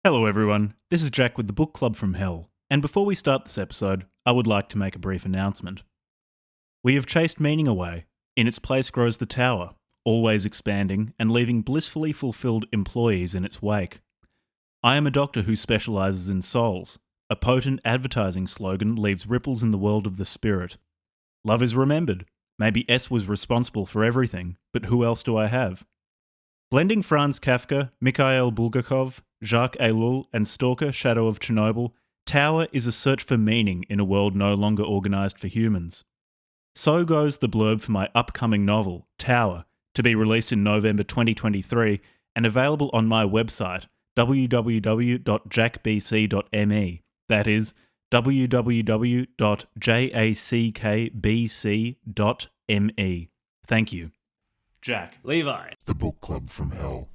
Hello everyone, this is Jack with the Book Club from Hell, and before we start this episode, I would like to make a brief announcement. We have chased meaning away. In its place grows the tower, always expanding and leaving blissfully fulfilled employees in its wake. I am a doctor who specialises in souls. A potent advertising slogan leaves ripples in the world of the spirit. Love is remembered. Maybe S was responsible for everything, but who else do I have? Blending Franz Kafka, Mikhail Bulgakov, Jacques Ellul, and Stalker Shadow of Chernobyl, Tower is a search for meaning in a world no longer organised for humans. So goes the blurb for my upcoming novel, Tower, to be released in November 2023 and available on my website, www.jackbc.me. That is, www.jackbc.me. Thank you. Jack. Levi. The Book Club from Hell.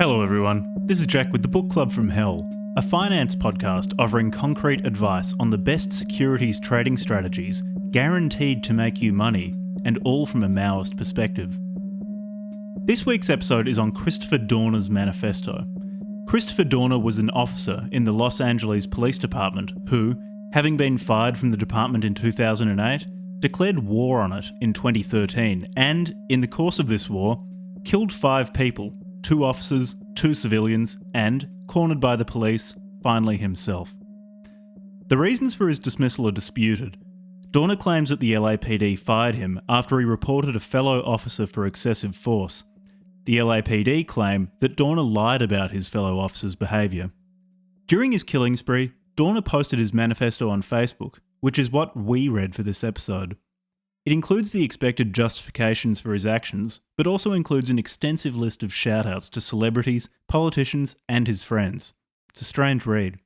Hello everyone, this is Jack with the Book Club from Hell, a finance podcast offering concrete advice on the best securities trading strategies guaranteed to make you money, and all from a Maoist perspective. This week's episode is on Christopher Dorner's Manifesto. Christopher Dorner was an officer in the Los Angeles Police Department who, having been fired from the department in 2008, declared war on it in 2013 and, in the course of this war, killed 5 people, 2 officers, 2 civilians, and, cornered by the police, finally himself. The reasons for his dismissal are disputed. Dorner claims that the LAPD fired him after he reported a fellow officer for excessive force. The LAPD claim that Dorner lied about his fellow officer's behaviour. During his killing spree, Dorner posted his manifesto on Facebook, which is what we read for this episode. It includes the expected justifications for his actions, but also includes an extensive list of shoutouts to celebrities, politicians, and his friends. It's a strange read.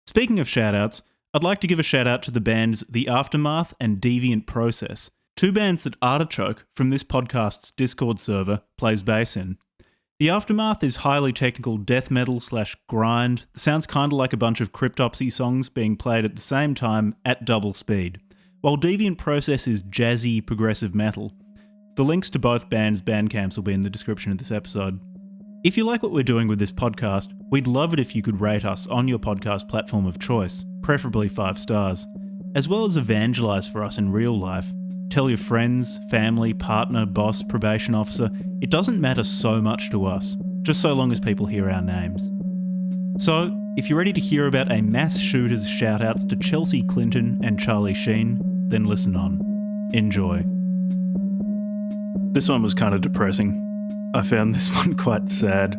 Speaking of shoutouts, I'd like to give a shoutout to the bands The Aftermath and Deviant Process, 2 bands that Artichoke, from this podcast's Discord server, plays bass in. The Aftermath is highly technical death metal / grind that sounds kinda like a bunch of Cryptopsy songs being played at the same time at double speed, while Deviant Process is jazzy progressive metal. The links to both bands' bandcamps will be in the description of this episode. If you like what we're doing with this podcast, we'd love it if you could rate us on your podcast platform of choice, preferably 5 stars, as well as evangelise for us in real life. Tell your friends, family, partner, boss, probation officer. It doesn't matter so much to us, just so long as people hear our names. So, if you're ready to hear about a mass shooter's shoutouts to Chelsea Clinton and Charlie Sheen, then listen on. Enjoy. This one was kind of depressing. I found this one quite sad.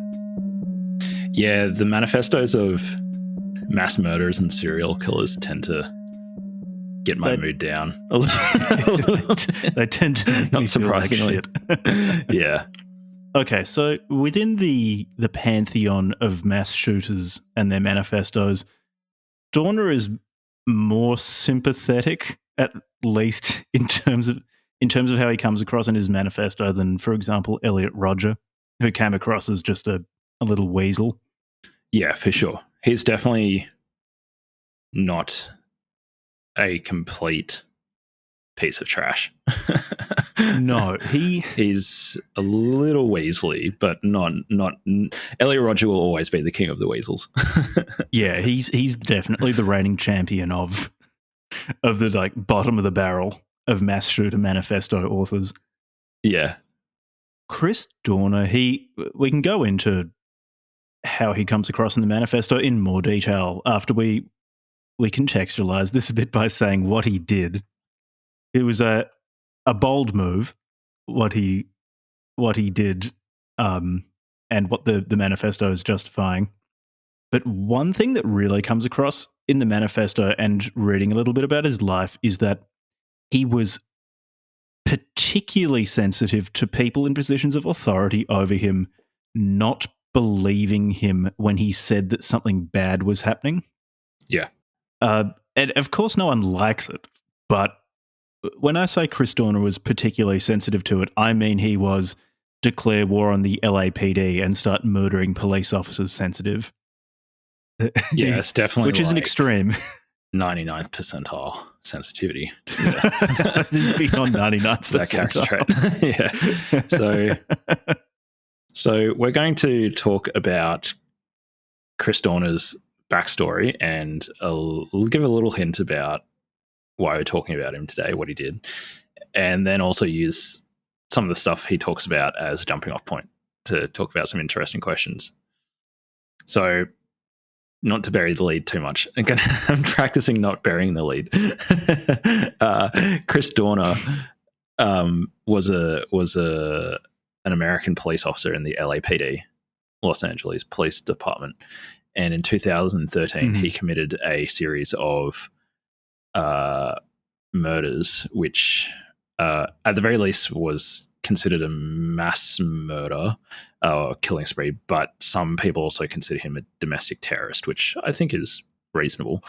Yeah, the manifestos of mass murderers and serial killers tend to get my mood down a little. They tend to make not surprisingly. Like shit. Yeah. Okay, so within the pantheon of mass shooters and their manifestos, Dorner is more sympathetic, at least in terms of how he comes across in his manifesto, than, for example, Elliot Rodger, who came across as just a little weasel. Yeah, for sure. He's definitely not a complete piece of trash. No, he's a little Weasley, but not Elliot Rodger will always be the king of the weasels. Yeah, he's definitely the reigning champion of the like bottom of the barrel of mass shooter manifesto authors. Yeah. Chris Dorner, we can go into how he comes across in the manifesto in more detail after we contextualize this a bit by saying what he did. It was a bold move, what he did, and what the manifesto is justifying. But one thing that really comes across in the manifesto and reading a little bit about his life is that he was particularly sensitive to people in positions of authority over him not believing him when he said that something bad was happening. Yeah. And of course no one likes it, but when I say Chris Dorner was particularly sensitive to it, I mean he was declare war on the LAPD and start murdering police officers sensitive. Yeah, it's definitely which is an extreme. 99th percentile sensitivity. Yeah. Beyond 99th that character trait. Yeah. So So we're going to talk about Chris Dorner's backstory, and I'll give a little hint about why we're talking about him today, what he did, and then also use some of the stuff he talks about as a jumping off point to talk about some interesting questions. So, not to bury the lead too much, I'm practicing not burying the lead. Chris Dorner was an American police officer in the LAPD, Los Angeles Police Department, and in 2013 he committed a series of murders, which at the very least was considered a mass murder or killing spree, but some people also consider him a domestic terrorist, which I think is reasonable.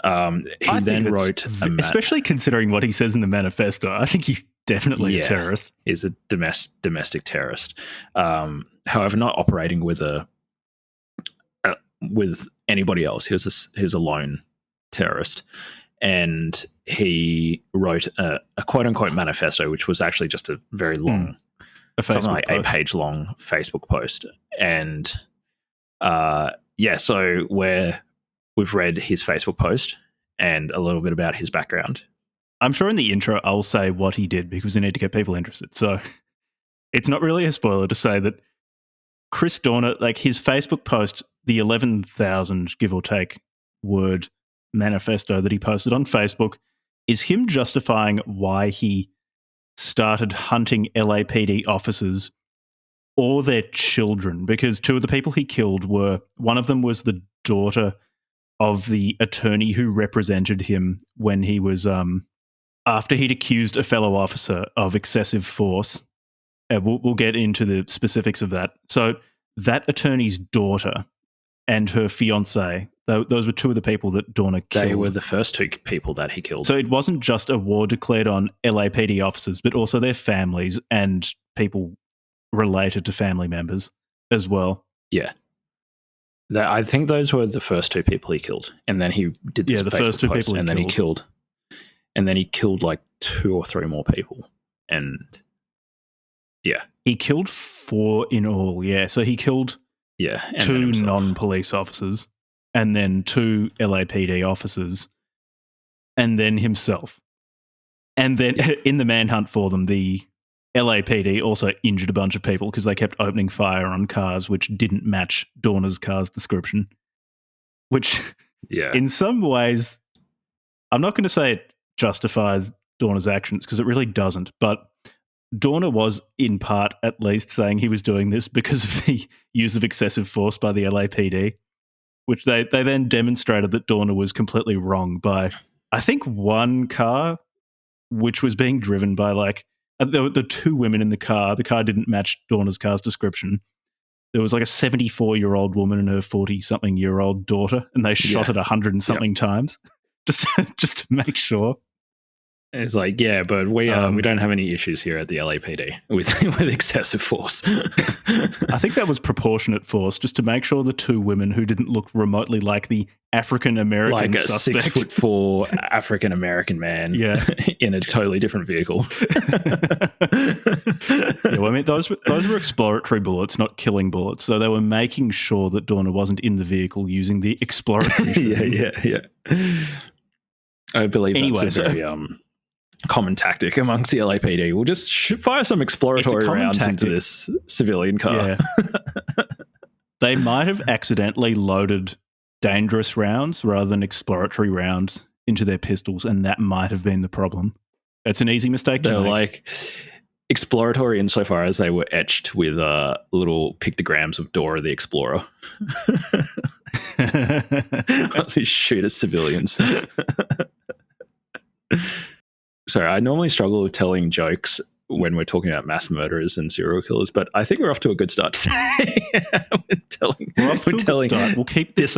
He then wrote, especially considering what he says in the manifesto, I think he's definitely a terrorist. He's a domestic terrorist. However, not operating with anybody else. He was a lone terrorist. And he wrote a quote-unquote manifesto, which was actually just a very long, something like 8-page long Facebook post. And so we've read his Facebook post and a little bit about his background. I'm sure in the intro I'll say what he did because we need to get people interested. So it's not really a spoiler to say that Chris Dorner, like his Facebook post, the 11,000 give or take word manifesto that he posted on Facebook, is him justifying why he started hunting LAPD officers or their children, because two of the people he killed one of them was the daughter of the attorney who represented him when he was, after he'd accused a fellow officer of excessive force. We'll get into the specifics of that. So that attorney's daughter and her fiancé, those were two of the people that Dorner killed. They were the first two people that he killed. So it wasn't just a war declared on LAPD officers, but also their families and people related to family members as well. Yeah. I think those were the first two people he killed. And then he did this the first two people he killed. And then he killed like 2 or 3 more people. And yeah. He killed 4 in all, yeah. So he killed 2 non-police officers and then 2 LAPD officers and then himself. And then in the manhunt for them, the LAPD also injured a bunch of people because they kept opening fire on cars which didn't match Dorner's car's description, which in some ways, I'm not going to say it justifies Dorner's actions because it really doesn't, but Dorner was, in part at least, saying he was doing this because of the use of excessive force by the LAPD, which they then demonstrated that Dorner was completely wrong by, I think, one car, which was being driven by there were the 2 women in the car. The car didn't match Dorner's car's description. There was like a 74-year-old woman and her 40-something-year-old daughter, and they shot it 100 and something times just to make sure. It's like, but we don't have any issues here at the LAPD with excessive force. I think that was proportionate force, just to make sure the 2 women who didn't look remotely like the African-American like a suspect. 6'4" African-American man in a totally different vehicle. I mean, those were exploratory bullets, not killing bullets. So they were making sure that Dorner wasn't in the vehicle using the exploratory shooting. I believe that's a very common tactic amongst the LAPD. We'll just fire some exploratory rounds into this civilian car. Yeah. They might have accidentally loaded dangerous rounds rather than exploratory rounds into their pistols, and that might have been the problem. It's an easy mistake to make. They're like exploratory insofar as they were etched with little pictograms of Dora the Explorer. Once we shoot at civilians. Sorry, I normally struggle with telling jokes when we're talking about mass murderers and serial killers, but I think we're off to a good start today. We're telling We'll keep this,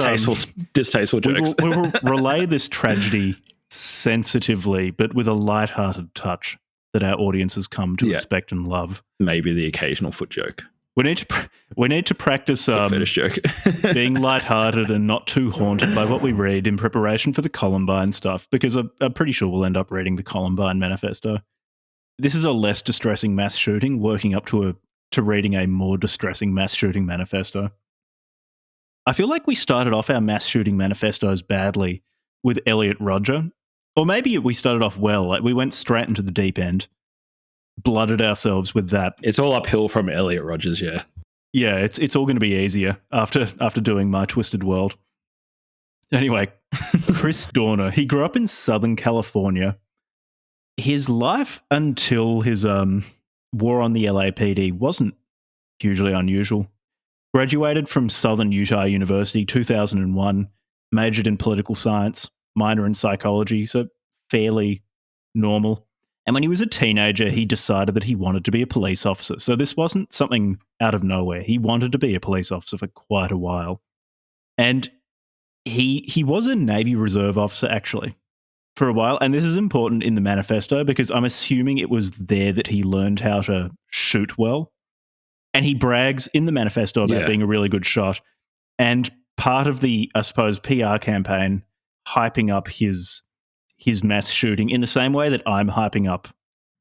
distasteful jokes. We will relay this tragedy sensitively, but with a light-hearted touch that our audiences come to expect and love. Maybe the occasional foot joke. We need to practice fetish joke. being lighthearted and not too haunted by what we read in preparation for the Columbine stuff, because I'm pretty sure we'll end up reading the Columbine Manifesto. This is a less distressing mass shooting working up to to reading a more distressing mass shooting manifesto. I feel like we started off our mass shooting manifestos badly with Elliot Rodger. Or maybe we started off well. Like we went straight into the deep end, blooded ourselves with that. It's all uphill from Elliot Rodgers, yeah. Yeah, it's all going to be easier after doing My Twisted World. Anyway, Chris Dorner, he grew up in Southern California. His life until his war on the LAPD wasn't hugely unusual. Graduated from Southern Utah University 2001, majored in political science, minor in psychology, so fairly normal. And when he was a teenager, he decided that he wanted to be a police officer. So this wasn't something out of nowhere. He wanted to be a police officer for quite a while. And he was a Navy Reserve officer, actually, for a while. And this is important in the manifesto because I'm assuming it was there that he learned how to shoot well. And he brags in the manifesto about being a really good shot. And part of the, I suppose, PR campaign hyping up his mass shooting in the same way that I'm hyping up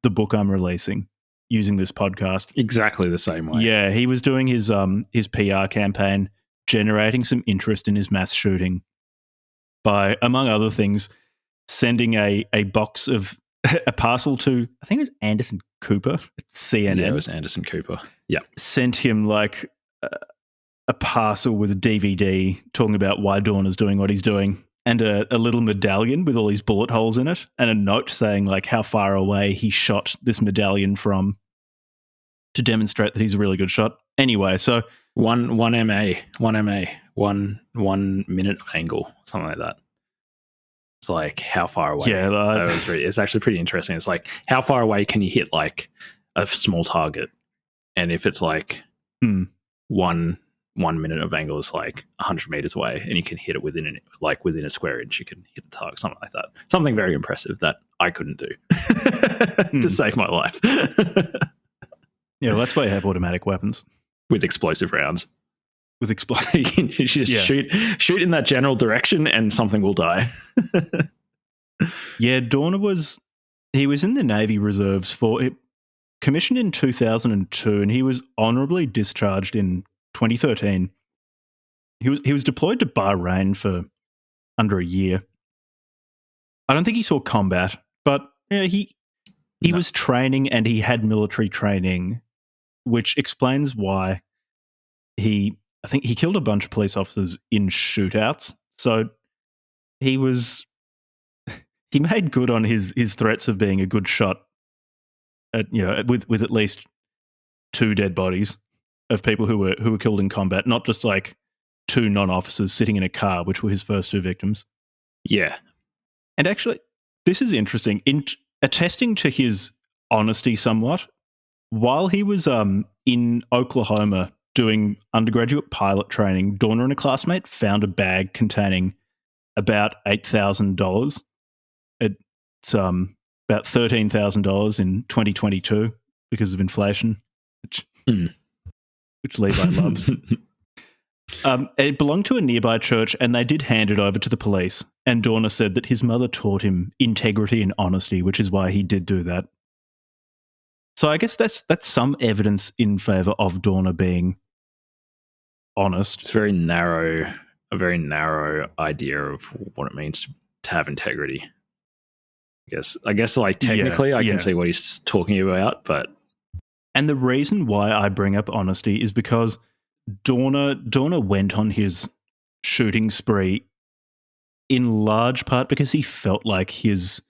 the book I'm releasing using this podcast. Exactly the same way. Yeah, he was doing his PR campaign, generating some interest in his mass shooting by, among other things, sending a box of a parcel to, I think it was Anderson Cooper at CNN. Yeah, it was Anderson Cooper. Yeah. Sent him like a parcel with a DVD talking about why Dorner's doing what he's doing, and a little medallion with all these bullet holes in it, and a note saying like how far away he shot this medallion from to demonstrate that he's a really good shot. Anyway, so one minute of angle, something like that. It's like how far away. Yeah, it's actually pretty interesting. It's like how far away can you hit like a small target, and if it's like 1 minute of angle is like 100 meters away, and you can hit it within a square inch, you can hit the target, something like that. Something very impressive that I couldn't do to save my life. Yeah, well, that's why you have automatic weapons with explosive rounds. With explosive, you can just shoot in that general direction, and something will die. Yeah, Dorner was in the Navy Reserves commissioned in 2002, and he was honorably discharged in 2013. He was deployed to Bahrain for under a year. I don't think he saw combat, but yeah, he was training, and he had military training, which explains why I think he killed a bunch of police officers in shootouts. So he made good on his threats of being a good shot with at least 2 dead bodies of people who were killed in combat, not just like 2 non-officers sitting in a car, which were his first 2 victims. Yeah. And actually, this is interesting. In attesting to his honesty somewhat, while he was in Oklahoma doing undergraduate pilot training, Dorner and a classmate found a bag containing about $8,000. It's about $13,000 in 2022 because of inflation, which Levi loves. It belonged to a nearby church, and they did hand it over to the police. And Dorner said that his mother taught him integrity and honesty, which is why he did do that. So I guess that's some evidence in favour of Dorner being honest. It's a very narrow idea of what it means to have integrity. I guess like technically I can see what he's talking about, but... And the reason why I bring up honesty is because Dorner went on his shooting spree in large part because he felt like his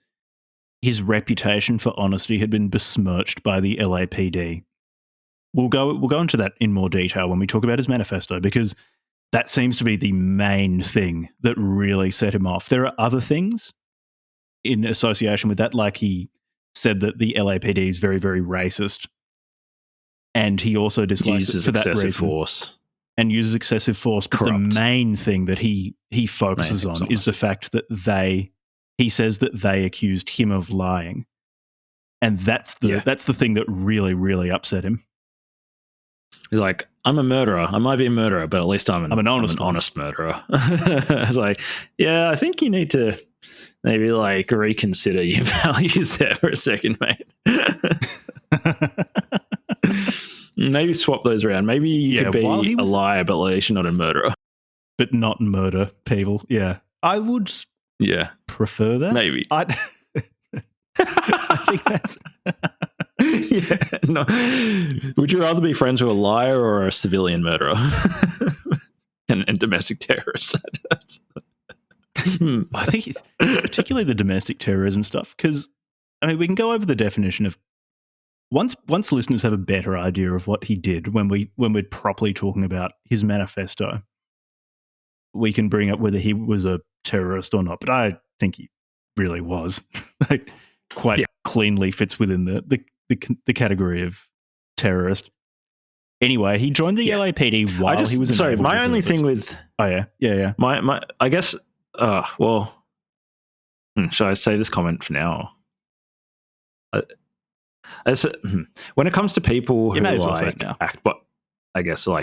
reputation for honesty had been besmirched by the LAPD. We'll go into that in more detail when we talk about his manifesto, because that seems to be the main thing that really set him off. There are other things in association with that, like he said that the LAPD is very, very racist, and he also dislikes it for that reason. Uses excessive force. But the main thing that he focuses on is the fact that he says that they accused him of lying, and that's the thing that really, really upset him. He's like, I'm a murderer. I might be a murderer, but at least I'm an honest murderer. I was like, yeah, I think you need to maybe like reconsider your values there for a second, mate. Maybe swap those around. Maybe you could while be he a was- liar, but at least you're not a murderer. but not murder people. Yeah, I would Yeah, prefer that. maybe. I think that's Yeah, no. Would you rather be friends with a liar or a civilian murderer and domestic terrorist? I think it's particularly the domestic terrorism stuff, because I mean we can go over the definition of once listeners have a better idea of what he did when we're properly talking about his manifesto, we can bring up whether he was a terrorist or not. But I think he really was. Like, quite cleanly fits within the category of terrorist. Anyway, he joined the LAPD while he was a naval my only reservist. thing with yeah. my I guess should I say this comment for now? When it comes to people who act, but I guess so.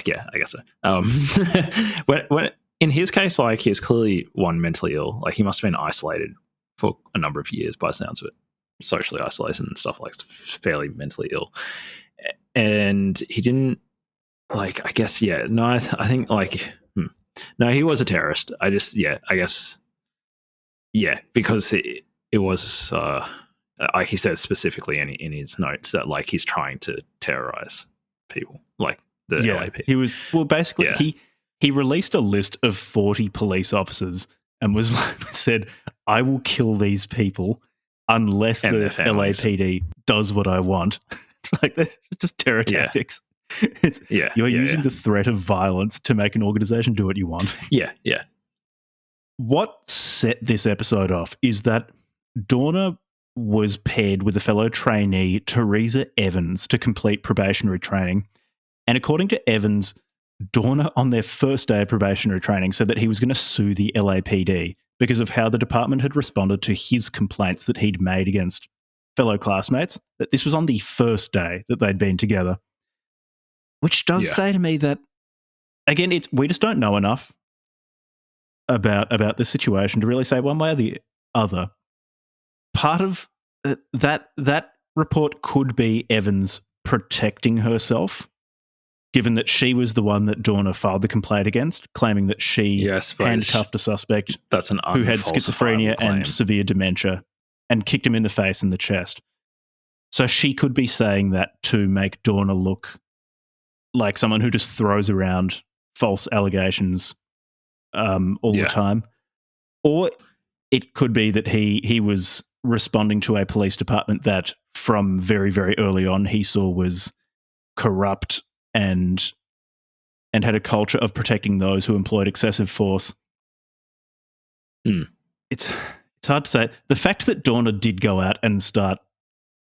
When in his case, like, he's clearly mentally ill. Like, he must have been isolated for a number of years by the sounds of it, socially isolated and stuff, like fairly mentally ill. And he didn't, like, I guess, no, I think, like, no, he was a terrorist. I guess, because it was, like he says specifically in his notes that, like, he's trying to terrorize people, like the LAPD. He was, well, basically, he released a list of 40 police officers and was like, said, I will kill these people unless the LAPD does what I want. It's like, that's just terror tactics. You're using the threat of violence to make an organization do what you want. Yeah. What set this episode off is that Dorner was paired with a fellow trainee, Teresa Evans, to complete probationary training. And according to Evans, Dorner, on their first day of probationary training, said that he was going to sue the LAPD because of how the department had responded to his complaints that he'd made against fellow classmates, that this was on the first day that they'd been together. Which does say to me that, again, we just don't know enough about the situation to really say one way or the other. Part of that report could be Evans protecting herself, given that she was the one that Dorner filed the complaint against, claiming that she handcuffed a suspect who had schizophrenia and severe dementia and kicked him in the face and the chest. So she could be saying that to make Dorner look like someone who just throws around false allegations all the time. Or it could be that he was responding to a police department that from very, very early on he saw was corrupt and had a culture of protecting those who employed excessive force. It's hard to say. The fact that Dorner did go out and start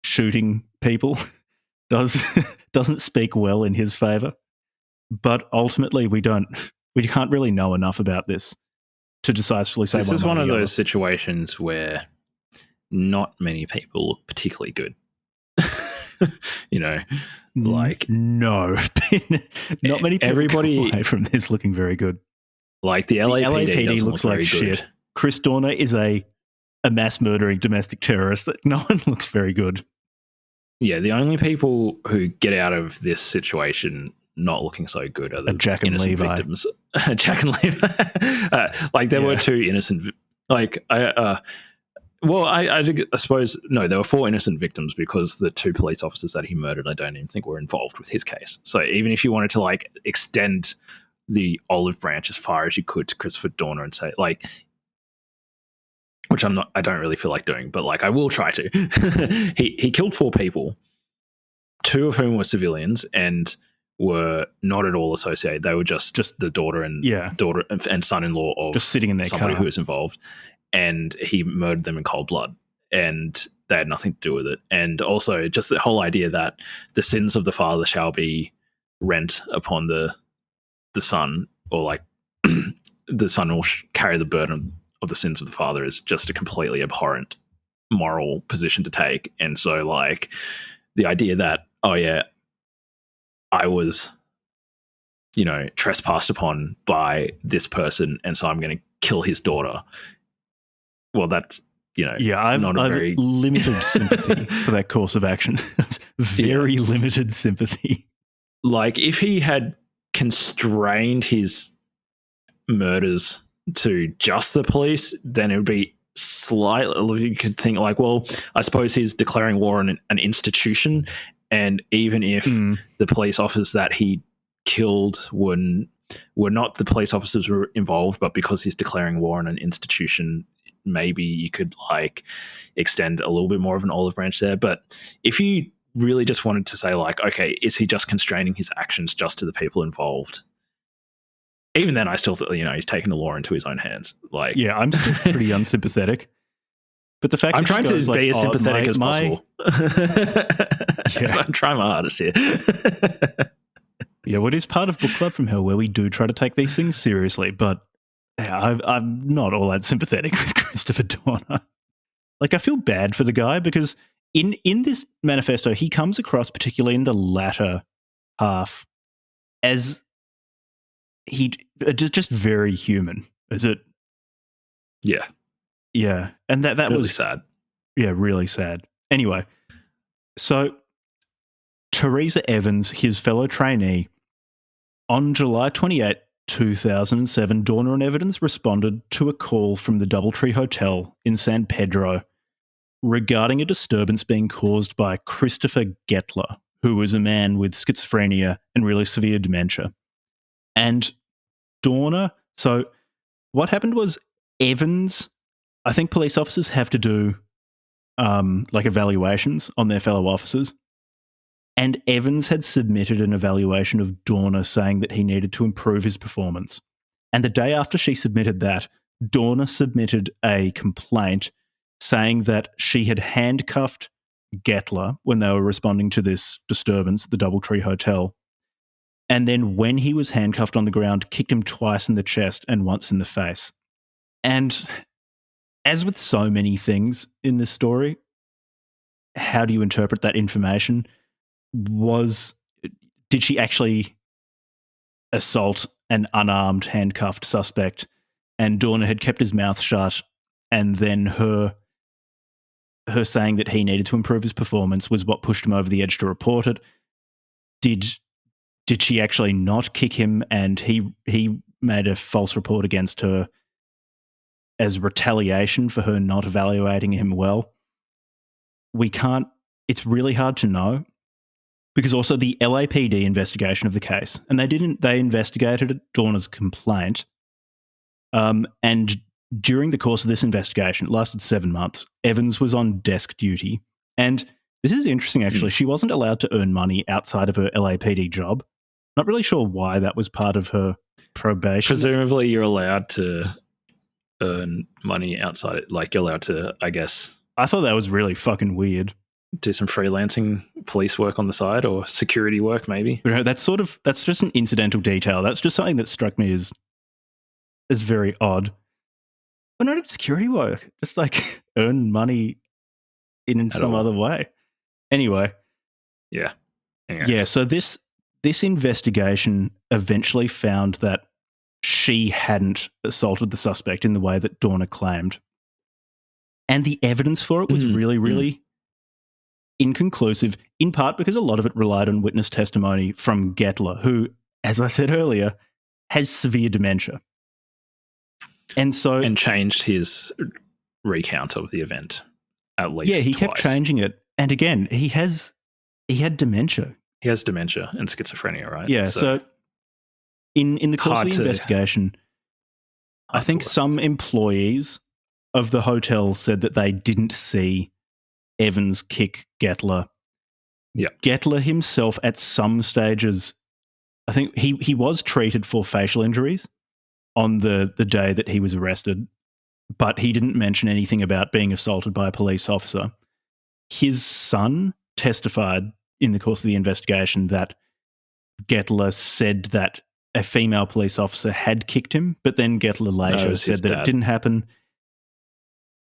shooting people doesn't speak well in his favor. But ultimately, we can't really know enough about this to decisively say. This is one of those situations where not many people look particularly good. Like, no, not many people come away from this looking very good. Like, the LAPD looks like shit. Good. Chris Dorner is a mass murdering domestic terrorist. No one looks very good. Yeah, the only people who get out of this situation not looking so good are the Jack and innocent Levi. victims. Jack and Levi. Like, there were two innocent. Like, I suppose, no, there were 4 innocent victims because the 2 police officers that he murdered, I don't even think were involved with his case. So even if you wanted to, like, extend the olive branch as far as you could to Christopher Dorner and say, like, which I don't really feel like doing, but, like, I will try to. He killed 4 people, 2 of whom were civilians and were not at all associated. They were just the daughter and son-in-law of just sitting in their somebody car who was involved. And he murdered them in cold blood, and they had nothing to do with it. And also, just the whole idea that the sins of the father shall be rent upon the son, or, like, the son will carry the burden of the sins of the father, is just a completely abhorrent moral position to take. And so, like, the idea that, I was, trespassed upon by this person, and so I'm going to kill his daughter. Well, that's, I've limited sympathy for that course of action. Very limited sympathy. like if he had constrained his murders to just the police, then it would be slightly, you could think like, well, I suppose he's declaring war on an institution, and even if the police officers that he killed were not the police officers who were involved, but because he's declaring war on an institution, maybe you could like extend a little bit more of an olive branch there. But if you really just wanted to say like, okay, is he just constraining his actions just to the people involved? Even then, I still thought, he's taking the law into his own hands. Like, yeah, I'm still pretty unsympathetic. But the fact I'm that trying to like, be as sympathetic as possible. Yeah. I'm trying my hardest here. Yeah, well, it is part of Book Club from Hell where we do try to take these things seriously, but I'm not all that sympathetic with Christopher Dorner. Like, I feel bad for the guy because in this manifesto, he comes across, particularly in the latter half, as he just very human. Is it? Yeah. Yeah, and that really was sad. Yeah, really sad. Anyway, so Teresa Evans, his fellow trainee, on July 28, 2007, Dorner and Evans responded to a call from the Doubletree Hotel in San Pedro regarding a disturbance being caused by Christopher Gettler, who was a man with schizophrenia and really severe dementia. And Dorner, so what happened was Evans, I think police officers have to do like evaluations on their fellow officers. And Evans had submitted an evaluation of Dorner saying that he needed to improve his performance. And the day after she submitted that, Dorner submitted a complaint saying that she had handcuffed Gettler when they were responding to this disturbance at the Doubletree Hotel. And then when he was handcuffed on the ground, kicked him twice in the chest and once in the face. And as with so many things in this story, how do you interpret that information? Did she actually assault an unarmed, handcuffed suspect, and Dorner had kept his mouth shut, and then her saying that he needed to improve his performance was what pushed him over the edge to report it? Did she actually not kick him, and he made a false report against her as retaliation for her not evaluating him well? It's really hard to know. Because also the LAPD investigation of the case, and they investigated Dorner's complaint, and during the course of this investigation, it lasted 7 months, Evans was on desk duty. And this is interesting, actually. She wasn't allowed to earn money outside of her LAPD job. Not really sure why that was part of her probation. Presumably you're allowed to earn money outside, like you're allowed to, I guess. I thought that was really fucking weird. Do some freelancing police work on the side, or security work maybe. But that's just an incidental detail. That's just something that struck me as very odd. But not security work, just like earn money in some other way. Anyway. Yeah. Anyways. Yeah, so this investigation eventually found that she hadn't assaulted the suspect in the way that Dorner claimed. And the evidence for it was really inconclusive, in part because a lot of it relied on witness testimony from Gettler, who, as I said earlier, has severe dementia. And changed his recount of the event at least. Yeah, he twice. kept changing it. And again, he had dementia. He has dementia and schizophrenia, right? Yeah, so in the course of the investigation, I think some employees of the hotel said that they didn't see Evans kick Gettler. Yeah. Gettler himself at some stages, I think he was treated for facial injuries on the day that he was arrested, but he didn't mention anything about being assaulted by a police officer. His son testified in the course of the investigation that Gettler said that a female police officer had kicked him, but then Gettler later said that it didn't happen.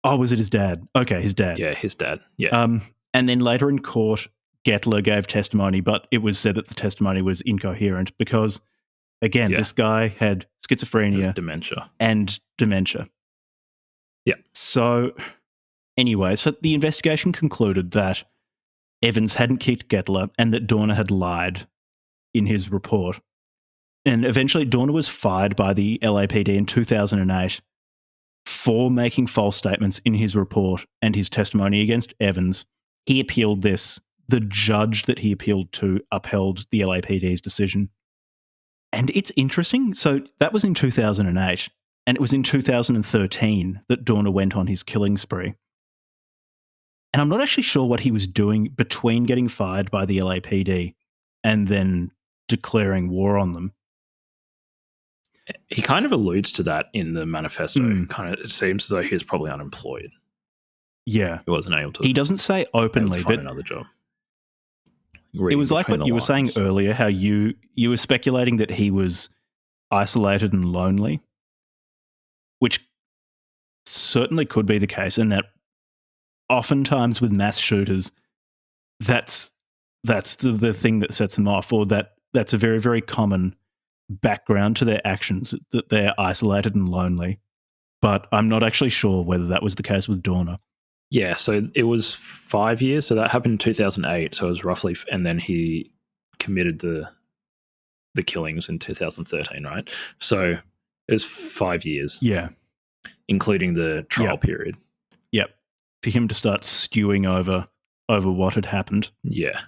Oh, was it his dad? Okay, his dad. Yeah, his dad. Yeah. And then later in court, Gettler gave testimony, but it was said that the testimony was incoherent because, again, this guy had schizophrenia, and dementia. Yeah. So, anyway, so the investigation concluded that Evans hadn't kicked Gettler and that Dorner had lied in his report. And eventually Dorner was fired by the LAPD in 2008 for making false statements in his report and his testimony against Evans. He appealed this. The judge that he appealed to upheld the LAPD's decision. And it's interesting. So that was in 2008, and it was in 2013 that Dorner went on his killing spree. And I'm not actually sure what he was doing between getting fired by the LAPD and then declaring war on them. He kind of alludes to that in the manifesto. It seems as though he was probably unemployed. Yeah. He wasn't able to. He doesn't say openly, find but another job. It was like what you were saying earlier, how you were speculating that he was isolated and lonely, which certainly could be the case, and that oftentimes with mass shooters, that's the thing that sets them off, or that's a very, very common background to their actions, that they're isolated and lonely. But I'm not actually sure whether that was the case with Dorner. Yeah, so it was 5 years. So that happened in 2008. So it was roughly, and then he committed the killings in 2013, right? So it was 5 years. Yeah. Including the trial period. Yep. For him to start stewing over what had happened. Yeah.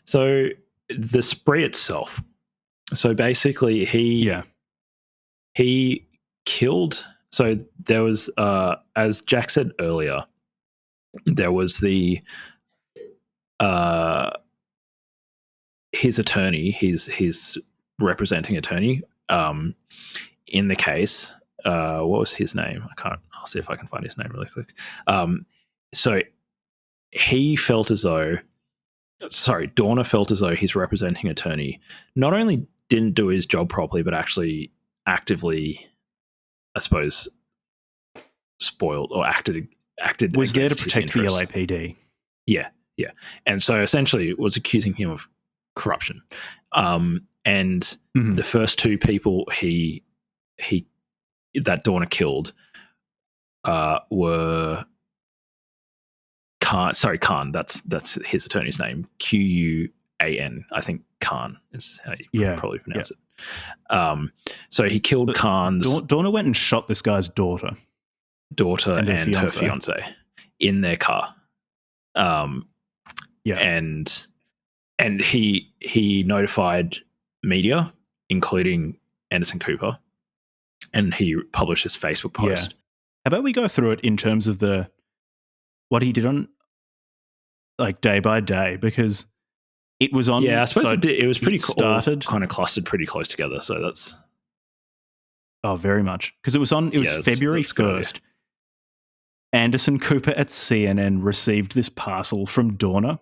So the spree itself. So basically he killed. So there was, as Jack said earlier, there was his attorney, his representing attorney, in the case. What was his name? I'll see if I can find his name really quick. So he felt as though, Dorner felt as though his representing attorney not only didn't do his job properly, but actually actively, I suppose, spoiled or acted was there to against his protect the interests. LAPD. Yeah. And so essentially was accusing him of corruption. And the first two people that Dorner killed were Khan. That's his attorney's name. Quan. I think Khan is how you probably pronounce it. So he killed Khan's Dorner went and shot this guy's daughter and her fiance in their car. And he notified media, including Anderson Cooper, and he published his Facebook post. Yeah. How about we go through it in terms of what he did on, like, day by day, because it was on. Yeah, I suppose it was pretty kind of clustered pretty close together. So that's very much, because it was February 1st. Anderson Cooper at CNN received this parcel from Dorner,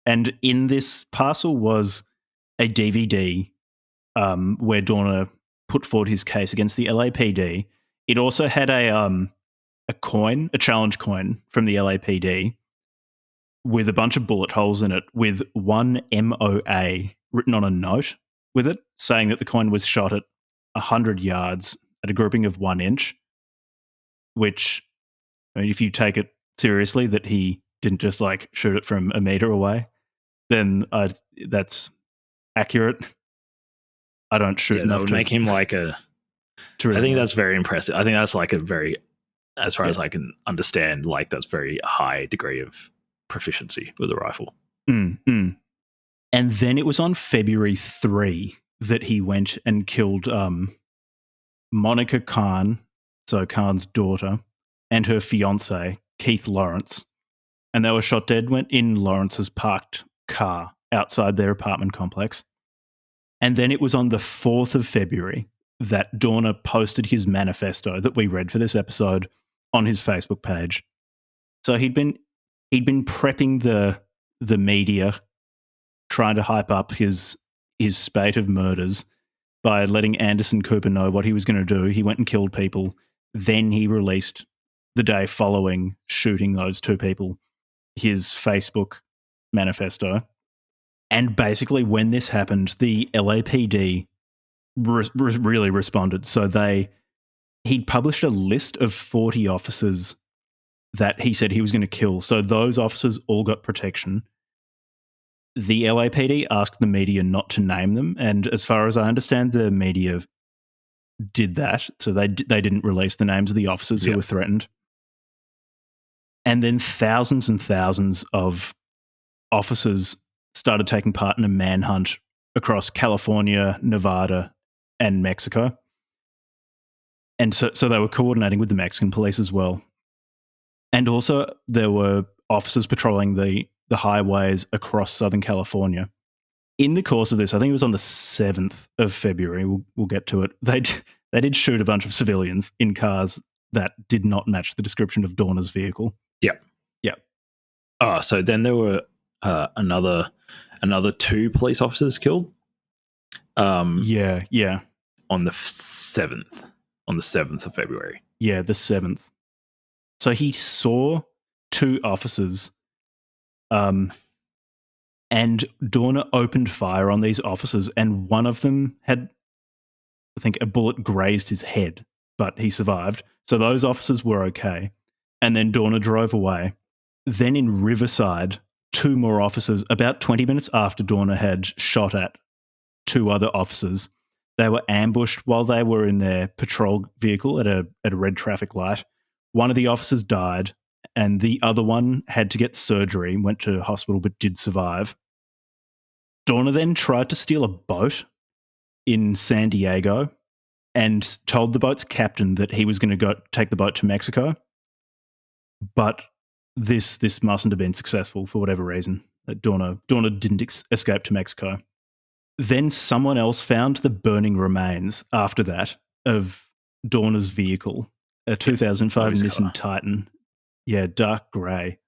and in this parcel was a DVD where Dorner put forward his case against the LAPD. It also had a challenge coin from the LAPD with a bunch of bullet holes in it, with one MOA written on a note with it, saying that the coin was shot at 100 yards at a grouping of 1 inch, which, I mean, if you take it seriously that he didn't just like shoot it from a meter away, then that's accurate. I don't shoot enough that would to make him like a. I think that's very impressive. I think that's like a very, as far as I can understand, like that's very high degree of proficiency with a rifle. And then it was on February 3 that he went and killed Monica Khan, so Khan's daughter, and her fiance, Keith Lawrence. And they were shot dead in Lawrence's parked car outside their apartment complex. And then it was on the 4th of February that Dorner posted his manifesto that we read for this episode on his Facebook page. So he'd been prepping the media, trying to hype up his spate of murders by letting Anderson Cooper know what he was going to do. He went and killed people. Then he released, the day following shooting those two people, his Facebook manifesto. And basically when this happened, the LAPD really responded. So he'd published a list of 40 officers that he said he was going to kill. So those officers all got protection. The LAPD asked the media not to name them, and as far as I understand, the media did that, so they didn't release the names of the officers who were threatened. And then thousands and thousands of officers started taking part in a manhunt across California, Nevada, and Mexico. And so they were coordinating with the Mexican police as well. And also there were officers patrolling the highways across Southern California. In the course of this, I think it was on the 7th of February, we'll get to it, they did shoot a bunch of civilians in cars that did not match the description of Dorner's vehicle. Yeah. Yeah. Oh, so then there were another 2 police officers killed? Yeah. On the 7th. On the 7th of February. Yeah, the 7th. So he saw 2 officers, and Dorner opened fire on these officers, and one of them had, I think, a bullet grazed his head, but he survived. So those officers were okay. And then Dorner drove away. Then in Riverside, 2 more officers, about 20 minutes after Dorner had shot at 2 other officers, they were ambushed while they were in their patrol vehicle at a red traffic light. One of the officers died, and the other one had to get surgery, went to hospital, but did survive. Dorner then tried to steal a boat in San Diego and told the boat's captain that he was going to go take the boat to Mexico. But this mustn't have been successful for whatever reason. Dorner didn't escape to Mexico. Then someone else found the burning remains after that of Dorner's vehicle, a 2005 Nissan Titan. Yeah, dark grey.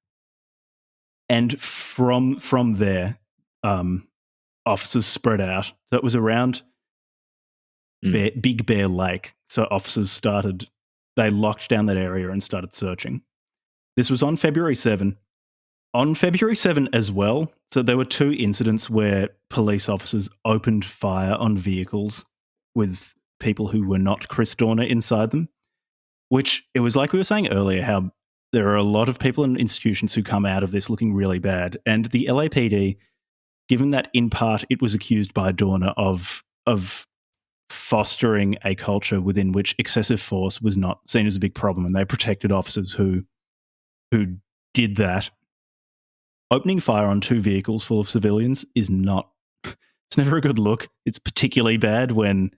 And from there, officers spread out. So it was around Big Bear Lake. So officers they locked down that area and started searching. This was on February 7. On February 7 as well, so there were 2 incidents where police officers opened fire on vehicles with people who were not Chris Dorner inside them, which it was like we were saying earlier, how there are a lot of people and institutions who come out of this looking really bad. And the LAPD, given that in part it was accused by Dorner of fostering a culture within which excessive force was not seen as a big problem, and they protected officers who did that. Opening fire on 2 vehicles full of civilians it's never a good look. It's particularly bad when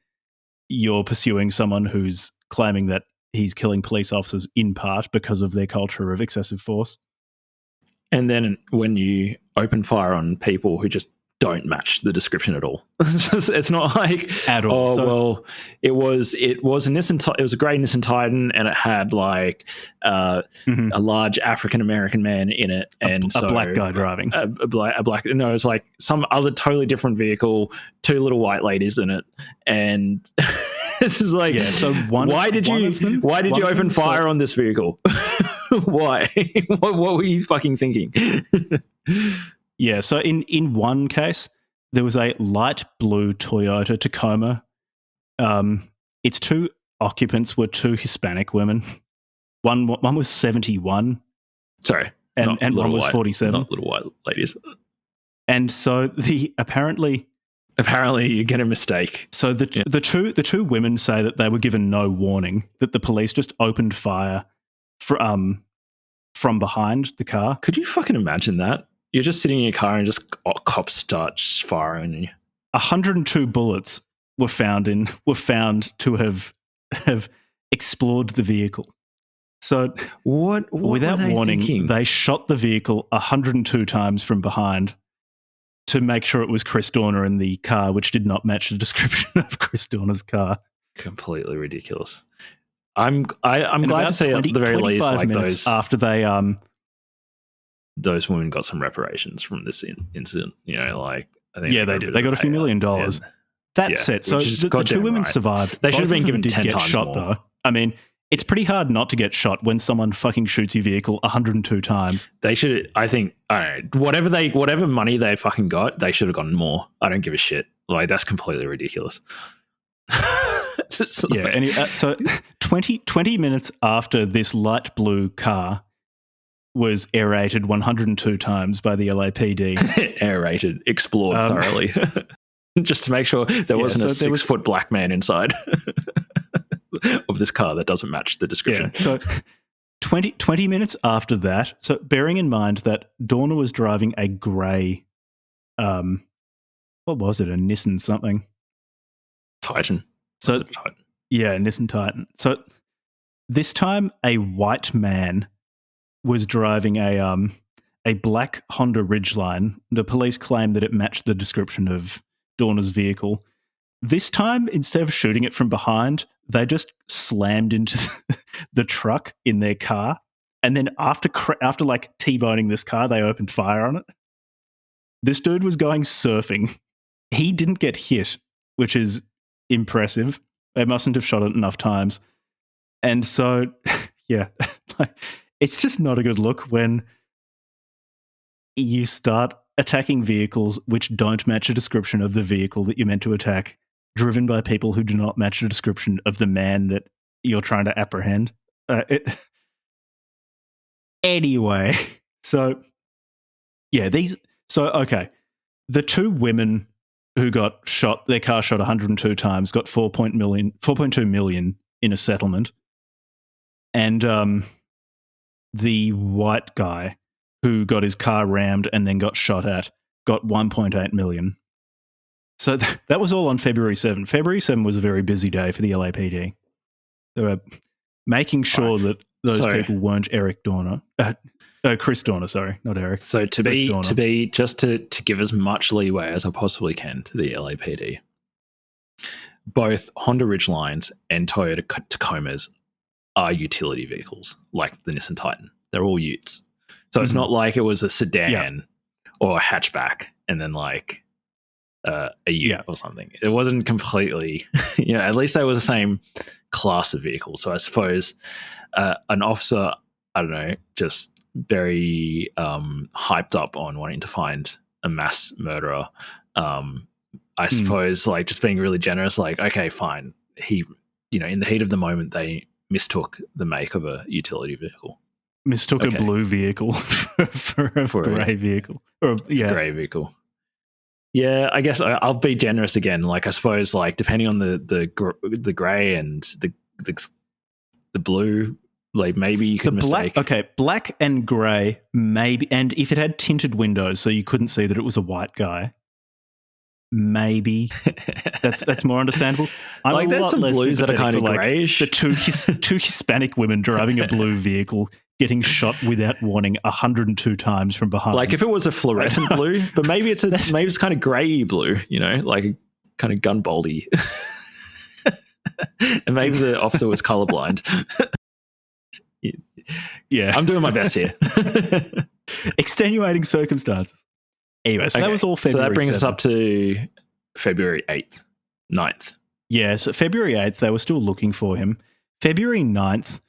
you're pursuing someone who's claiming that he's killing police officers in part because of their culture of excessive force. And then when you open fire on people who just don't match the description at all, it's not like at all. It was a Nissan. It was a grey Nissan Titan, and it had like a large African American man in it, and a black guy driving. A black. No, it was like some other totally different vehicle. 2 little white ladies in it, and this is like, So why did you open fire on this vehicle? Why? What were you fucking thinking? Yeah, so in one case, there was a light blue Toyota Tacoma. Its 2 occupants were 2 Hispanic women. One was 71. Sorry. And one was 47. Not little white ladies. And so apparently you get a mistake. So the 2 women say that they were given no warning, that the police just opened fire from behind the car. Could you fucking imagine that? You're just sitting in your car and just cops start firing on you. 102 bullets were found to have explored the vehicle. So what without warning, thinking? They shot the vehicle 102 times from behind to make sure it was Chris Dorner in the car, which did not match the description of Chris Dorner's car. Completely ridiculous. I'm glad to see at the very least, like, those after those women got some reparations from this incident. You know, like, I think they did. They got a few $1 million. That's it. So the 2 women survived. They should have been given 10 times shot, more. Though. I mean, it's pretty hard not to get shot when someone fucking shoots your vehicle 102 times. They should. I don't know. Whatever money they fucking got, they should have gotten more. I don't give a shit. Like, that's completely ridiculous. Yeah. So 20 minutes after this light blue car was aerated 102 times by the LAPD. Aerated, explored thoroughly. Just to make sure there wasn't a 6-foot black man inside of this car that doesn't match the description. Yeah, so 20 minutes after that, so bearing in mind that Dorner was driving a grey, what was it, a Nissan something? Titan. So Titan? Yeah, Nissan Titan. So this time a white man was driving a black Honda Ridgeline. The police claimed that it matched the description of Dorner's vehicle. This time, instead of shooting it from behind, they just slammed into the truck in their car. And then after like T-boning this car, they opened fire on it. This dude was going surfing. He didn't get hit, which is impressive. They mustn't have shot it enough times. And so, yeah, it's just not a good look when you start attacking vehicles which don't match a description of the vehicle that you're meant to attack, driven by people who do not match the description of the man that you're trying to apprehend. Anyway, so yeah, okay. The two women who got shot, their car shot 102 times, got 4.2 million in a settlement. And the white guy who got his car rammed and then got shot at got 1.8 million. So that was all on February 7. February 7 was a very busy day for the LAPD. They were making sure that those people weren't Eric Dorner. Chris Dorner, sorry, not Eric. So to give as much leeway as I possibly can to the LAPD, both Honda Ridgelines and Toyota Tacomas are utility vehicles, like the Nissan Titan. They're all utes. So it's not like it was a sedan or a hatchback and then like a ute or something. It wasn't completely, at least they were the same class of vehicle. So I suppose an officer, I don't know, just very hyped up on wanting to find a mass murderer. I suppose like just being really generous, like, okay, fine. He, in the heat of the moment, they mistook the make of a utility vehicle. Mistook a blue vehicle for a grey vehicle. Grey vehicle. Yeah, I guess I'll be generous again. Like, I suppose, like, depending on the grey and the blue, like, maybe you could mistake. Black and grey, maybe. And if it had tinted windows so you couldn't see that it was a white guy, maybe that's more understandable. I'm like, there's some blues that are kind of greyish. The two Hispanic women driving a blue vehicle getting shot without warning 102 times from behind. Like, if it was a fluorescent blue, but maybe it's kind of grey blue, like kind of gunboldy. And maybe the officer was colorblind. Yeah, I'm doing my best here. Extenuating circumstances. Anyway, so that was all February. So that brings 7th. us up to February 8th, 9th. Yeah, so February 8th, they were still looking for him. February 9th,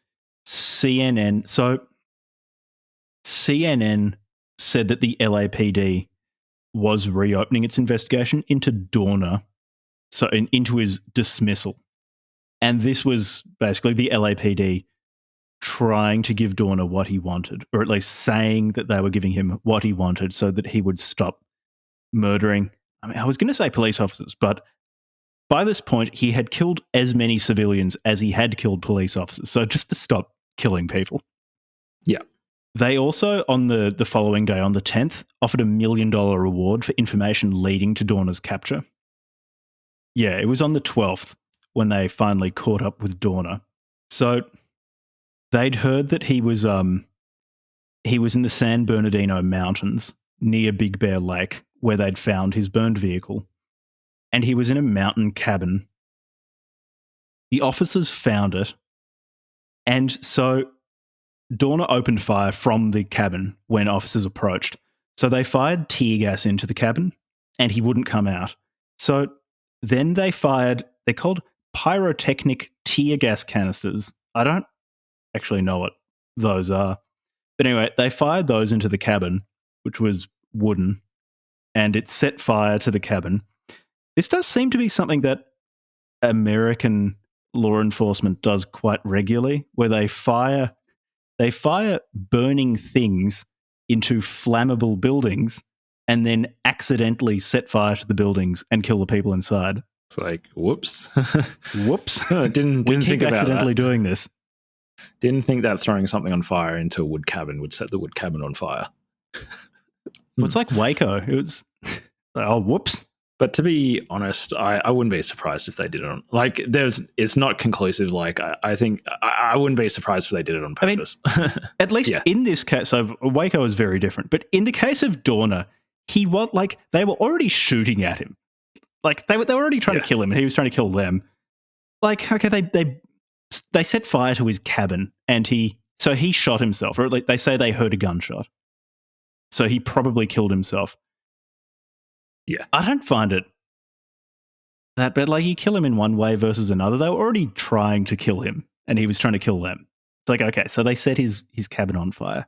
CNN said that the LAPD was reopening its investigation into Dorner, so into his dismissal. And this was basically the LAPD trying to give Dorner what he wanted, or at least saying that they were giving him what he wanted so that he would stop murdering. I mean, I was going to say police officers, but by this point, he had killed as many civilians as he had killed police officers. So just to stop killing people. Yeah. They also, on the following day, on the 10th, offered $1 million reward for information leading to Dorner's capture. Yeah, it was on the 12th when they finally caught up with Dorner. So they'd heard that he was in the San Bernardino Mountains near Big Bear Lake, where they'd found his burned vehicle. And he was in a mountain cabin. The officers found it. And so Dorner opened fire from the cabin when officers approached. So they fired tear gas into the cabin and he wouldn't come out. So then they're called pyrotechnic tear gas canisters. I don't actually know what those are. But anyway, they fired those into the cabin, which was wooden, and it set fire to the cabin. This does seem to be something that American law enforcement does quite regularly, where they fire They fire burning things into flammable buildings and then accidentally set fire to the buildings and kill the people inside. It's like, whoops. Whoops. Didn't We keep think about accidentally that. doing this. Didn't think that throwing something on fire into a wood cabin would set the wood cabin on fire. Well, it's like Waco. It was, oh, whoops. But to be honest, I wouldn't be surprised if they did it on, like, it's not conclusive. Like, I think I wouldn't be surprised if they did it on purpose. At least in this case, so Waco is very different. But in the case of Dorner, he was like, they were already shooting at him. Like, they were already trying to kill him and he was trying to kill them. Like, okay, they set fire to his cabin and he shot himself, or at least they say they heard a gunshot. So he probably killed himself. Yeah. I don't find it that bad. Like, you kill him in one way versus another. They were already trying to kill him and he was trying to kill them. It's like, okay, so they set his cabin on fire.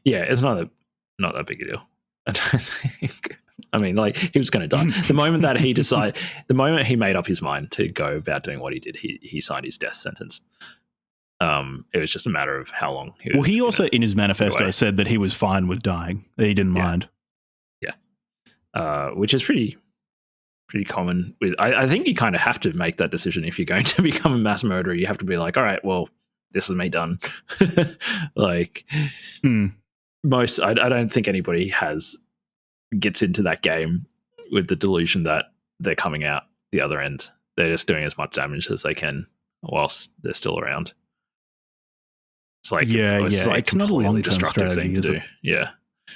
Yeah, it's not that big a deal. I don't think. I mean, like, he was going to die. The moment that he decided, the moment he made up his mind to go about doing what he did, he signed his death sentence. It was just a matter of how long. He also, in his manifesto, said that he was fine with dying. That he didn't mind. Yeah. Which is pretty common. I think you kind of have to make that decision if you're going to become a mass murderer. You have to be like, all right, well, this is me done. Like, I don't think anybody gets into that game with the delusion that they're coming out the other end. They're just doing as much damage as they can whilst they're still around. It's like, it's like it's not a long-term destructive strategy, thing to do. it? Yeah.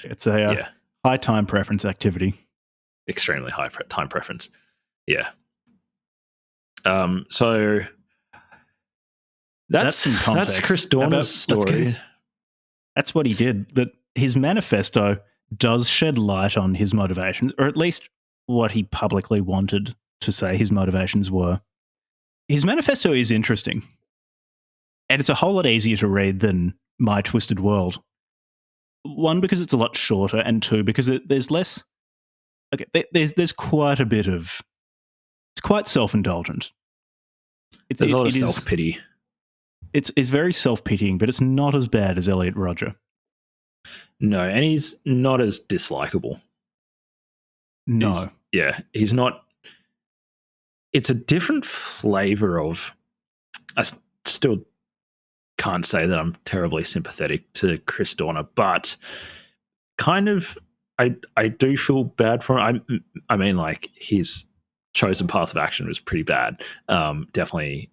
It's a high time preference activity. Extremely high time preference. Yeah. So that's Chris Dorner's story. That's what he did. But his manifesto does shed light on his motivations, or at least what he publicly wanted to say his motivations were. His manifesto is interesting. And it's a whole lot easier to read than My Twisted World. One, because it's a lot shorter, and two, because there's less... Okay, there's quite a bit of... It's quite self-indulgent. There's a lot of self-pity. It's very self-pitying, but it's not as bad as Elliot Rodger. No, and he's not as dislikable. No. He's not... It's a different flavour of... I still can't say that I'm terribly sympathetic to Chris Dorner, but kind of I do feel bad for him. I mean, like, his chosen path of action was pretty bad. Definitely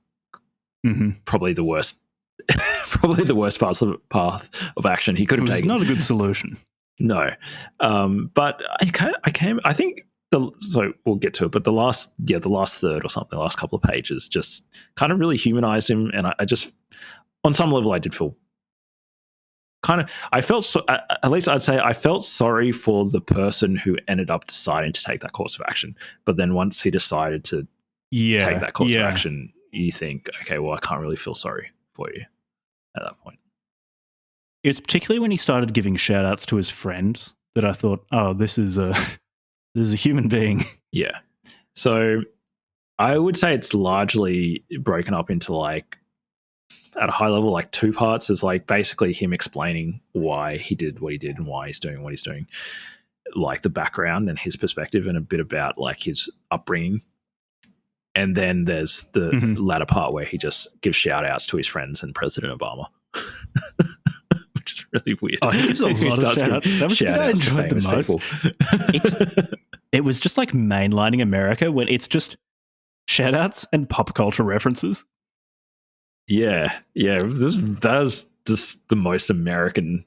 probably the worst path of action he could have taken. It's not a good solution. No. But I think so we'll get to it, but the last third or something, the last couple of pages just kind of really humanized him, and I just, on some level, I did feel I felt at least I'd say I felt sorry for the person who ended up deciding to take that course of action. But then once he decided to take that course of action, you think, okay, well, I can't really feel sorry for you at that point. It's particularly when he started giving shout outs to his friends that I thought, oh, this is a human being. Yeah. So I would say it's largely broken up into, like, at a high level, like, two parts. Is like basically him explaining why he did what he did and why he's doing what he's doing, like the background and his perspective, and a bit about, like, his upbringing. And then there's the latter part where he just gives shout outs to his friends and President Obama. Which is really weird. Oh, he gives a lot of shout outs. That was the bit I enjoyed the most. It was just like mainlining America when it's just shout outs and pop culture references. Yeah. That's just the most American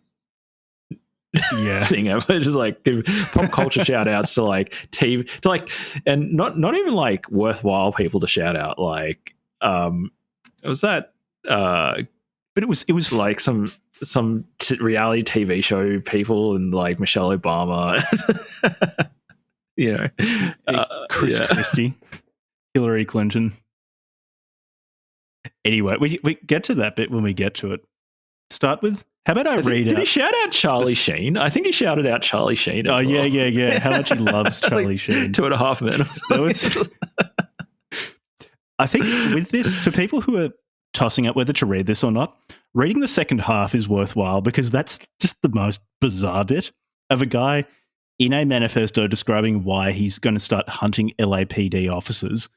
thing ever. Just like give pop culture shout outs to, like, TV, to, like, and not even like worthwhile people to shout out. Like, was that but it was like some reality TV show people, and, like, Michelle Obama, Chris Christie, Hillary Clinton. Anyway, we get to that bit when we get to it. Start with, how about I read out... Did he shout out Charlie Sheen? I think he shouted out Charlie Sheen. Oh, well. Yeah. How much he loves Charlie Sheen. 2.5 minutes. I think with this, for people who are tossing up whether to read this or not. Reading the second half is worthwhile because that's just the most bizarre bit of a guy in a manifesto describing why he's going to start hunting LAPD officers,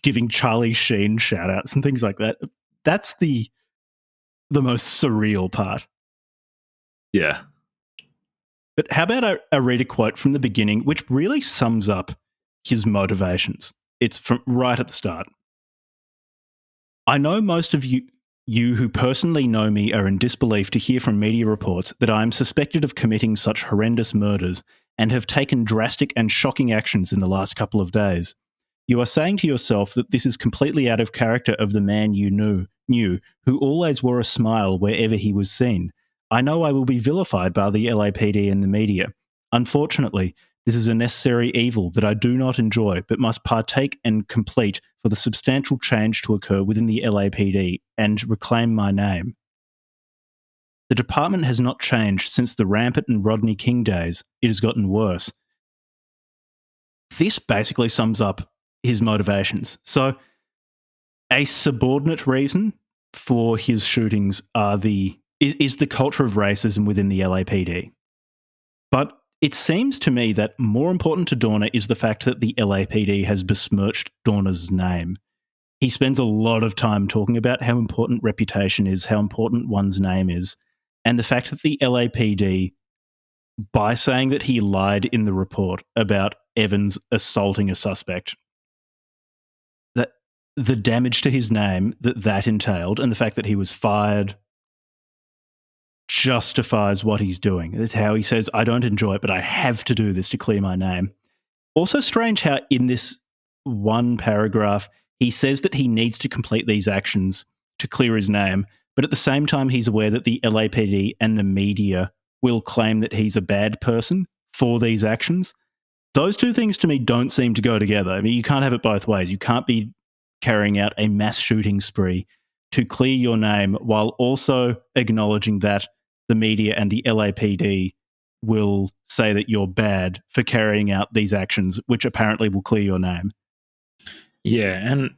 giving Charlie Sheen shout-outs and things like that. That's the most surreal part. Yeah. But how about I read a quote from the beginning, which really sums up his motivations. It's from right at the start. I know most of you who personally know me are in disbelief to hear from media reports that I am suspected of committing such horrendous murders and have taken drastic and shocking actions in the last couple of days. You are saying to yourself that this is completely out of character of the man you knew, who always wore a smile wherever he was seen. I know I will be vilified by the LAPD and the media. Unfortunately, this is a necessary evil that I do not enjoy, but must partake and complete for the substantial change to occur within the LAPD and reclaim my name. The department has not changed since the Rampart and Rodney King days. It has gotten worse. This basically sums up his motivations. So, a subordinate reason for his shootings is the culture of racism within the LAPD. But it seems to me that more important to Dorner is the fact that the LAPD has besmirched Dorner's name. He spends a lot of time talking about how important reputation is, how important one's name is, and the fact that the LAPD, by saying that he lied in the report about Evans assaulting a suspect, that the damage to his name that entailed and the fact that he was fired justifies what he's doing. That's how he says, I don't enjoy it, but I have to do this to clear my name. Also strange how in this one paragraph, he says that he needs to complete these actions to clear his name, but at the same time, he's aware that the LAPD and the media will claim that he's a bad person for these actions. Those two things to me don't seem to go together. I mean, you can't have it both ways. You can't be carrying out a mass shooting spree to clear your name while also acknowledging that the media and the LAPD will say that you're bad for carrying out these actions, which apparently will clear your name. Yeah, and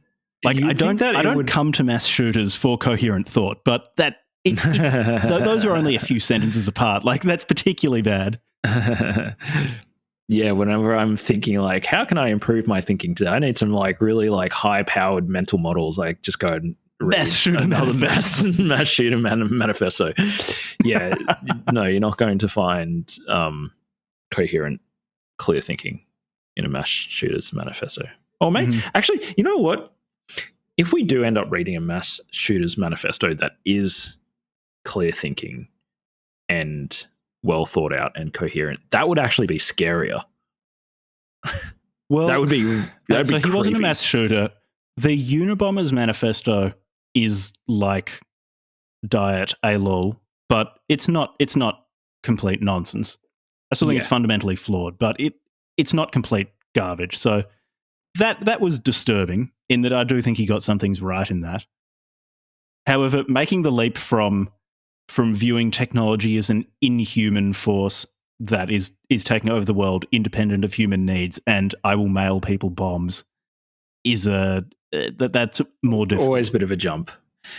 like I don't come to mass shooters for coherent thought, but those are only a few sentences apart. Like that's particularly bad. Yeah, whenever I'm thinking like, how can I improve my thinking today? I need some like really like high-powered mental models. Like just go and read mass shooter manifesto. Yeah, no, you're not going to find coherent, clear thinking in a mass shooter's manifesto. Or maybe actually, you know what? If we do end up reading a mass shooter's manifesto that is clear thinking and well thought out and coherent, that would actually be scarier. Well, that'd be so he creepy. wasn't a mass shooter. The Unabomber's manifesto is like diet ALOL, but it's not complete nonsense. I still think it's fundamentally flawed, but it's not complete garbage. So that was disturbing in that I do think he got some things right in that. However, making the leap from viewing technology as an inhuman force that is taking over the world independent of human needs and I will mail people bombs is that's more difficult. Always a bit of a jump.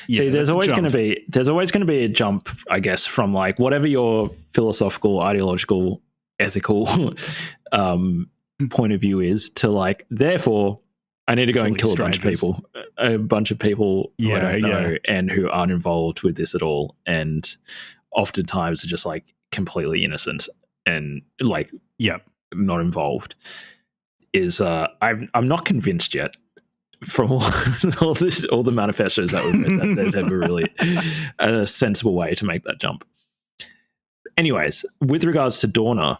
Yeah, see, there's always going to be a jump, I guess, from like whatever your philosophical, ideological, ethical point of view is to like, therefore, I need to go and kill a bunch of people who I don't know and who aren't involved with this at all, and oftentimes are just like completely innocent and like not involved. I'm not convinced yet from all the manifestos that we've read that there's ever really a sensible way to make that jump. Anyways, with regards to Dorner,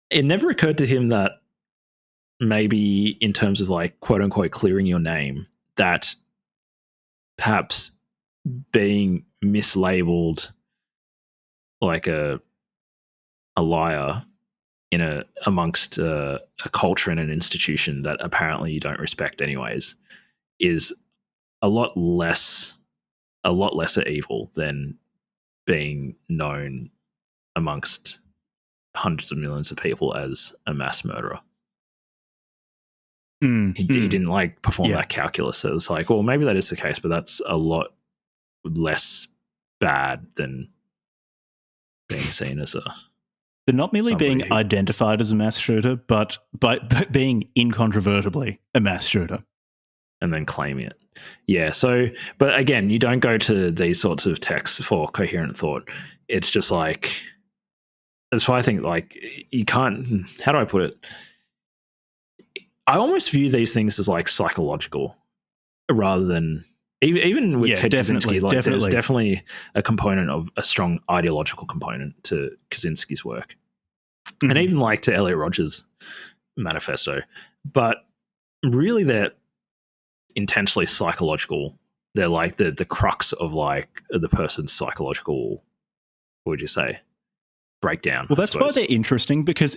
it never occurred to him that maybe in terms of like quote unquote clearing your name, that perhaps being mislabeled like a liar amongst a culture and an institution that apparently you don't respect anyways is a lot lesser evil than being known amongst hundreds of millions of people as a mass murderer. He didn't like perform Yeah. that calculus. So it's like, well, maybe that is the case, but that's a lot less bad than being seen as a They're not merely somebody being identified as a mass shooter, but by being incontrovertibly a mass shooter. and then claiming it. Yeah. So, but again, you don't go to these sorts of texts for coherent thought. It's just like, that's why I think like you can't, how do I put it? I almost view these things as like psychological rather than even with Ted Kaczynski, like there's definitely a component of a strong ideological component to Kaczynski's work. And even like to Elliot Rodgers' Manifesto. But really they're intensely psychological. They're like the crux of like the person's psychological, what would you say, breakdown. Well, that's why they're interesting, because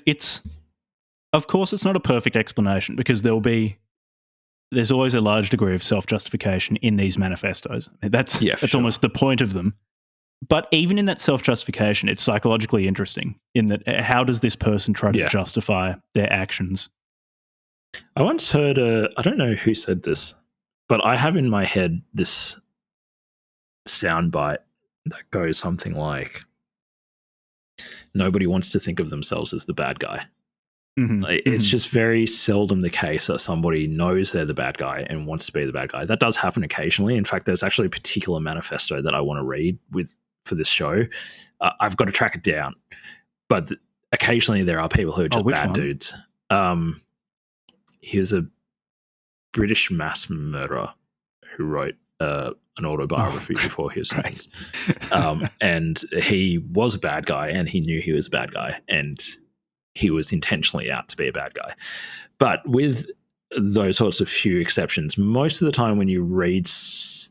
of course it's not a perfect explanation, because there's always a large degree of self-justification in these manifestos. That's almost the point of them. But even in that self-justification, it's psychologically interesting in that how does this person try to justify their actions? I once heard, I don't know who said this, but I have in my head this soundbite that goes something like, nobody wants to think of themselves as the bad guy. It's just very seldom the case that somebody knows they're the bad guy and wants to be the bad guy. That does happen occasionally. In fact, there's actually a particular manifesto that I want to read for this show. I've got to track it down, but occasionally there are people who are just bad dudes. He was a British mass murderer who wrote an autobiography before he was sentenced. And he was a bad guy, and he knew he was a bad guy, and he was intentionally out to be a bad guy. But with those sorts of few exceptions, most of the time when you read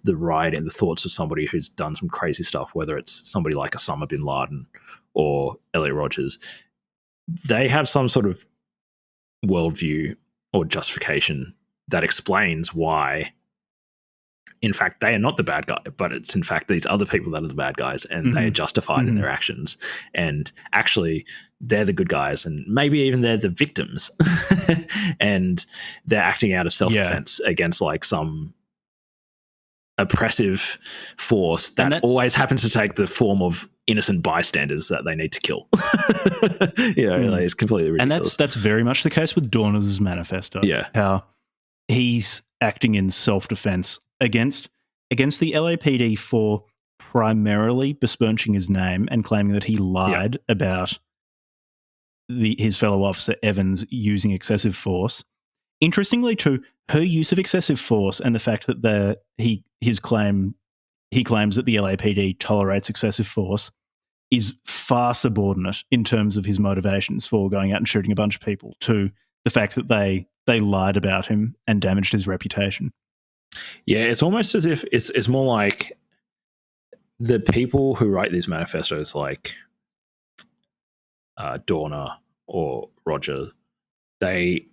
the writing and the thoughts of somebody who's done some crazy stuff, whether it's somebody like Osama bin Laden or Elliot Rodgers, they have some sort of worldview or justification that explains why, in fact, they are not the bad guy, but it's in fact these other people that are the bad guys, and they are justified in their actions. And actually, they're the good guys, and maybe even they're the victims. And they're acting out of self-defense against like some oppressive force that always happens to take the form of innocent bystanders that they need to kill. Like, it's completely ridiculous. And that's very much the case with Dorner's Manifesto. Yeah. How he's acting in self-defense against the LAPD for primarily besmirching his name and claiming that he lied about his fellow officer Evans using excessive force. Interestingly, too, her use of excessive force and the fact that he claims that the LAPD tolerates excessive force is far subordinate in terms of his motivations for going out and shooting a bunch of people to the fact that they lied about him and damaged his reputation. Yeah, it's almost as if it's more like the people who write these manifestos, like Dorner or Roger, they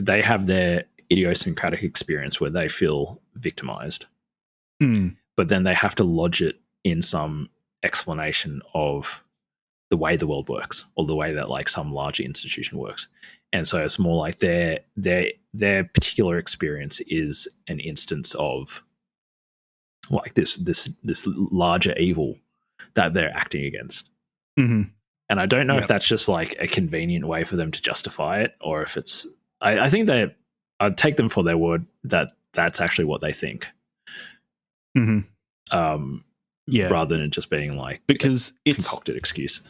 have their idiosyncratic experience where they feel victimized, but then they have to lodge it in some explanation of the way the world works or the way that like some larger institution works. And so it's more like their particular experience is an instance of like this larger evil that they're acting against. And I don't know if that's just like a convenient way for them to justify it, or if it's, I think I'd take them for their word that that's actually what they think. Rather than it just being like because a concocted excuse.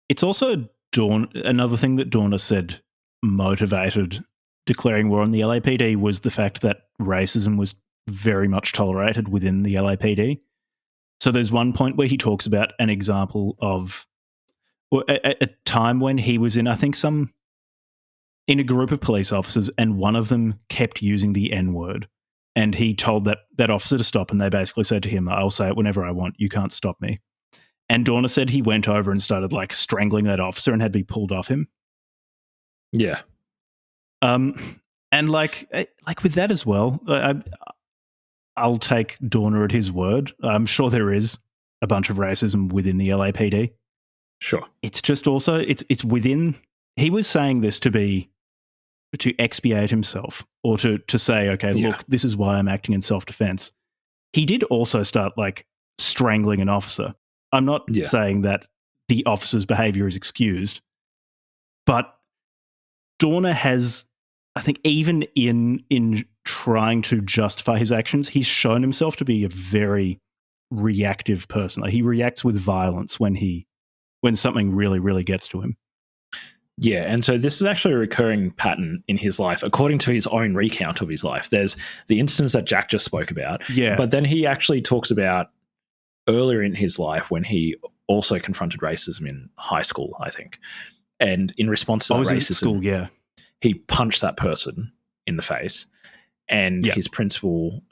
It's also another thing that Dorner said motivated declaring war on the LAPD was the fact that racism was very much tolerated within the LAPD. So there's one point where he talks about an example of a time when he was in, I think, in a group of police officers, and one of them kept using the N-word. And he told that officer to stop, and they basically said to him, "I'll say it whenever I want. You can't stop me." And Dorner said he went over and started like strangling that officer and had to be pulled off him. Yeah. And like with that as well, I'll take Dorner at his word. I'm sure there is a bunch of racism within the LAPD. Sure. It's just also it's within. He was saying this to be expiate himself or to say, okay, look, this is why I'm acting in self-defense. He did also start like strangling an officer. I'm not saying that the officer's behavior is excused, but Dorner has, I think, even in trying to justify his actions, he's shown himself to be a very reactive person. Like, he reacts with violence when something really, really gets to him. Yeah, and so this is actually a recurring pattern in his life, according to his own recount of his life. There's the instance that Jack just spoke about, but then he actually talks about earlier in his life when he also confronted racism in high school, I think. And in response to that racism, he punched that person in the face, and his principal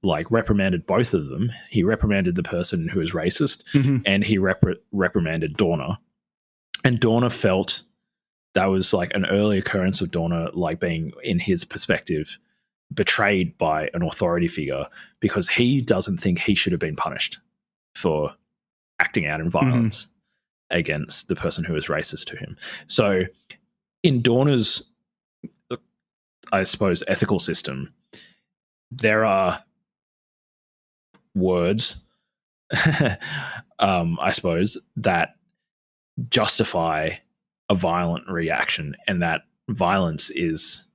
like reprimanded both of them. He reprimanded the person who was racist, and he reprimanded Dorner. And Dorner felt that was like an early occurrence of Dorner, like being, in his perspective, betrayed by an authority figure because he doesn't think he should have been punished for acting out in violence against the person who was racist to him. So in Dorner's, I suppose, ethical system, there are words, I suppose, that justify a violent reaction, and that violence is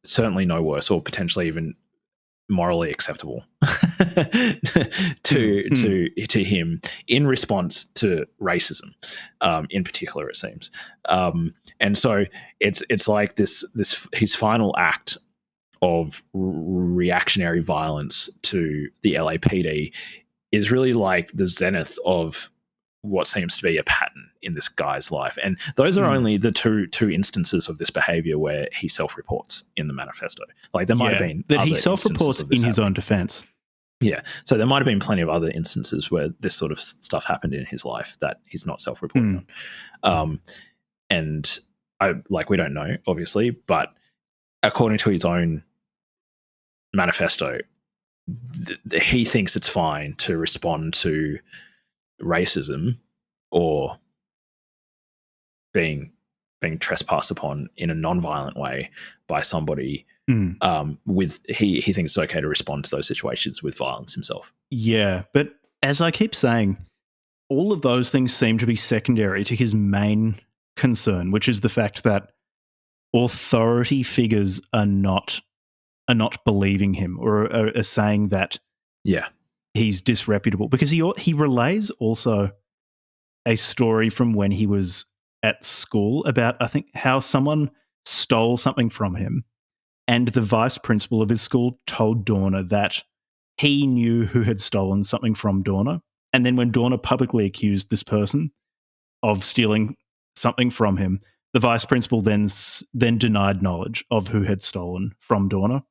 certainly no worse, or potentially even morally acceptable to him in response to racism, in particular, it seems. And so it's like this his final act of reactionary violence to the LAPD is really like the zenith of what seems to be a pattern in this guy's life. And those are only the two instances of this behavior where he self-reports in the manifesto. Like, there might have been that he self-reports in his own defense. Yeah. So there might have been plenty of other instances where this sort of stuff happened in his life that he's not self-reporting on. And we don't know, obviously, but according to his own manifesto, he thinks it's fine to respond to racism or being trespassed upon in a non-violent way by somebody. He thinks it's okay to respond to those situations with violence himself. Yeah, but as I keep saying, all of those things seem to be secondary to his main concern, which is the fact that authority figures are not believing him or are saying that he's disreputable, because he relays also a story from when he was at school about, I think, how someone stole something from him, and the vice principal of his school told Dorner that he knew who had stolen something from Dorner. And then when Dorner publicly accused this person of stealing something from him, the vice principal then denied knowledge of who had stolen from Dorner.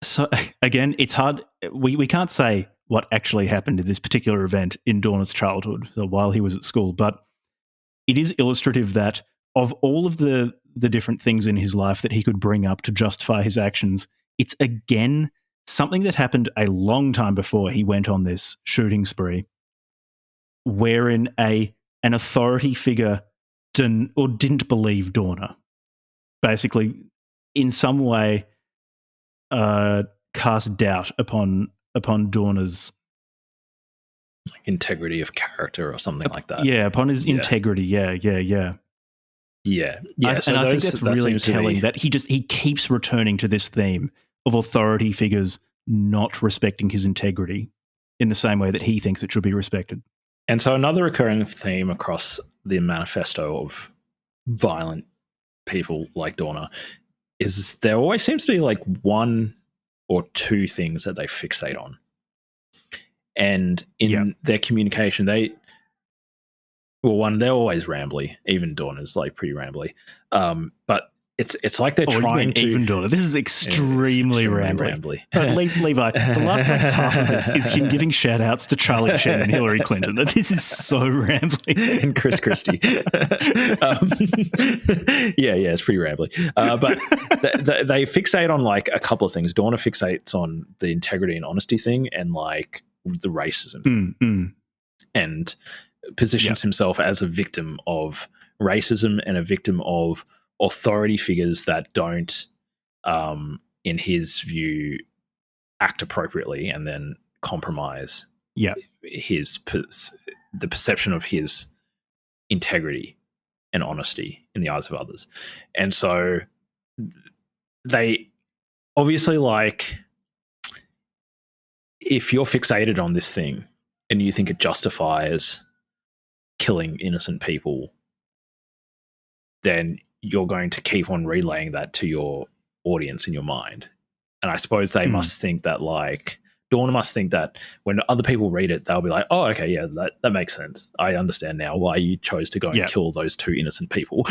So again, it's hard. We can't say what actually happened in this particular event in Dorner's childhood, so while he was at school, but it is illustrative that of all of the different things in his life that he could bring up to justify his actions, it's again something that happened a long time before he went on this shooting spree, wherein an authority figure didn't believe Dorner, basically in some way cast doubt upon Dorner's integrity of character or something like that. Yeah, upon his integrity. Yeah. So I think that's really telling that he keeps returning to this theme of authority figures not respecting his integrity in the same way that he thinks it should be respected. And so another recurring theme across the manifesto of violent people like Dorner is there always seems to be like one or two things that they fixate on. And in their communication, they're always rambly. Even Dorner's like pretty rambly. But it's like they're trying to... Even Dorner. This is extremely rambly. But Levi, the last half of this is him giving shout-outs to Charlie Sheen and Hillary Clinton. This is so rambly. And Chris Christie. It's pretty rambly. But they fixate on like a couple of things. Dorner fixates on the integrity and honesty thing and like the racism thing. And positions himself as a victim of racism and a victim of authority figures that don't, in his view, act appropriately and then compromise Yeah. the perception of his integrity and honesty in the eyes of others. And so they obviously, like, if you're fixated on this thing and you think it justifies killing innocent people, then you're going to keep on relaying that to your audience in your mind. And I suppose they must think that, like, Dorner must think that when other people read it, they'll be like, oh, okay, yeah, that makes sense. I understand now why you chose to go and kill those two innocent people.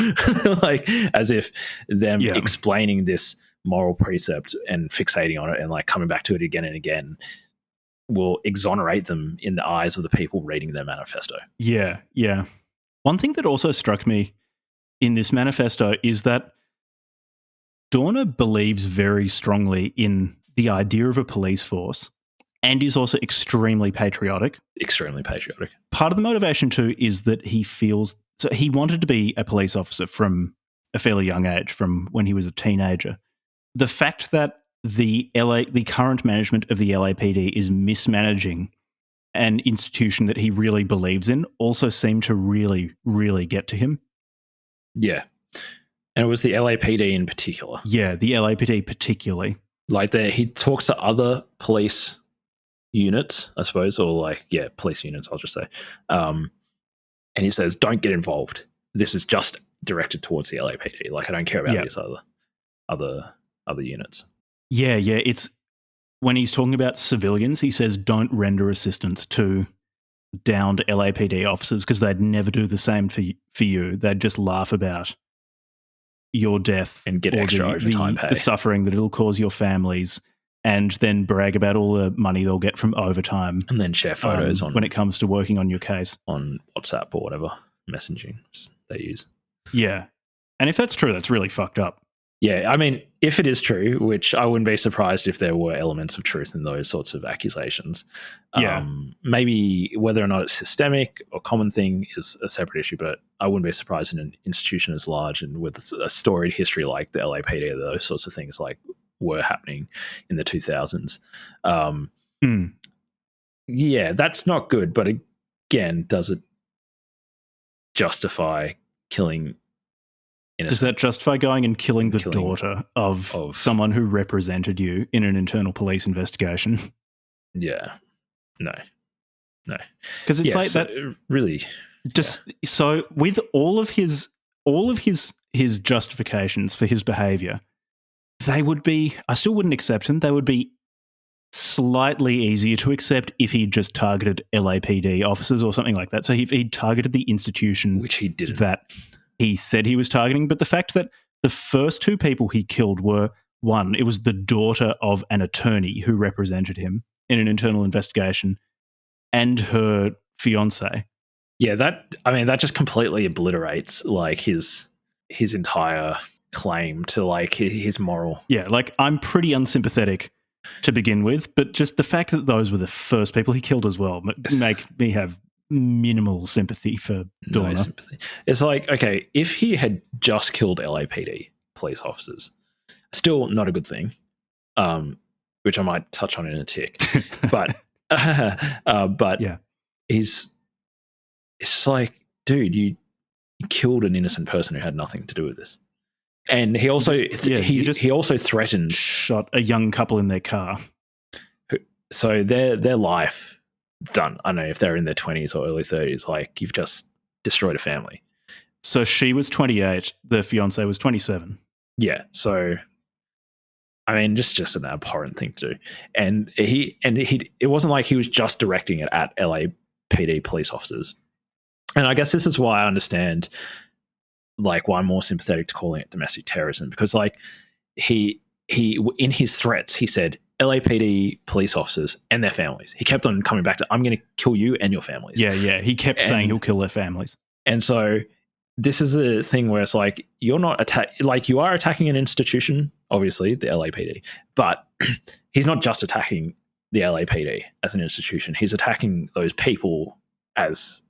Like, as if them explaining this moral precept and fixating on it and, like, coming back to it again and again will exonerate them in the eyes of the people reading their manifesto. Yeah, yeah. One thing that also struck me in this manifesto is that Dorner believes very strongly in the idea of a police force and is also extremely patriotic. Extremely patriotic. Part of the motivation too is that he feels, so he wanted to be a police officer from a fairly young age, from when he was a teenager. The fact that the current management of the LAPD is mismanaging an institution that he really believes in also seemed to really, really get to him. Yeah. And it was the LAPD in particular. Yeah, the LAPD particularly. Like, he talks to other police units, I suppose, or like, yeah, police units, I'll just say. And he says, don't get involved. This is just directed towards the LAPD. Like, I don't care about these other units. Yeah. It's when he's talking about civilians, he says, don't render assistance to downed LAPD officers because they'd never do the same for you. They'd just laugh about your death and get extra overtime pay, the suffering that it'll cause your families, and then brag about all the money they'll get from overtime, and then share photos when it comes to working on your case on WhatsApp or whatever messaging they use. Yeah, and if that's true, that's really fucked up. Yeah, I mean, if it is true, which I wouldn't be surprised if there were elements of truth in those sorts of accusations. Yeah. Maybe whether or not it's systemic or common thing is a separate issue, but I wouldn't be surprised in an institution as large and with a storied history like the LAPD, those sorts of things like were happening in the 2000s. Yeah, that's not good, but again, does it justify killing? Does that justify going and killing the daughter of someone who represented you in an internal police investigation? Yeah. No. Because it's like that really. So with all of his justifications for his behavior, they would be, I still wouldn't accept them. They would be slightly easier to accept if he just targeted LAPD officers or something like that. So if he targeted the institution, which he didn't, that he said he was targeting, but the fact that the first two people he killed were, one, it was the daughter of an attorney who represented him in an internal investigation, and her fiance. Yeah, that just completely obliterates like his entire claim to like his moral. Yeah, like I'm pretty unsympathetic to begin with, but just the fact that those were the first people he killed as well make me have minimal sympathy for Dorner. No sympathy. It's like, okay, if he had just killed LAPD police officers, still not a good thing, which I might touch on in a tick. But yeah, it's like, dude, you killed an innocent person who had nothing to do with this. And he also he also threatened, shot a young couple in their car. So their life done. I don't know if they're in their 20s or early 30s. Like, you've just destroyed a family. So she was 28. The fiance was 27. Yeah. So, I mean, just an abhorrent thing to do. And he it wasn't like he was just directing it at LAPD police officers. And I guess this is why I understand, like, why I'm more sympathetic to calling it domestic terrorism, because like he in his threats he said LAPD police officers and their families. He kept on coming back to, I'm going to kill you and your families. Yeah. He kept saying he'll kill their families. And so this is the thing where it's like, you're not you are attacking an institution, obviously the LAPD, but he's not just attacking the LAPD as an institution. He's attacking those people as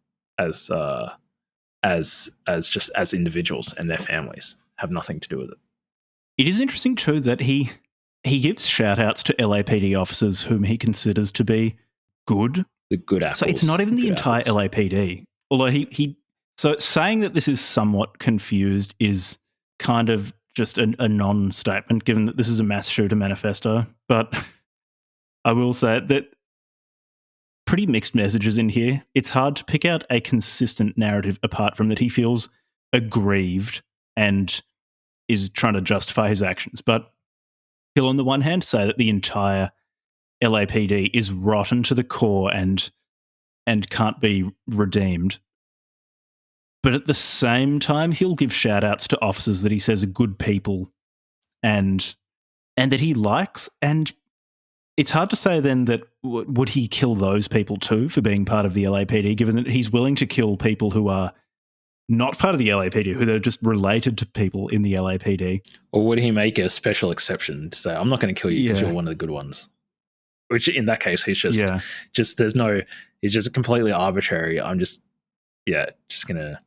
individuals and their families have nothing to do with it. It is interesting too that he gives shout outs to LAPD officers whom he considers to be good. The good apples. So it's not even the entire apples. LAPD. Although so saying that this is somewhat confused is kind of just a non-statement, given that this is a mass shooter manifesto. But I will say that pretty mixed messages in here. It's hard to pick out a consistent narrative apart from that he feels aggrieved and is trying to justify his actions. But he'll, on the one hand, say that the entire LAPD is rotten to the core and can't be redeemed. But at the same time, he'll give shout-outs to officers that he says are good people and that he likes. And it's hard to say then that would he kill those people too for being part of the LAPD, given that he's willing to kill people who are not part of the LAPD, who are just related to people in the LAPD. Or would he make a special exception to say, I'm not going to kill you because you're one of the good ones? Which in that case, he's just he's just completely arbitrary. I'm just going to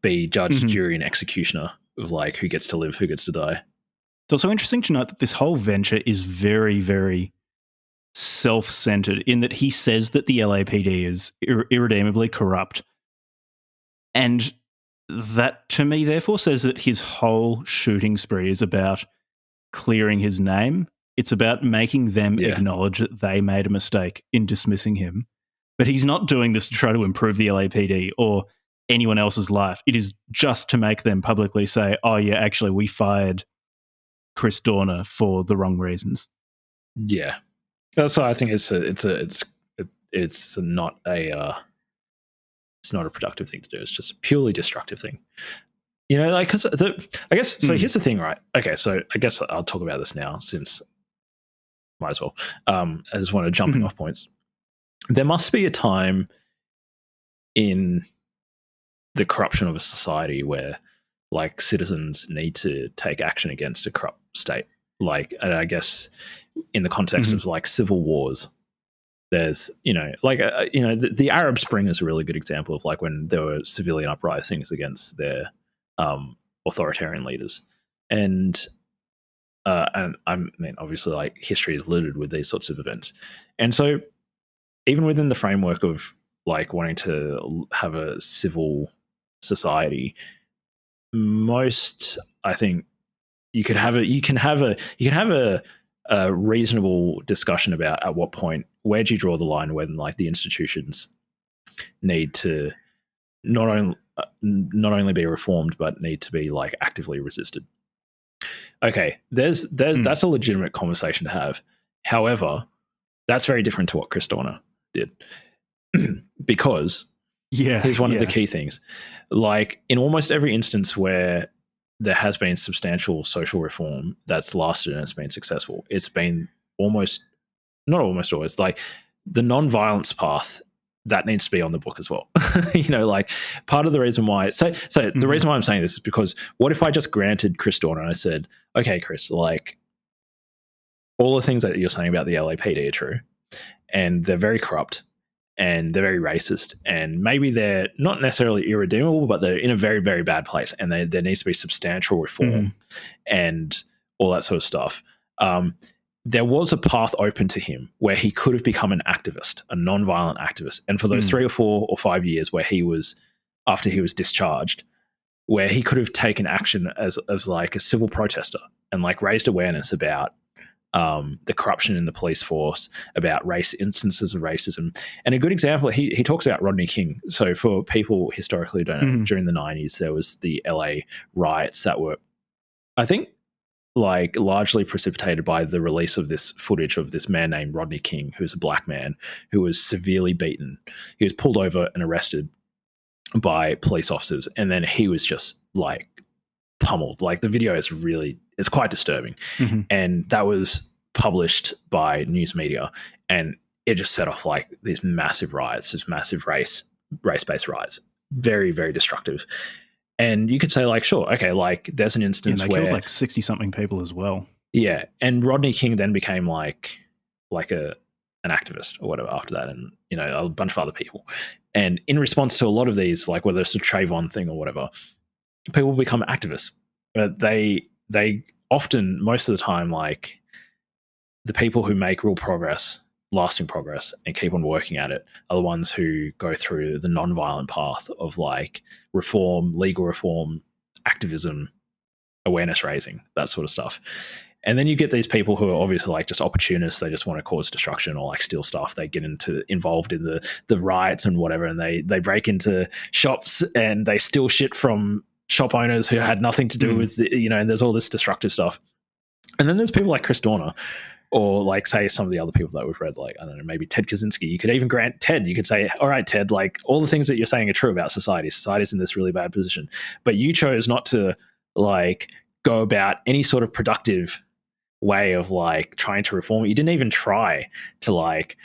be judge, jury, and executioner of like who gets to live, who gets to die. It's also interesting to note that this whole venture is very, very self-centered in that he says that the LAPD is irredeemably corrupt. And that, to me, therefore says that his whole shooting spree is about clearing his name. It's about making them acknowledge that they made a mistake in dismissing him. But he's not doing this to try to improve the LAPD or anyone else's life. It is just to make them publicly say, oh, yeah, actually, we fired Chris Dorner for the wrong reasons. Yeah. So I think it's not a productive thing to do. It's just a purely destructive thing. You know, like, because I guess, so here's the thing, right? Okay, so I guess I'll talk about this now since might as well. As one of the jumping off points. There must be a time in the corruption of a society where like citizens need to take action against a corrupt state. Like, and I guess in the context of like civil wars, there's, you know, like, the Arab Spring is a really good example of like when there were civilian uprisings against their authoritarian leaders. And I mean, obviously, like history is littered with these sorts of events. And so even within the framework of like wanting to have a civil society, most, I think, you can have a reasonable discussion about at what point, where do you draw the line when like the institutions need to not only be reformed but need to be like actively resisted. Okay, that's a legitimate conversation to have. However, that's very different to what Chris Dorner did. Because here's one of the key things. Like in almost every instance where there has been substantial social reform that's lasted and it's been successful, it's been not almost always, like the non-violence path that needs to be on the book as well. You know, like part of the reason why, so the reason why I'm saying this is because what if I just granted Chris Dorner and I said, okay, Chris, like all the things that you're saying about the LAPD are true and they're very corrupt and they're very racist and maybe they're not necessarily irredeemable, but they're in a very, very bad place and there needs to be substantial reform and all that sort of stuff. There was a path open to him where he could have become an activist, a non-violent activist. And for those 3 or 4 or 5 years where after he was discharged, where he could have taken action as like a civil protester and like raised awareness about the corruption in the police force, about instances of racism. And a good example, he talks about Rodney King. So for people historically who don't know, during the 90s, there was the LA riots that were, I think, like largely precipitated by the release of this footage of this man named Rodney King, who's a black man who was severely beaten. He was pulled over and arrested by police officers. And then he was just like pummeled. Like the video is it's quite disturbing. And that was published by news media and it just set off like these massive riots, this massive race-based riots. Very, very destructive. And you could say like, sure, okay, like there's an instance they where killed like 60-something people as well. Yeah. And Rodney King then became like an activist or whatever after that, and you know, a bunch of other people. And in response to a lot of these, like whether it's a Trayvon thing or whatever, people become activists but they often, most of the time, like the people who make real progress, lasting progress, and keep on working at it are the ones who go through the non-violent path of like reform, legal reform, activism, awareness raising, that sort of stuff. And then you get these people who are obviously like just opportunists. They just want to cause destruction or like steal stuff. They get involved in the riots and whatever, and they break into shops and they steal shit from shop owners who had nothing to do with and there's all this destructive stuff. And then there's people like Chris Dorner, or like say some of the other people that we've read, like I don't know, maybe Ted Kaczynski. You could even grant Ted. You could say, all right, Ted, like all the things that you're saying are true about society. Society's in this really bad position, but you chose not to like go about any sort of productive way of like trying to reform it. You didn't even try to like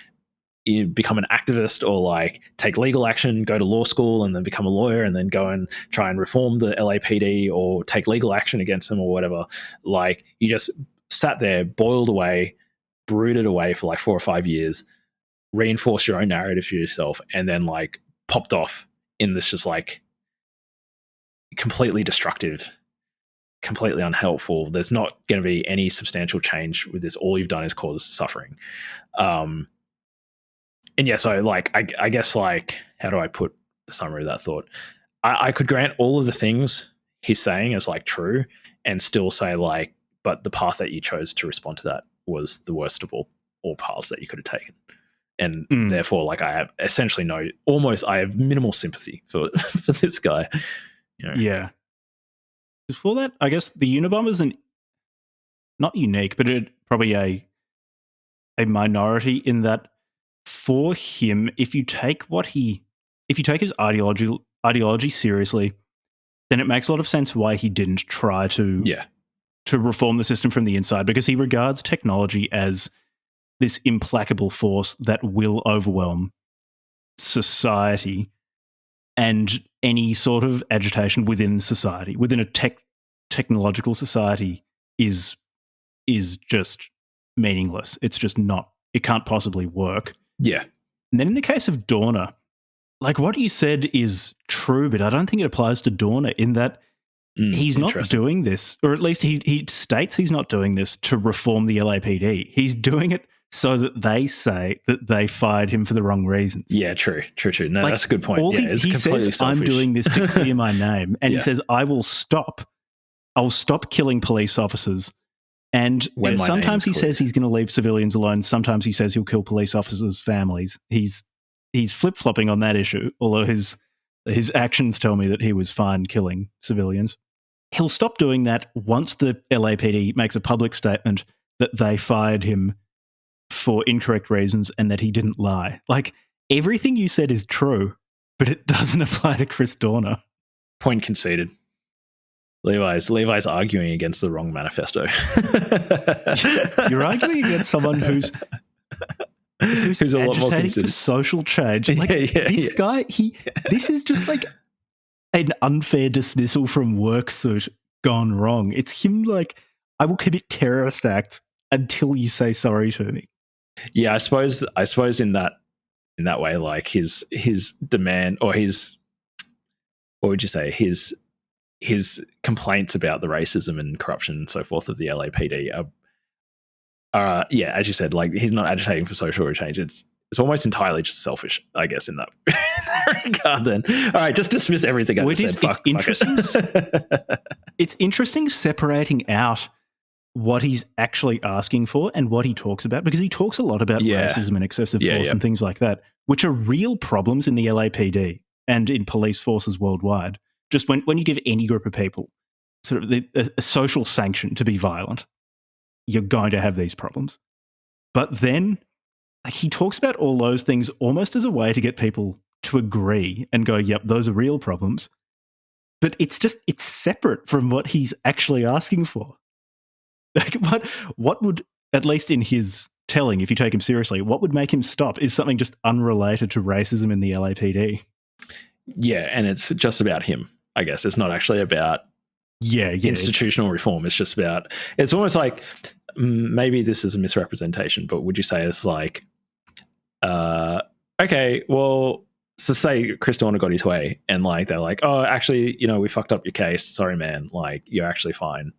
become an activist or like take legal action, go to law school and then become a lawyer and then go and try and reform the LAPD or take legal action against them or whatever. Like you just sat there, boiled away, brooded away for like 4 or 5 years, reinforced your own narrative for yourself, and then like popped off in this just like completely destructive, completely unhelpful. There's not going to be any substantial change with this. All you've done is cause suffering. And yeah, so like, I guess like, how do I put the summary of that thought? I could grant all of the things he's saying as like true and still say like, but the path that you chose to respond to that was the worst of all paths that you could have taken. And therefore, like I have essentially I have minimal sympathy for this guy. You know? Yeah. Before that, I guess the Unabomber's not unique, but probably a minority in that for him, if you take his ideology seriously, then it makes a lot of sense why he didn't try to reform the system from the inside, because he regards technology as this implacable force that will overwhelm society and any sort of agitation within society, within a technological society is just meaningless. It's just not, it can't possibly work. Yeah. And then in the case of Dorner, like what you said is true, but I don't think it applies to Dorner in that he's not doing this, or at least he states he's not doing this to reform the LAPD. He's doing it so that they say that they fired him for the wrong reasons. Yeah, true. No, like, that's a good point. He says, selfish. I'm doing this to clear my name. And he says, I'll stop killing police officers. And sometimes he says he's going to leave civilians alone. Sometimes he says he'll kill police officers' families. He's flip-flopping on that issue, although his actions tell me that he was fine killing civilians. He'll stop doing that once the LAPD makes a public statement that they fired him for incorrect reasons and that he didn't lie. Like, everything you said is true, but it doesn't apply to Chris Dorner. Point conceded. Levi's arguing against the wrong manifesto. You're arguing against someone who's a lot more considered for social change. Like this guy, this is just like an unfair dismissal from work suit gone wrong. It's him like, I will commit terrorist acts until you say sorry to me. Yeah, I suppose in that way, like his demand, or his, what would you say, his complaints about the racism and corruption and so forth of the LAPD are as you said, like he's not agitating for social change. It's almost entirely just selfish, I guess, in that regard. Then, all right, just dismiss everything I said. Fuck it. It's interesting separating out what he's actually asking for and what he talks about, because he talks a lot about racism and excessive force and things like that, which are real problems in the LAPD and in police forces worldwide. Just when you give any group of people sort of a social sanction to be violent, you're going to have these problems. But then like, he talks about all those things almost as a way to get people to agree and go, yep, those are real problems. But it's separate from what he's actually asking for. Like, what would, at least in his telling, if you take him seriously, what would make him stop is something just unrelated to racism in the LAPD. Yeah, and it's just about him, I guess. It's not actually about institutional reform. It's just about, it's almost like, maybe this is a misrepresentation, but would you say it's like, okay, well, So say Chris Dorner got his way, and like they're like, oh, actually, we fucked up your case. Sorry, man. Like you're actually fine.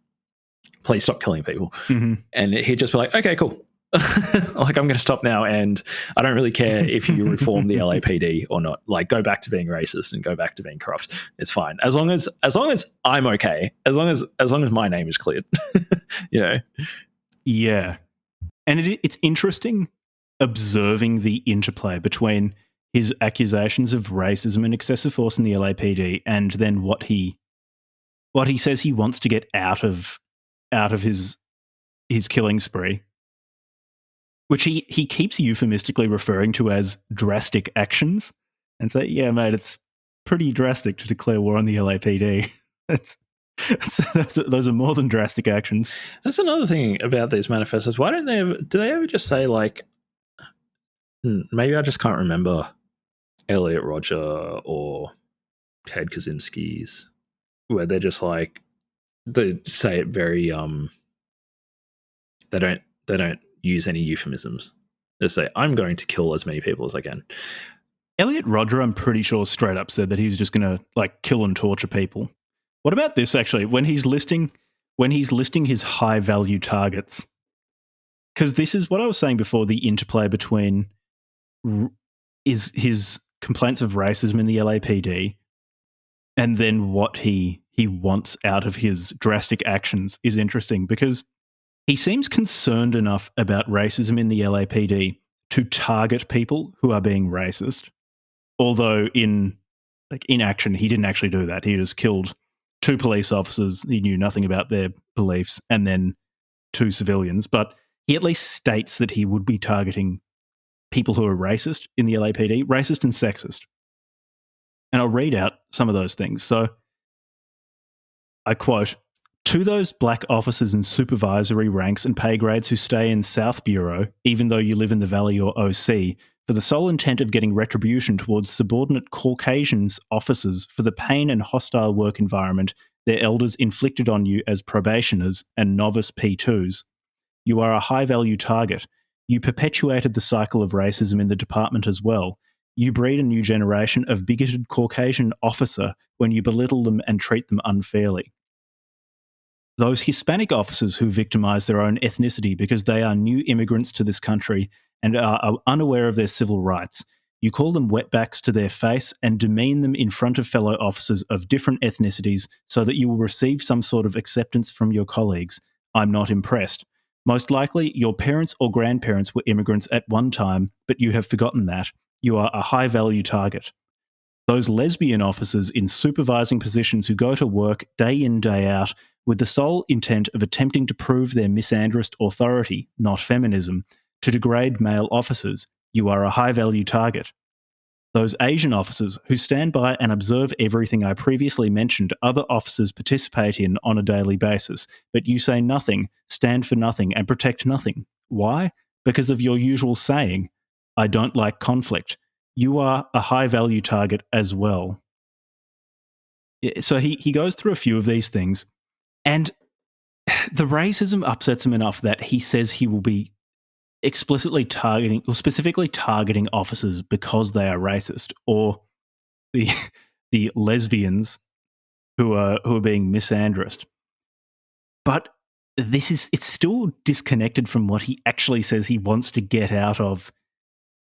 Please stop killing people. Mm-hmm. And he'd just be like, okay, cool. Like I'm going to stop now, and I don't really care if you reform the LAPD or not. Like go back to being racist and go back to being corrupt. It's fine as long as I'm okay. As long as my name is cleared. Yeah, and it's interesting observing the interplay between his accusations of racism and excessive force in the LAPD, and then what he says he wants to get out of his killing spree, which he keeps euphemistically referring to as drastic actions, and say, yeah, mate, it's pretty drastic to declare war on the LAPD. Those are more than drastic actions. That's another thing about these manifestos. Why don't do they ever just say like, maybe I just can't remember Elliot Rodger or Ted Kaczynski's, where they're just like, they say it very they don't use any euphemisms. They say, I'm going to kill as many people as I can. Elliot Rodger, I'm pretty sure, straight up said that he was just going to like kill and torture people. What about this actually? When he's listing his high value targets, because this is what I was saying before, the interplay between is his complaints of racism in the LAPD and then what he wants out of his drastic actions is interesting, because he seems concerned enough about racism in the LAPD to target people who are being racist. Although in action, he didn't actually do that. He just killed 2 police officers. He knew nothing about their beliefs, and then 2 civilians. But he at least states that he would be targeting people who are racist in the LAPD, racist and sexist. And I'll read out some of those things. So I quote, to those black officers in supervisory ranks and pay grades who stay in South Bureau, even though you live in the Valley or OC, for the sole intent of getting retribution towards subordinate Caucasians officers for the pain and hostile work environment their elders inflicted on you as probationers and novice P2s. You are a high-value target. You perpetuated the cycle of racism in the department as well. You breed a new generation of bigoted Caucasian officer when you belittle them and treat them unfairly. Those Hispanic officers who victimize their own ethnicity because they are new immigrants to this country and are unaware of their civil rights. You call them wetbacks to their face and demean them in front of fellow officers of different ethnicities so that you will receive some sort of acceptance from your colleagues. I'm not impressed. Most likely, your parents or grandparents were immigrants at one time, but you have forgotten that. You are a high-value target. Those lesbian officers in supervising positions who go to work day in, day out with the sole intent of attempting to prove their misandrist authority, not feminism, to degrade male officers, you are a high-value target. Those Asian officers who stand by and observe everything I previously mentioned other officers participate in on a daily basis, but you say nothing, stand for nothing, and protect nothing. Why? Because of your usual saying, I don't like conflict. You are a high-value target as well. So he goes through a few of these things, and the racism upsets him enough that he says he will be explicitly targeting, or specifically targeting, officers because they are racist, or the lesbians who are being misandrist. But it's still disconnected from what he actually says he wants to get out of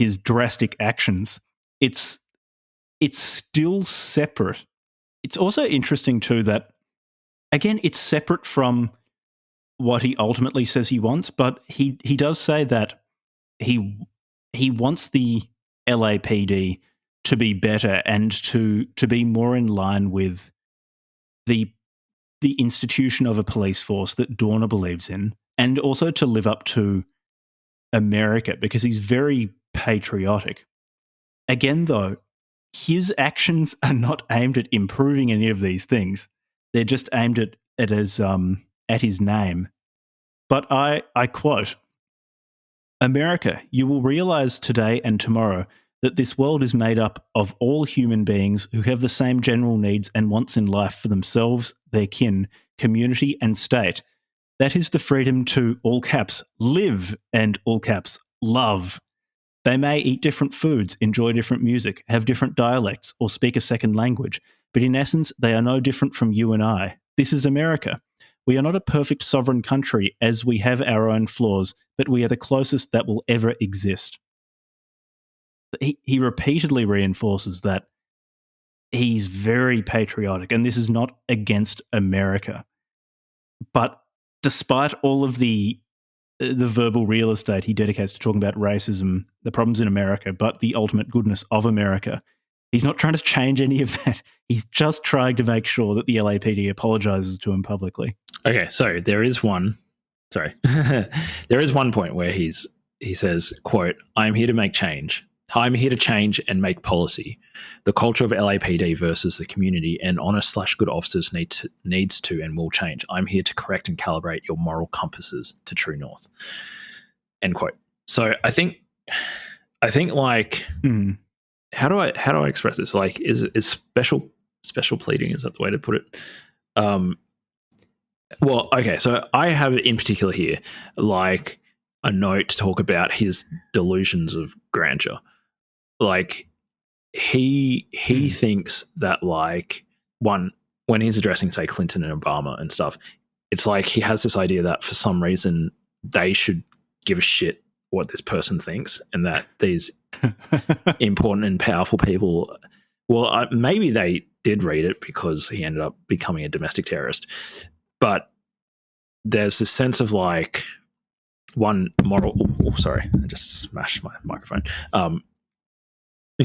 his drastic actions. It's still separate. It's also interesting too that, again, it's separate from what he ultimately says he wants, but he does say that he wants the LAPD to be better and to be more in line with the institution of a police force that Dorner believes in, and also to live up to America, because he's very patriotic. Again, though, his actions are not aimed at improving any of these things. They're just aimed at his name. But I quote, America, you will realize today and tomorrow that this world is made up of all human beings who have the same general needs and wants in life for themselves, their kin, community, and state. That is the freedom to, all caps, live, and all caps, love. They may eat different foods, enjoy different music, have different dialects, or speak a second language, but in essence, they are no different from you and I. This is America. We are not a perfect sovereign country, as we have our own flaws, but we are the closest that will ever exist. He repeatedly reinforces that he's very patriotic, and this is not against America. But despite all of the verbal real estate he dedicates to talking about racism, the problems in America, but the ultimate goodness of America, he's not trying to change any of that. He's just trying to make sure that the LAPD apologizes to him publicly. Okay, so there is one. Sorry, there is one point where he says, "quote I am here to make change. I'm here to change and make policy. The culture of LAPD versus the community and honest/good officers needs to and will change. I'm here to correct and calibrate your moral compasses to true north." End quote. So I think like, how do I express this? Like, is special pleading? Is that the way to put it? Well, okay. So I have in particular here, like, a note to talk about his delusions of grandeur. Like, he thinks that, like, one, when he's addressing, say, Clinton and Obama and stuff, it's like he has this idea that for some reason they should give a shit what this person thinks, and that these important and powerful people, well, maybe they did read it because he ended up becoming a domestic terrorist, but there's this sense of, like, one moral. Oh, sorry, I just smashed my microphone.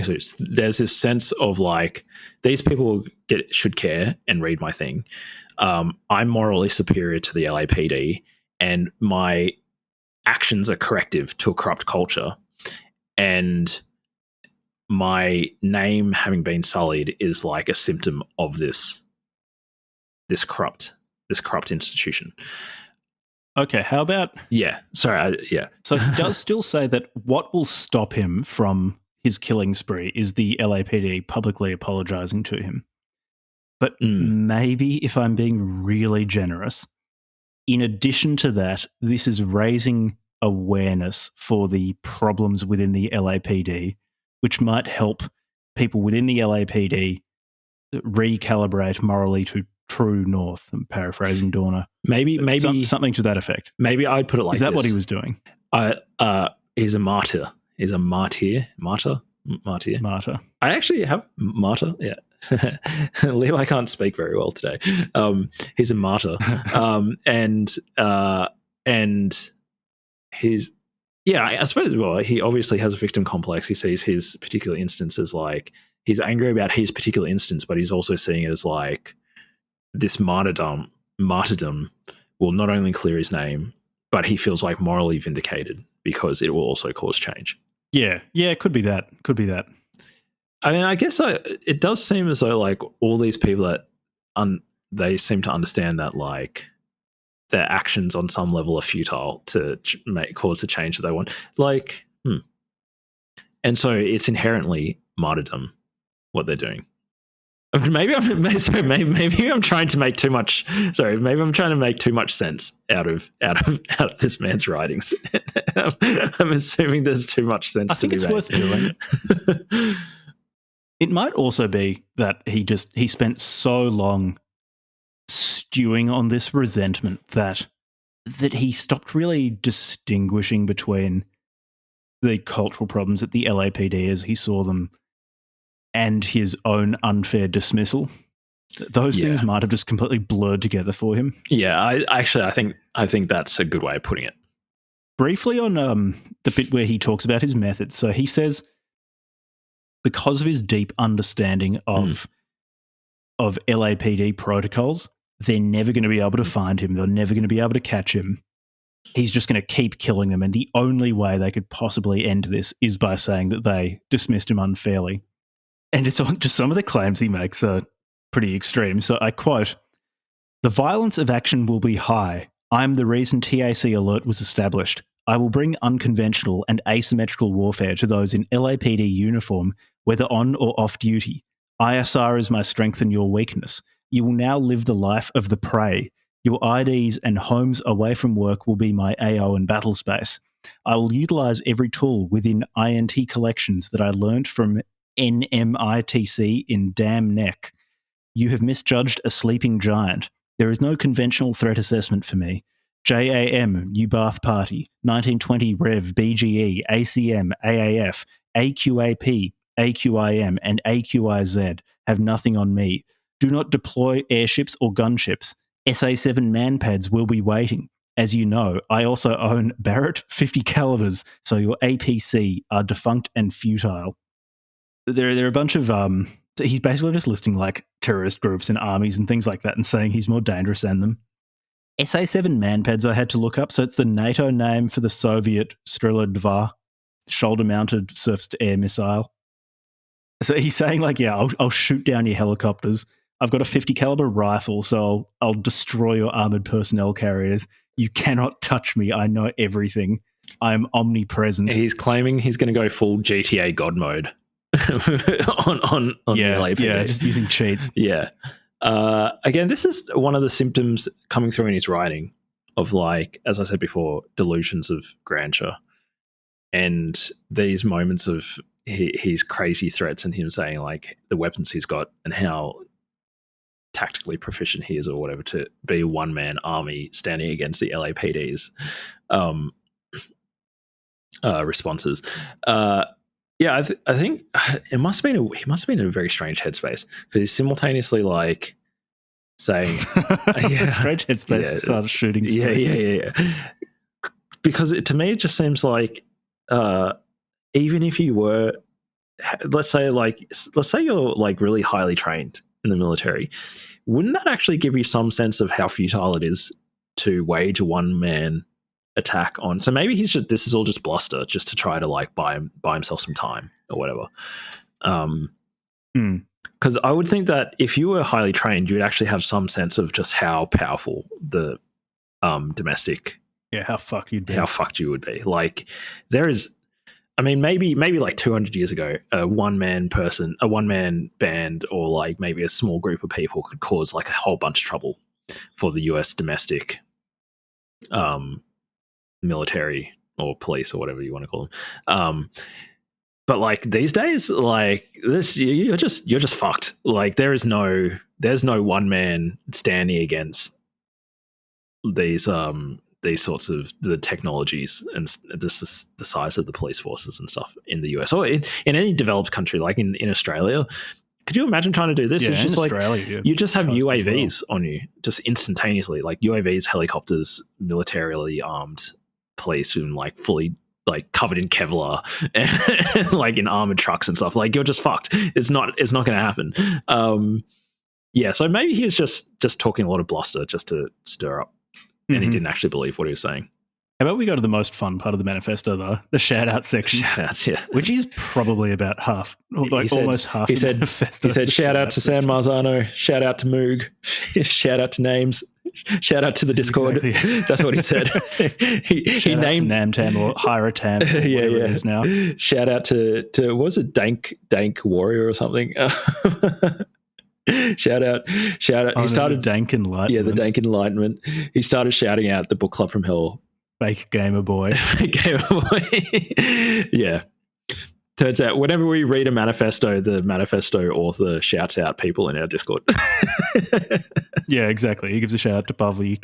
So there's this sense of, like, these people should care and read my thing. I'm morally superior to the LAPD, and my actions are corrective to a corrupt culture, and my name having been sullied is like a symptom of this corrupt institution. Okay, how about... Yeah, sorry, yeah. So he does still say that what will stop him from his killing spree is the LAPD publicly apologizing to him. But maybe, if I'm being really generous, in addition to that, this is raising awareness for the problems within the LAPD, which might help people within the LAPD recalibrate morally to true north. I'm paraphrasing Dorner. Maybe something to that effect. Maybe I'd put it like this. Is that what he was doing? He's a martyr. He's a martyr. Martyr. I actually have martyr. Yeah. Leo, I can't speak very well today. He's a martyr. And he's, yeah, I suppose, well, he obviously has a victim complex. He sees his particular instance as, like, he's angry about his particular instance, but he's also seeing it as, like, this martyrdom will not only clear his name, but he feels, like, morally vindicated because it will also cause change. Yeah, it could be that. I mean, I guess it does seem as though, like, all these people that they seem to understand that, like, their actions on some level are futile to cause the change that they want. Like, and so it's inherently martyrdom what they're doing. Maybe I'm trying to make too much. Sorry, maybe I'm trying to make too much sense out of this man's writings. I'm assuming there's too much sense to be made. I think it's worth doing. It might also be that he spent so long stewing on this resentment that he stopped really distinguishing between the cultural problems at the LAPD as he saw them and his own unfair dismissal. Those things might have just completely blurred together for him. Yeah, I think that's a good way of putting it. Briefly on the bit where he talks about his methods. So he says, because of his deep understanding of LAPD protocols, they're never going to be able to find him. They're never going to be able to catch him. He's just going to keep killing them. And the only way they could possibly end this is by saying that they dismissed him unfairly. And it's just some of the claims he makes are pretty extreme. So I quote, "The violence of action will be high. I'm the reason TAC alert was established. I will bring unconventional and asymmetrical warfare to those in LAPD uniform, whether on or off duty. ISR is my strength and your weakness. You will now live the life of the prey. Your IDs and homes away from work will be my AO and battle space. I will utilize every tool within INT collections that I learnt from NMITC in Dam Neck. You have misjudged a sleeping giant. There is no conventional threat assessment for me. JAM, New Bath Party, 1920 Rev, BGE, ACM, AAF, AQAP, AQIM, and AQIZ have nothing on me. Do not deploy airships or gunships. SA-7 manpads will be waiting. As you know, I also own Barrett 50 calibers, so your APC are defunct and futile. There are a bunch of so he's basically just listing like terrorist groups and armies and things like that and saying he's more dangerous than them. SA-7 manpads I had to look up, so it's the NATO name for the Soviet Strela 2 shoulder-mounted surface-to-air missile. So he's saying like, yeah, I'll shoot down your helicopters. I've got a 50 caliber rifle, so I'll destroy your armored personnel carriers. You cannot touch me. I know everything. I'm omnipresent. He's claiming he's going to go full GTA God mode on the LAPD. Yeah, just using cheats. Yeah. Again, this is one of the symptoms coming through in his writing of, like, as I said before, delusions of grandeur. And these moments of his crazy threats and him saying, like, the weapons he's got and how tactically proficient he is or whatever to be a one-man army standing against the LAPD's responses. Yeah, I think he must have been in a very strange headspace because he's simultaneously like saying, strange headspace started shooting. Yeah. Because to me, it just seems like even if you were, let's say you're like really highly trained in the military, wouldn't that actually give you some sense of how futile it is to wage a one-man attack on? So maybe this is all just bluster, just to try to like buy himself some time or whatever. Because I would think that if you were highly trained, you would actually have some sense of just how powerful the domestic, how fucked you would be. Like there is, I mean, maybe like 200 years ago, a one-man band, or like maybe a small group of people could cause like a whole bunch of trouble for the US domestic military or police or whatever you want to call them. But like these days, like this, you're just fucked. Like there's no one man standing against these sorts of the technologies and the size of the police forces and stuff in the US or in any developed country, like in Australia. Could you imagine trying to do this? Yeah, it's just like you just have UAVs on you just instantaneously, like UAVs, helicopters, militarily armed police and like fully like covered in Kevlar and like in armored trucks and stuff. Like you're just fucked. It's not going to happen. Yeah, so maybe he was just talking a lot of bluster just to stir up. And he didn't actually believe what he was saying. How about we go to the most fun part of the manifesto, though, the shout-out section. Shout-outs, yeah. Which is probably about half, almost half the manifesto. He said, shout out to San Marzano, shout out to Moog, shout out to Names, shout out to the Discord. Exactly. That's what he said. he named Namtan or Hiratan, or whatever it is now. Shout out to what was it, Dank Warrior or something? Shout out. He started Dank Enlightenment. Yeah, the Dank Enlightenment. He started shouting out the book club from hell. Fake Gamer Boy. Yeah. Turns out whenever we read a manifesto, the manifesto author shouts out people in our Discord. Yeah, exactly. He gives a shout out to Pavli.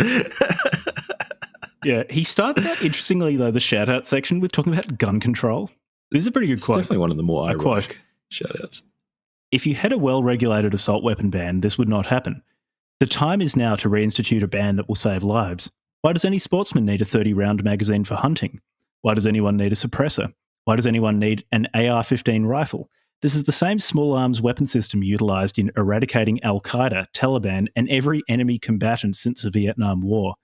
Yeah, he starts out, interestingly, though, the shout out section with talking about gun control. This is a pretty good quote. Definitely one of the more ironic shout outs. If you had a well-regulated assault weapon ban, this would not happen. The time is now to reinstitute a ban that will save lives. Why does any sportsman need a 30-round magazine for hunting? Why does anyone need a suppressor? Why does anyone need an AR-15 rifle? This is the same small arms weapon system utilised in eradicating Al-Qaeda, Taliban, and every enemy combatant since the Vietnam War.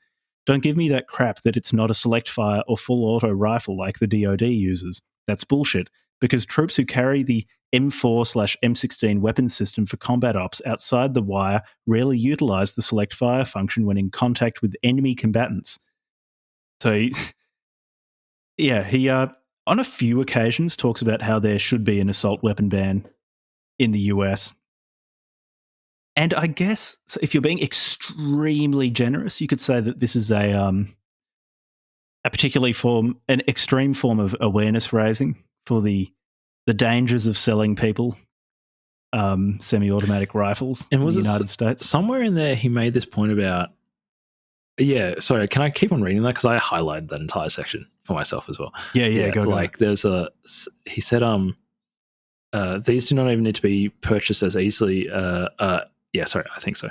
Don't give me that crap that it's not a select fire or full auto rifle like the DoD uses. That's bullshit, because troops who carry the M4/M16 weapons system for combat ops outside the wire rarely utilise the select fire function when in contact with enemy combatants. So, he on a few occasions talks about how there should be an assault weapon ban in the US. And I guess so if you're being extremely generous, you could say that this is a an extreme form of awareness raising for the dangers of selling people semi-automatic rifles in the United States. Somewhere in there, he made this point about. Yeah, sorry. Can I keep on reading that because I highlighted that entire section for myself as well. Yeah. Go. Like, there's he said, these do not even need to be purchased as easily. Yeah, sorry, I think so.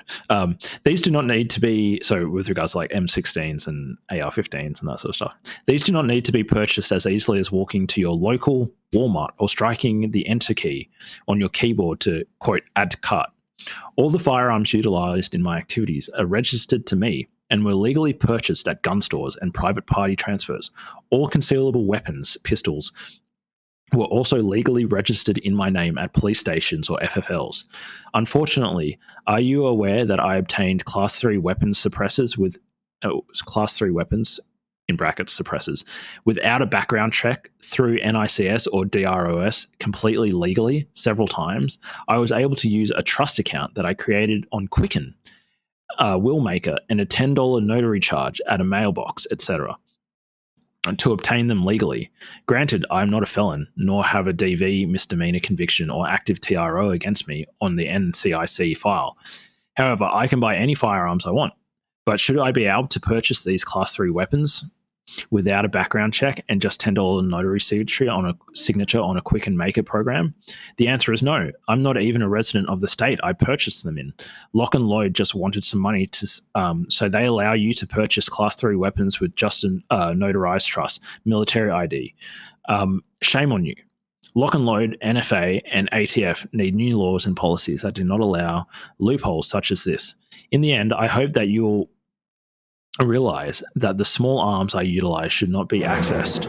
These do not need to be, so with regards to like M16s and AR-15s and that sort of stuff, these do not need to be purchased as easily as walking to your local Walmart or striking the enter key on your keyboard to, quote, add to cart. All the firearms utilized in my activities are registered to me and were legally purchased at gun stores and private party transfers. All concealable weapons, pistols, were also legally registered in my name at police stations or FFLs. Unfortunately, are you aware that I obtained Class 3 weapons suppressors with Class 3 weapons in brackets suppressors without a background check through NICS or DROS completely legally several times? I was able to use a trust account that I created on Quicken, Willmaker, and a $10 notary charge at a mailbox, etc. to obtain them legally. Granted, I'm not a felon, nor have a DV misdemeanor conviction or active TRO against me on the NCIC file. However, I can buy any firearms I want. But should I be able to purchase these Class 3 weapons without a background check and just $10 notary signature on a Quicken Maker program? The answer is no. I'm not even a resident of the state I purchased them in. Lock and Load just wanted some money to, so they allow you to purchase Class 3 weapons with just a notarized trust, military ID. Shame on you. Lock and Load, NFA, and ATF need new laws and policies that do not allow loopholes such as this. In the end, I hope that you'll realize that the small arms I utilize should not be accessed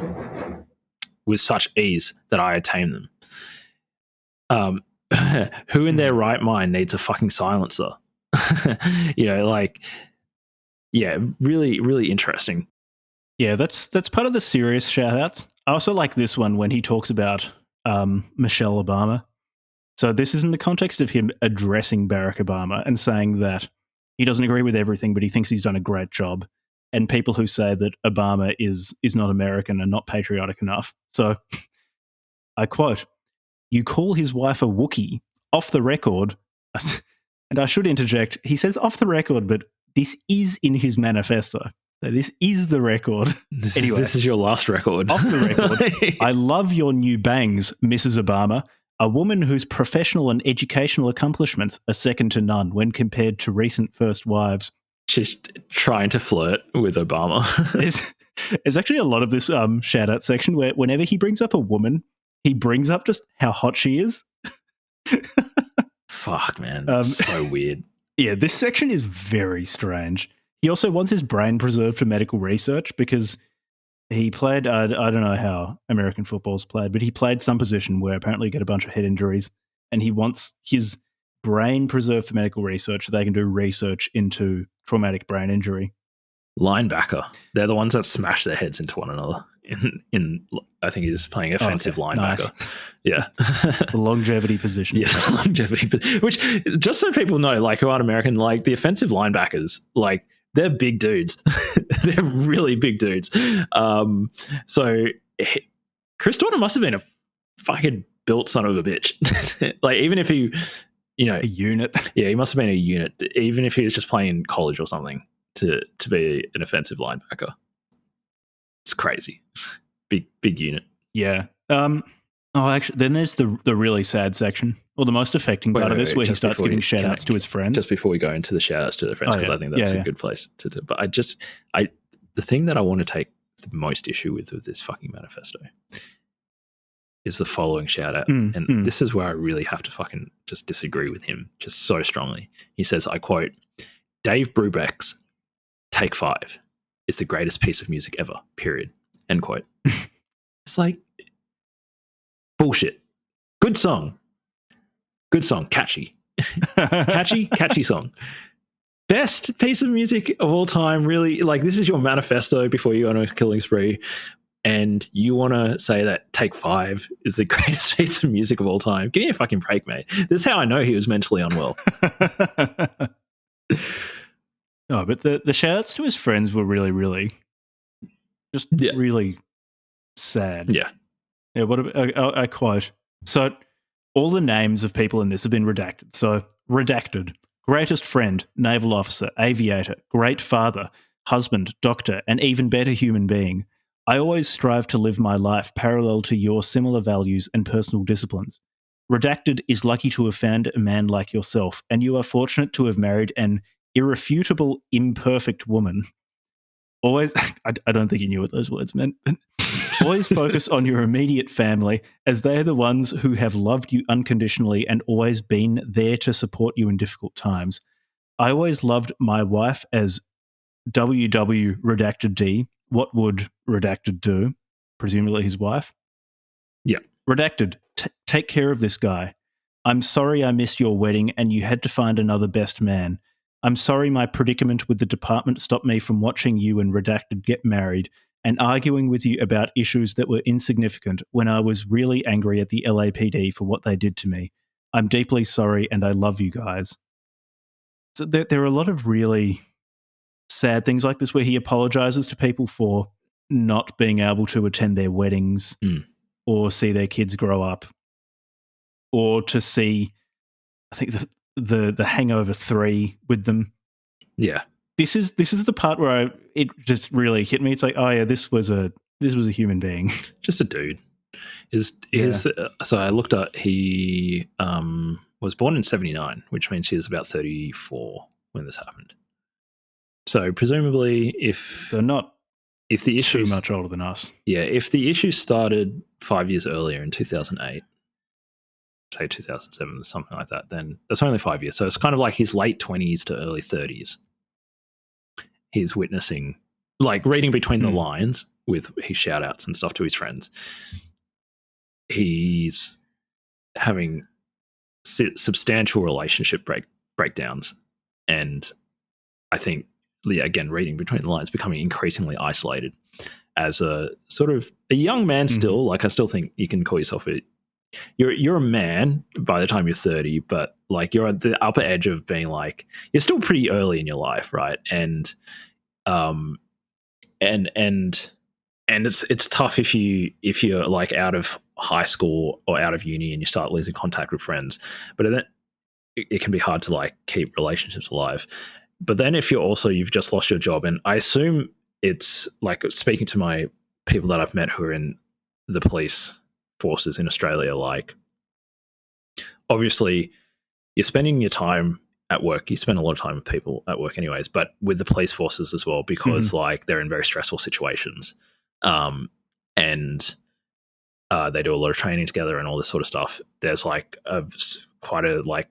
with such ease that I attain them. Who in their right mind needs a fucking silencer? Really, really interesting. Yeah, that's part of the serious shout-outs. I also like this one when he talks about Michelle Obama. So this is in the context of him addressing Barack Obama and saying that he doesn't agree with everything, but he thinks he's done a great job. And people who say that Obama is not American and not patriotic enough. So I quote, "You call his wife a Wookiee off the record." And I should interject, he says off the record, but this is in his manifesto. So this is the record. This is your last record. Off the record. "I love your new bangs, Mrs. Obama. A woman whose professional and educational accomplishments are second to none when compared to recent first wives." She's trying to flirt with Obama. There's actually a lot of this shout-out section where whenever he brings up a woman, he brings up just how hot she is. Fuck, man. That's so weird. Yeah, this section is very strange. He also wants his brain preserved for medical research because he played, I don't know how American football's played, but he played some position where apparently you get a bunch of head injuries, and he wants his brain preserved for medical research so they can do research into traumatic brain injury. Linebacker. They're the ones that smash their heads into one another. In I think he's playing offensive linebacker. Nice. Yeah. The longevity position. Yeah, the longevity. Which, just so people know, like, who aren't American, like, the offensive linebackers, like, they're big dudes. They're really big dudes. So Chris Dorner must have been a fucking built son of a bitch. Like, even if he, a unit. Yeah, he must have been a unit. Even if he was just playing in college or something to be an offensive linebacker. It's crazy. Big unit. Yeah. Actually, then there's the really sad section, or the most affecting part of this, where he starts giving shout-outs to his friends. Just before we go into the shout-outs to their friends, because I think that's a good place to do. But the thing that I want to take the most issue with this fucking manifesto is the following shout-out. This is where I really have to fucking just disagree with him just so strongly. He says, I quote, "Dave Brubeck's Take 5 is the greatest piece of music ever, period." End quote. It's like, bullshit. Good song. Catchy. catchy song. Best piece of music of all time, really. Like, this is your manifesto before you go on a killing spree, and you want to say that Take 5 is the greatest piece of music of all time. Give me a fucking break, mate. This is how I know he was mentally unwell. No, but the shout-outs to his friends were really, really... Just Yeah. really sad. Yeah. Yeah, what I quote. So all the names of people in this have been redacted. So redacted. Greatest friend, naval officer, aviator, great father, husband, doctor, and even better human being. I always strive to live my life parallel to your similar values and personal disciplines. Redacted is lucky to have found a man like yourself, and you are fortunate to have married an irrefutable, imperfect woman. Always, I don't think he knew what those words meant. Always focus on your immediate family, as they are the ones who have loved you unconditionally and always been there to support you in difficult times. I always loved my wife as WW redacted D. What would redacted do? Presumably his wife. Yeah. Redacted, take care of this guy. I'm sorry I missed your wedding and you had to find another best man. I'm sorry my predicament with the department stopped me from watching you and Redacted get married and arguing with you about issues that were insignificant when I was really angry at the LAPD for what they did to me. I'm deeply sorry and I love you guys. So there are a lot of really sad things like this where he apologizes to people for not being able to attend their weddings or see their kids grow up or to see, I think, the Hangover 3 with them. Yeah. This is the part where it just really hit me. It's like, oh yeah, this was a human being. Just a dude. So I looked at, he was born in 79, which means he was about 34 when this happened. So presumably if not the issue too much older than us. Yeah, if the issue started 5 years earlier in 2008, say 2007 or something like that, then that's only 5 years. So it's kind of like his late 20s to early 30s. He's witnessing, like reading between the lines with his shout outs and stuff to his friends. He's having substantial relationship breakdowns. And I think, again, reading between the lines, becoming increasingly isolated as a sort of a young man still. Like, I still think you can call yourself you're a man by the time you're 30, but like you're at the upper edge of being like, you're still pretty early in your life, right? And it's tough if you're like out of high school or out of uni and you start losing contact with friends, but then it can be hard to like keep relationships alive. But then if you've just lost your job, and I assume it's like, speaking to my people that I've met who are in the police forces in Australia, like obviously you're spending your time at work. You spend a lot of time with people at work anyways, but with the police forces as well, because like they're in very stressful situations. And they do a lot of training together and all this sort of stuff. There's like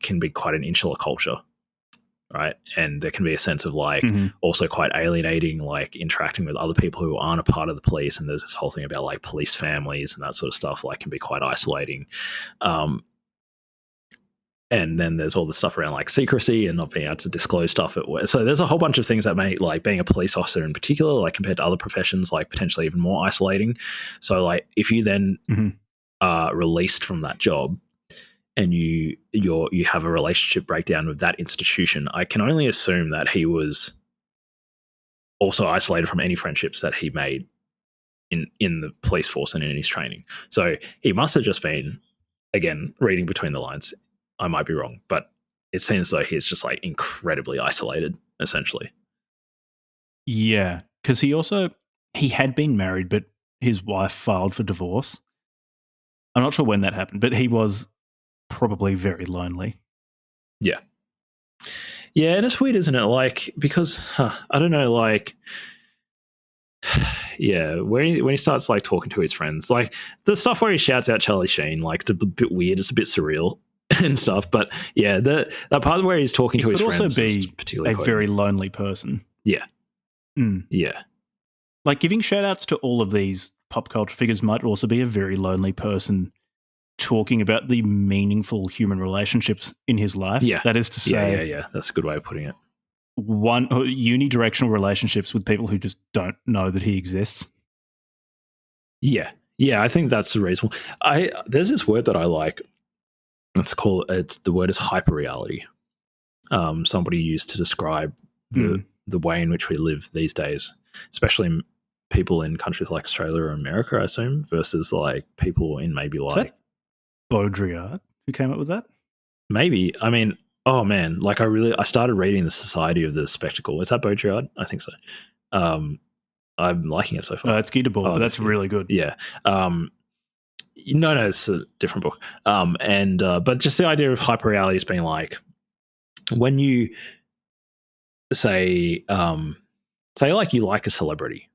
can be quite an insular culture, right? And there can be a sense of like also quite alienating, like interacting with other people who aren't a part of the police. And there's this whole thing about like police families and that sort of stuff, like can be quite isolating. And then there's all the stuff around like secrecy and not being able to disclose stuff at work. So there's a whole bunch of things that make like being a police officer in particular, like compared to other professions, like potentially even more isolating. So like if you then are released from that job and you have a relationship breakdown with that institution, I can only assume that he was also isolated from any friendships that he made in the police force and in his training. So he must have just been, again, reading between the lines, I might be wrong, but it seems like he's just like incredibly isolated, essentially. Yeah, because he had been married, but his wife filed for divorce. I'm not sure when that happened, but he was probably very lonely. Yeah. Yeah, and it's weird, isn't it? Like, because, I don't know, like, yeah, when he starts like talking to his friends, like the stuff where he shouts out Charlie Sheen, like it's a bit weird, it's a bit surreal and stuff. But yeah, that part where he's talking to his friends could also be particularly a very lonely person. Yeah. Yeah. Like giving shout outs to all of these pop culture figures might also be a very lonely person talking about the meaningful human relationships in his life. Yeah. That is to say, yeah. That's a good way of putting it. Unidirectional relationships with people who just don't know that he exists. Yeah, I think that's reasonable. There's this word that I like. The word is hyperreality. Somebody used to describe the way in which we live these days, especially people in countries like Australia or America, I assume, versus like people in maybe Is like that Baudrillard who came up with that? maybe. I mean, oh man, like I started reading the Society of the Spectacle. Is that Baudrillard? I think so. I'm liking it so far. No, it's Guy Debord, but that's really good. Yeah. No, it's a different book. But just the idea of hyperreality as being like when you say like you like a celebrity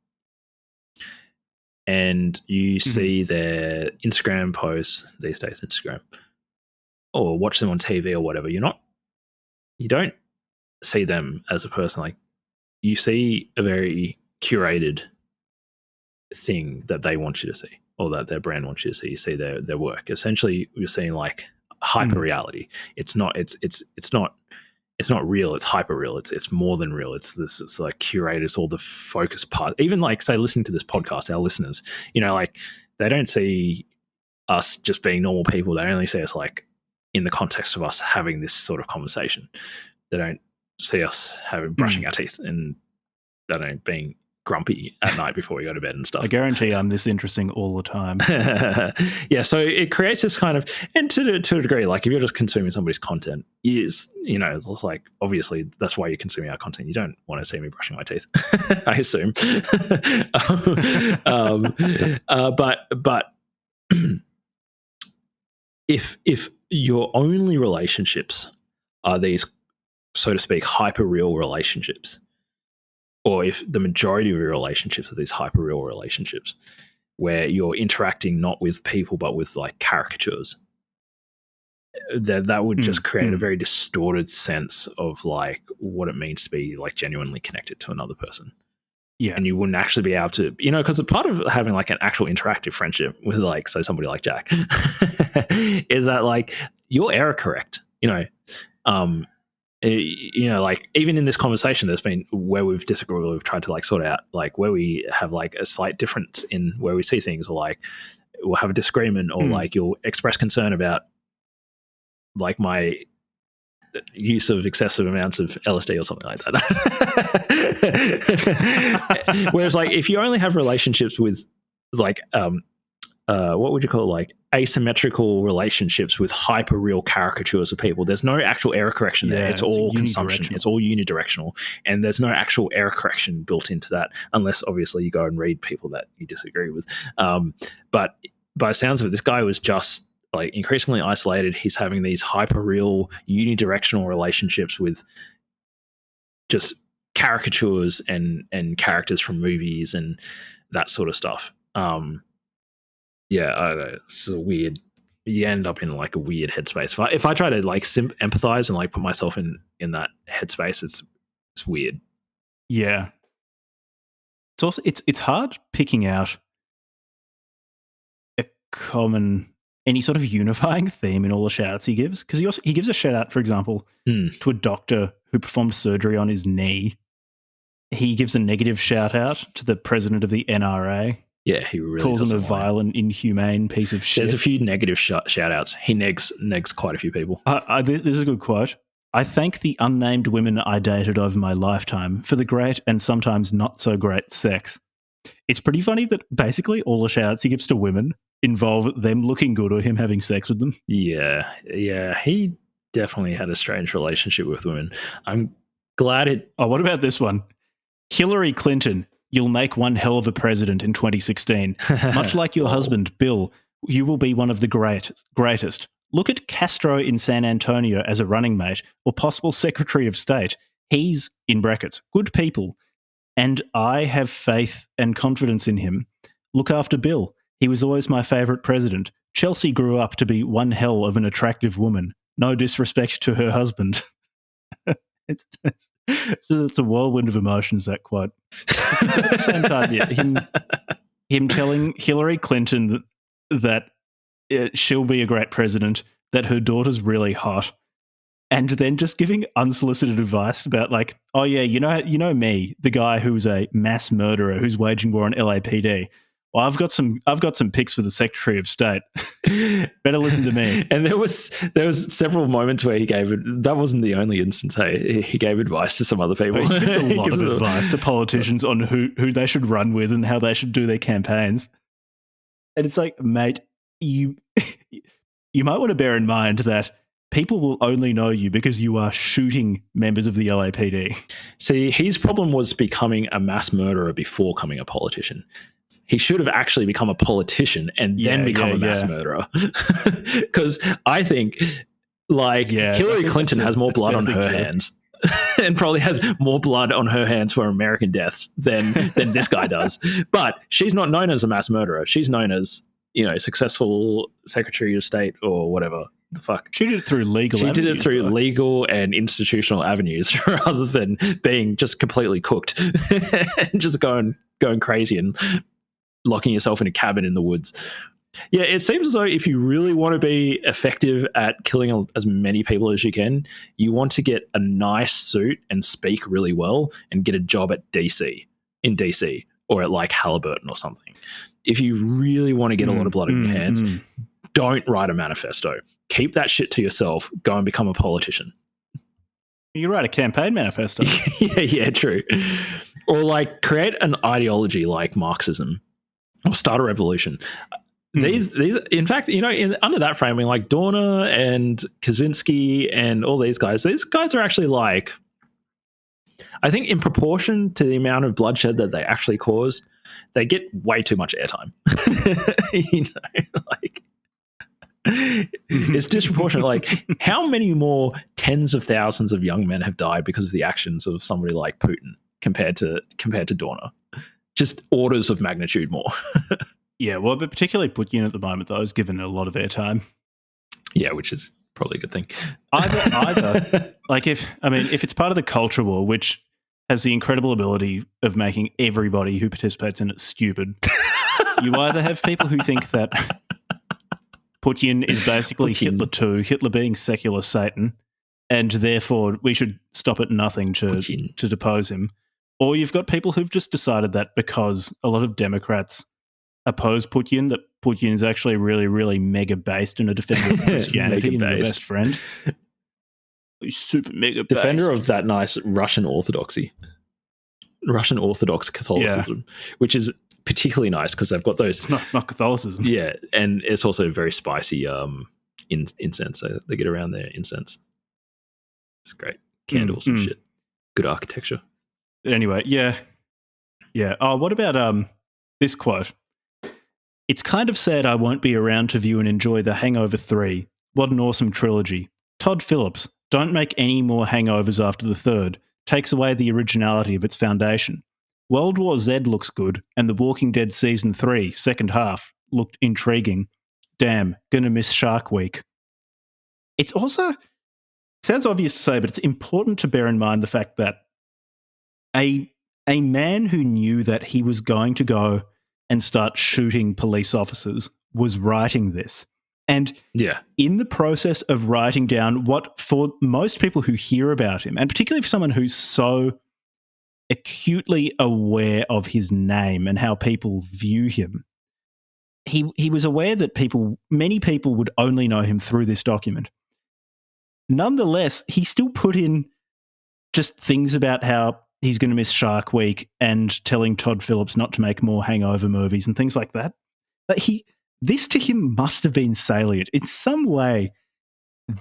and you see their Instagram posts these days, Instagram, or watch them on TV or whatever, you don't see them as a person. Like you see a very curated thing that they want you to see, or that their brand wants you to see. You see their work. Essentially, you're seeing like hyper reality. It's not real. It's hyper real. It's more than real. It's like curated. It's all the focus part. Even like say listening to this podcast, our listeners, like they don't see us just being normal people. They only see us like in the context of us having this sort of conversation. They don't see us brushing our teeth, and they don't being grumpy at night before we go to bed and stuff. I guarantee I'm this interesting all the time. Yeah, so it creates this kind of, and to a degree, like if you're just consuming somebody's content, it's like obviously that's why you're consuming our content. You don't want to see me brushing my teeth, I assume. But if your only relationships are these, so to speak, hyper real relationships, or if the majority of your relationships are these hyper real relationships where you're interacting not with people but with like caricatures, that would just create a very distorted sense of like what it means to be like genuinely connected to another person. Yeah. And you wouldn't actually be able to, because a part of having like an actual interactive friendship with like, say, somebody like Jack is that like you'll error correct, like even in this conversation, there's been where we've disagreed, we've tried to like sort out like where we have like a slight difference in where we see things, or like we'll have a disagreement, or like you'll express concern about like my use of excessive amounts of LSD or something like that. Whereas like if you only have relationships with like what would you call it, like asymmetrical relationships with hyper real caricatures of people, there's no actual error correction there. It's all consumption. It's all unidirectional, and there's no actual error correction built into that, unless obviously you go and read people that you disagree with. But by the sounds of it, this guy was just like increasingly isolated. He's having these hyper real unidirectional relationships with just caricatures and characters from movies and that sort of stuff. Yeah, I don't know. It's a weird. You end up in like a weird headspace. If I try to like empathize and like put myself in that headspace, it's weird. Yeah, it's also it's hard picking out a common, any sort of unifying theme in all the shout outs he gives, because he gives a shout out, for example, to a doctor who performed surgery on his knee. He gives a negative shout out to the president of the NRA. Yeah, he really calls him a violent, inhumane piece of shit. There's a few negative shout-outs. He negs quite a few people. This is a good quote. I thank the unnamed women I dated over my lifetime for the great and sometimes not so great sex. It's pretty funny that basically all the shout-outs he gives to women involve them looking good or him having sex with them. Yeah. He definitely had a strange relationship with women. I'm glad it... Oh, what about this one? Hillary Clinton... You'll make one hell of a president in 2016. Much like your husband, Bill, you will be one of the greatest. Look at Castro in San Antonio as a running mate or possible Secretary of State. He's, in brackets, good people. And I have faith and confidence in him. Look after Bill. He was always my favourite president. Chelsea grew up to be one hell of an attractive woman. No disrespect to her husband. It's a whirlwind of emotions, that quote. At the same time, yeah, him telling Hillary Clinton that she'll be a great president, that her daughter's really hot, and then just giving unsolicited advice about like, oh yeah, you know me, the guy who's a mass murderer who's waging war on LAPD. Well, I've got some picks for the Secretary of State. Better listen to me. And there was several moments where he gave it. That wasn't the only instance. Hey, he gave advice to some other people. He gives a lot of advice to politicians on who they should run with and how they should do their campaigns. And it's like, mate, you might want to bear in mind that people will only know you because you are shooting members of the LAPD. See, his problem was becoming a mass murderer before becoming a politician. He should have actually become a politician and then become a mass murderer. Because I think, Hillary Clinton has more blood on her hands and probably has more blood on her hands for American deaths than this guy does. But she's not known as a mass murderer. She's known as, successful Secretary of State or whatever the fuck. She did it through legal avenues. She did it through legal and institutional avenues rather than being just completely cooked and just going crazy and locking yourself in a cabin in the woods. Yeah, it seems as though if you really want to be effective at killing as many people as you can, you want to get a nice suit and speak really well and get a job at DC or at Halliburton or something. If you really want to get a lot of blood in your hands, don't write a manifesto. Keep that shit to yourself. Go and become a politician. You write a campaign manifesto. yeah, true. Or create an ideology like Marxism or start a revolution. These, in fact, under that framing, like Dorner and Kaczynski and all these guys are actually I think in proportion to the amount of bloodshed that they actually caused, they get way too much airtime. It's disproportionate. How many more tens of thousands of young men have died because of the actions of somebody like Putin compared to Dorner? Just orders of magnitude more. Yeah, well, but particularly Putin at the moment, though, is given a lot of airtime. Yeah, which is probably a good thing. Either if it's part of the culture war, which has the incredible ability of making everybody who participates in it stupid, you either have people who think that Putin is basically Hitler too, Hitler being secular Satan, and therefore we should stop at nothing to depose him, or you've got people who've just decided that because a lot of Democrats oppose Putin, that Putin is actually really, really mega based and a defender of Christianity and your best friend. He's super mega defender of that nice Russian Orthodox Catholicism, which is particularly nice because they've got those. It's not Catholicism. Yeah, and it's also very spicy incense. So they get around their incense. It's great. Candles and shit. Good architecture. Anyway, yeah. Oh, what about this quote? It's kind of sad I won't be around to view and enjoy The Hangover 3. What an awesome trilogy. Todd Phillips, don't make any more hangovers after the third. Takes away the originality of its foundation. World War Z looks good, and The Walking Dead Season 3, second half, looked intriguing. Damn, gonna miss Shark Week. It's also, sounds obvious to say, but it's important to bear in mind the fact that a man who knew that he was going to go and start shooting police officers was writing this. And in the process of writing down what, for most people who hear about him, and particularly for someone who's so acutely aware of his name and how people view him, he was aware that many people would only know him through this document. Nonetheless, he still put in just things about how he's going to miss Shark Week and telling Todd Phillips not to make more hangover movies and things like that. This to him must have been salient. In some way,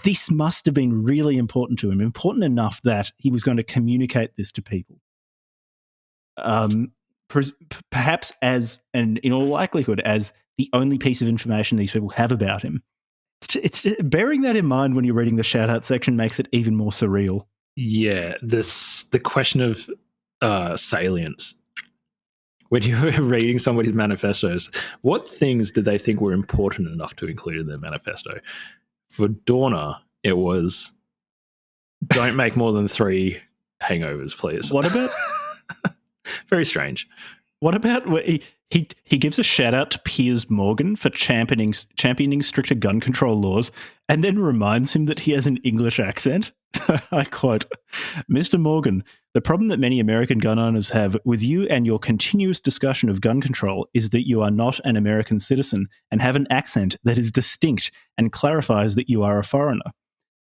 this must have been really important to him, important enough that he was going to communicate this to people. Perhaps and in all likelihood, as the only piece of information these people have about him. It's bearing that in mind when you're reading the shout-out section makes it even more surreal. Yeah, the question of salience. When you were reading somebody's manifestos, what things did they think were important enough to include in their manifesto? For Dorner, it was, don't make more than 3 hangovers, please. What about... Very strange. What about He gives a shout out to Piers Morgan for championing stricter gun control laws, and then reminds him that he has an English accent. I quote, Mr. Morgan, the problem that many American gun owners have with you and your continuous discussion of gun control is that you are not an American citizen and have an accent that is distinct and clarifies that you are a foreigner.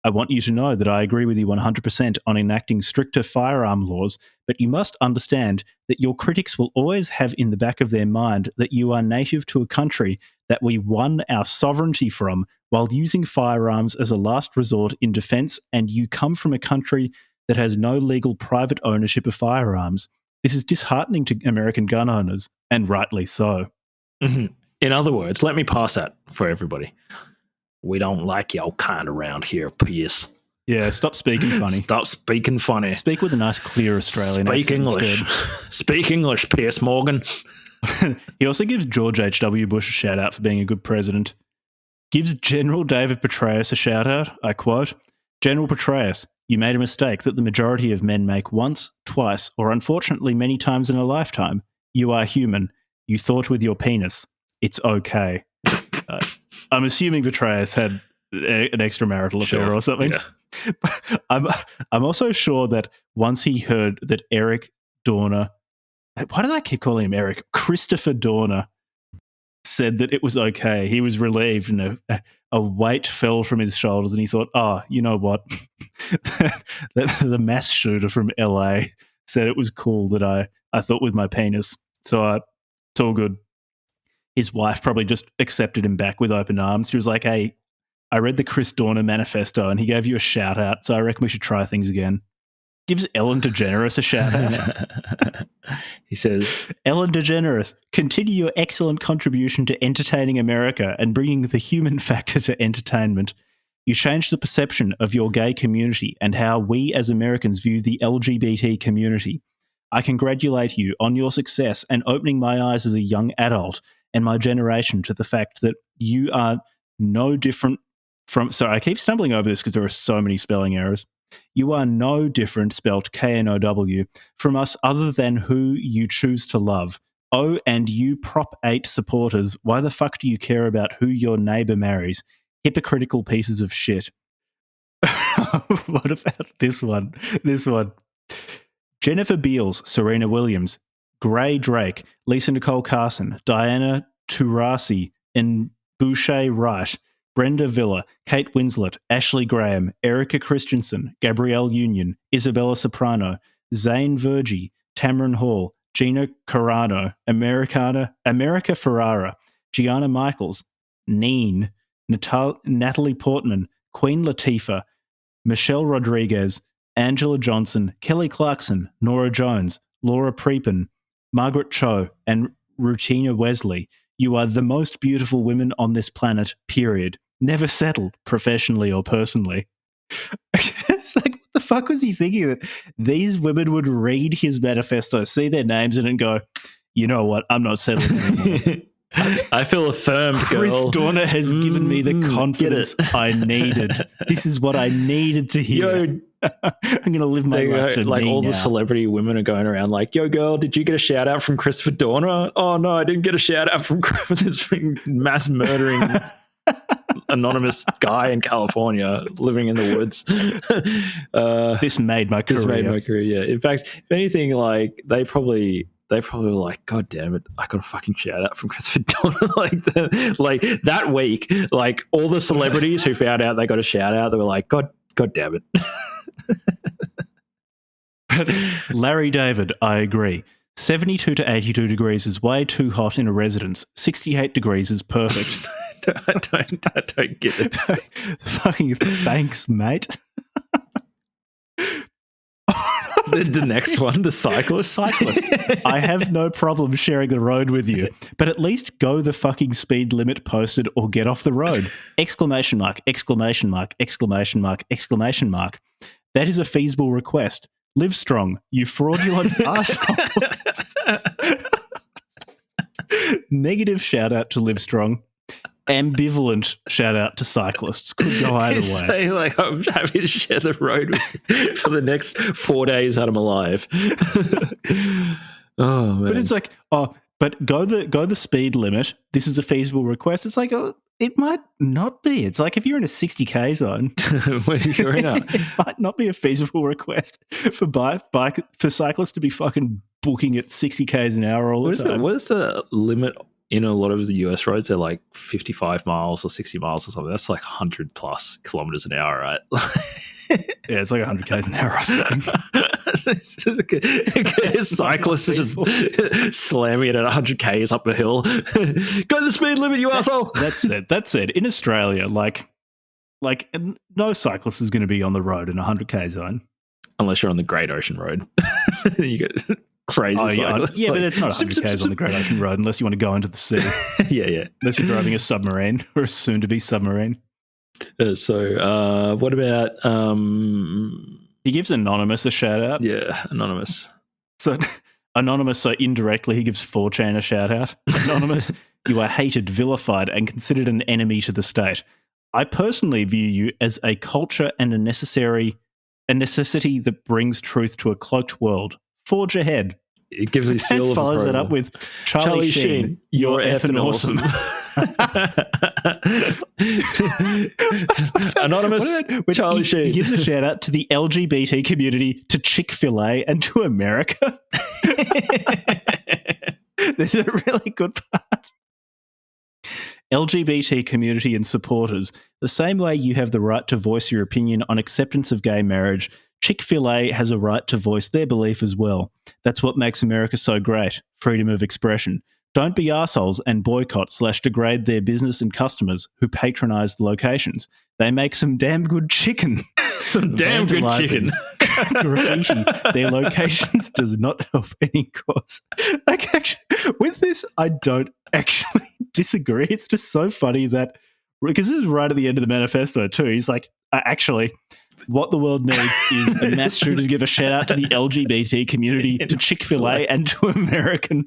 I want you to know that I agree with you 100% on enacting stricter firearm laws, but you must understand that your critics will always have in the back of their mind that you are native to a country that we won our sovereignty from while using firearms as a last resort in defense, and you come from a country that has no legal private ownership of firearms. This is disheartening to American gun owners, and rightly so. Mm-hmm. In other words, let me pass that for everybody. We don't like your kind around here, Pierce. Yeah, stop speaking funny. Stop speaking funny. Speak with a nice, clear Australian accent. Speak English. Instead. Speak English, Pierce Morgan. He also gives George H.W. Bush a shout out for being a good president. Gives General David Petraeus a shout out. I quote, General Petraeus, you made a mistake that the majority of men make once, twice, or unfortunately many times in a lifetime. You are human. You thought with your penis. It's okay. I'm assuming Petraeus had an extramarital affair or something. Yeah. I'm also sure that once he heard that Eric Dorner, why did I keep calling him Eric? Christopher Dorner said that it was okay. He was relieved and a weight fell from his shoulders and he thought, oh, you know what? The mass shooter from LA said it was cool that I thought with my penis. So it's all good. His wife probably just accepted him back with open arms. She was like, hey, I read the Chris Dorner Manifesto and he gave you a shout out, so I reckon we should try things again. Gives Ellen DeGeneres a shout out. He says, Ellen DeGeneres, continue your excellent contribution to entertaining America and bringing the human factor to entertainment. You changed the perception of your gay community and how we as Americans view the LGBT community. I congratulate you on your success and opening my eyes as a young adult and my generation to the fact that you are no different from... Sorry, I keep stumbling over this because there are so many spelling errors. You are no different, spelled K-N-O-W, from us other than who you choose to love. Oh, and you Prop 8 supporters, why the fuck do you care about who your neighbour marries? Hypocritical pieces of shit. What about this one? Jennifer Beals, Serena Williams, Gray Drake, Lisa Nicole Carson, Diana Taurasi, and Boucher Wright, Brenda Villa, Kate Winslet, Ashley Graham, Erica Christensen, Gabrielle Union, Isabella Soprano, Zane Vergie, Tamron Hall, Gina Carano, America Ferrara, Gianna Michaels, Neen, Natalie Portman, Queen Latifah, Michelle Rodriguez, Angela Johnson, Kelly Clarkson, Nora Jones, Laura Prepon, Margaret Cho, and Rutina Wesley. You are the most beautiful women on this planet, period. Never settled, professionally or personally. It's like, what the fuck was he thinking? That these women would read his manifesto, see their names in it and go, you know what, I'm not settling anymore. I feel affirmed, girl. Chris Dorner has given me the confidence I needed. This is what I needed to hear. Yo, I'm going to live my life for like me all now. the celebrity women are going around like, yo, girl, did you get a shout out from Christopher Dorner? Oh, no, I didn't get a shout out from this mass murdering anonymous guy in California living in the woods. This made my career. Yeah. In fact, if anything, like they probably were like, God damn it, I got a fucking shout out from Christopher Dorner. like that week, like all the celebrities who found out they got a shout out, they were like, God damn it. Larry David, I agree. 72 to 82 degrees is way too hot in a residence. 68 degrees is perfect. I don't get it. Fucking thanks, mate. The next one, the cyclist. I have no problem sharing the road with you, but at least go the fucking speed limit posted or get off the road. Exclamation mark, exclamation mark, exclamation mark, exclamation mark. That is a feasible request. Live strong, you fraudulent asshole. Negative shout out to Live Strong. Ambivalent shout out to cyclists. Could go either way. Saying like, I'm happy to share the road with you for the next 4 days that I'm alive. Oh man! But it's like, oh, But go the speed limit. This is a feasible request. It's like, oh, it might not be. It's like if you're in a 60k zone, it might not be a feasible request for for cyclists to be fucking booking at 60 k's an hour all the time. What is the limit in a lot of the US roads? They're like 55 miles or 60 miles or something. That's like 100 plus kilometers an hour, right? Yeah, it's like 100 k's an hour or something. Cyclists are just slamming it at 100 k's up a hill. Go the speed limit, you asshole. That said, in Australia, like no cyclist is going to be on the road in a 100k zone. Unless you're on the Great Ocean Road. You get crazy cyclists. Yeah, but it's not 100k's on the Great Ocean Road unless you want to go into the sea. Yeah. Unless you're driving a submarine or a soon-to-be submarine. So what about... He gives Anonymous a shout-out. Yeah, Anonymous. So indirectly he gives 4chan a shout-out. Anonymous, you are hated, vilified, and considered an enemy to the state. I personally view you as a culture and a necessity that brings truth to a cloaked world. Forge ahead. It gives a seal and of follows it up with Charlie Sheen, you're effing awesome. Anonymous Charlie Sheen. He gives a shout out to the LGBT community, to Chick-fil-A, and to America. There's a really good part. LGBT community and supporters, the same way you have the right to voice your opinion on acceptance of gay marriage, Chick-fil-A has a right to voice their belief as well. That's what makes America so great, freedom of expression. Don't be arseholes and boycott/degrade their business and customers who patronise the locations. They make some damn good chicken. Some damn good chicken. Graffiti their locations does not help any cause. Like, actually, with this, I don't actually disagree. It's just so funny that, because this is right at the end of the manifesto too. He's like, actually, what the world needs is a mass shooter to give a shout out to the LGBT community, to Chick-fil-A, and to American,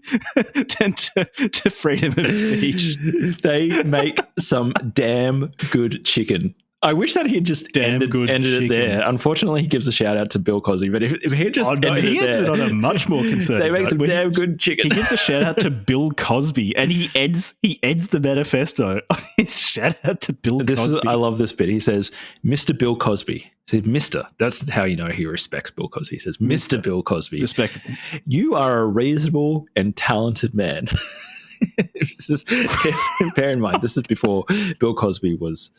and to freedom of speech. They make some damn good chicken. I wish that he had just ended it there. Unfortunately, he gives a shout out to Bill Cosby, but if he had just ended it there, on a much more concerning. They make some damn good chicken. He gives a shout out to Bill Cosby, and he ends the manifesto on his shout out to Bill Cosby. I love this bit. He says, "Mr. Bill Cosby." He said, "Mr." That's how you know he respects Bill Cosby. He says, "Mr. Bill Cosby, respectable. You are a reasonable and talented man." Bear in mind, this is before Bill Cosby was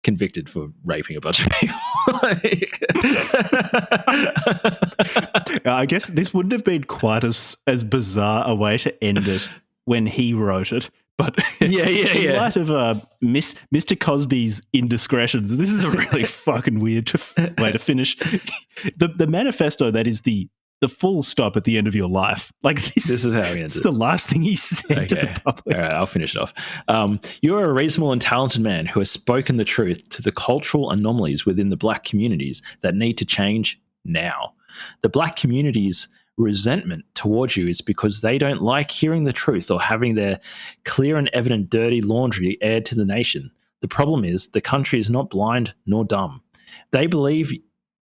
convicted for raping a bunch of people. I guess this wouldn't have been quite as bizarre a way to end it when he wrote it. But in light of Mr. Cosby's indiscretions, this is a really fucking weird way to finish the manifesto. That is the full stop at the end of your life. Like this is how he ends it. It's the last thing he said to the public. All right, I'll finish it off. You are a reasonable and talented man who has spoken the truth to the cultural anomalies within the black communities that need to change now. The black community's resentment towards you is because they don't like hearing the truth or having their clear and evident dirty laundry aired to the nation. The problem is the country is not blind nor dumb. They believe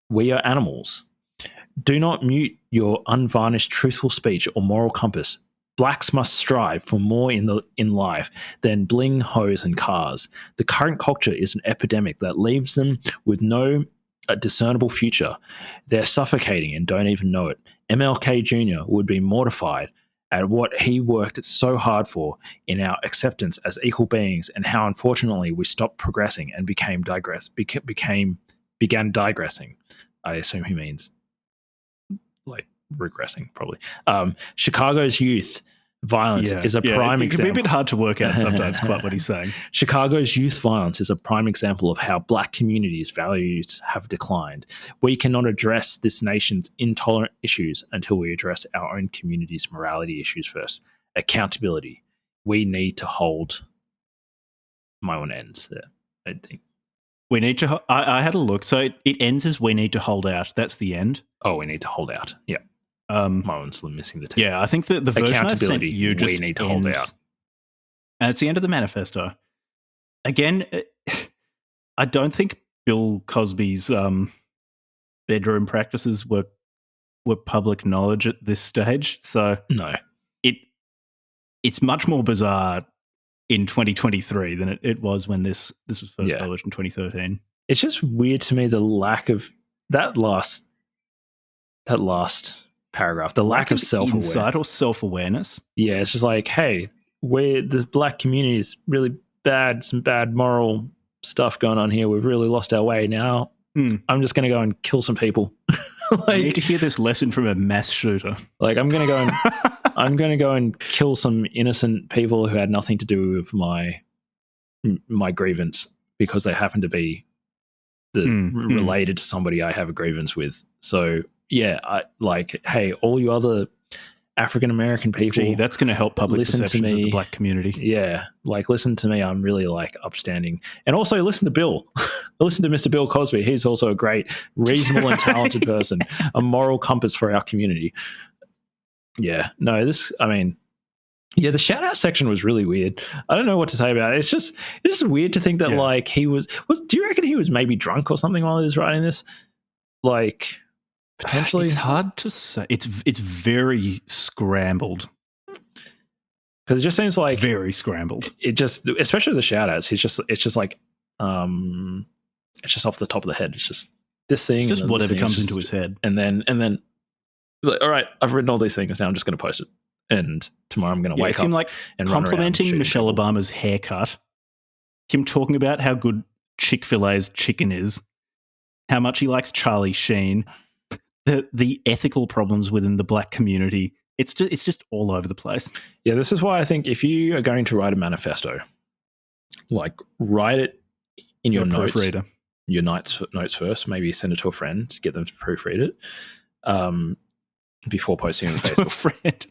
we are animals. Do not mute your unvarnished truthful speech or moral compass. Blacks must strive for more in life than bling, hoes, and cars. The current culture is an epidemic that leaves them with no discernible future. They're suffocating and don't even know it. MLK Jr. would be mortified at what he worked so hard for in our acceptance as equal beings, and how unfortunately we stopped progressing and began digressing. I assume he means like regressing, probably. Chicago's youth violence is a prime example. It can be a bit hard to work out sometimes quite what he's saying. Chicago's youth violence is a prime example of how black communities' values have declined. We cannot address this nation's intolerant issues until we address our own community's morality issues first. Accountability. We need to hold. My one ends there, I think. We need to. I had a look. So it ends as we need to hold out. That's the end. Oh, we need to hold out. Yeah. My one's missing the T. Yeah, I think that the version accountability. I sent you just we need to hold out. And it's the end of the manifesto. Again, I don't think Bill Cosby's bedroom practices were public knowledge at this stage. So no, it's much more bizarre in 2023 than it was when this was first Yeah. published in 2013. It's just weird to me, the lack of that last paragraph, the lack of self-awareness. Insight or self-awareness. Yeah, it's just like, hey, this black community is really bad, some bad moral stuff going on here. We've really lost our way now. I'm just going to go and kill some people. Like, you need to hear this lesson from a mass shooter. Like, I'm going to go and kill some innocent people who had nothing to do with my grievance because they happen to be related to somebody I have a grievance with. So yeah, hey, all you other African American people, gee, that's going to help public perceptions of the black community. Yeah, like, listen to me. I'm really like upstanding, and also listen to Bill. Listen to Mr. Bill Cosby. He's also a great, reasonable, and talented person, a moral compass for our community. Yeah, no, the shout out section was really weird. I don't know what to say about it. It's just weird to think that like he was. Do you reckon he was maybe drunk or something while he was writing this? Like, potentially, it's hard to say. It's very scrambled because it just seems like very scrambled. It just, especially the shout outs. It's just like it's just off the top of the head. It's just this thing, it's just whatever comes into his head, and then he's like, all right, I've written all these things. Now I'm just going to post it. And tomorrow I'm going to wake up like and complimenting Michelle Obama's haircut, him talking about how good Chick-fil-A's chicken is, how much he likes Charlie Sheen, the ethical problems within the black community. It's just all over the place. Yeah, this is why I think if you are going to write a manifesto, like, write it in your notes, proofreader. Your notes first. Maybe send it to a friend to get them to proofread it. Before posting on Facebook. To a friend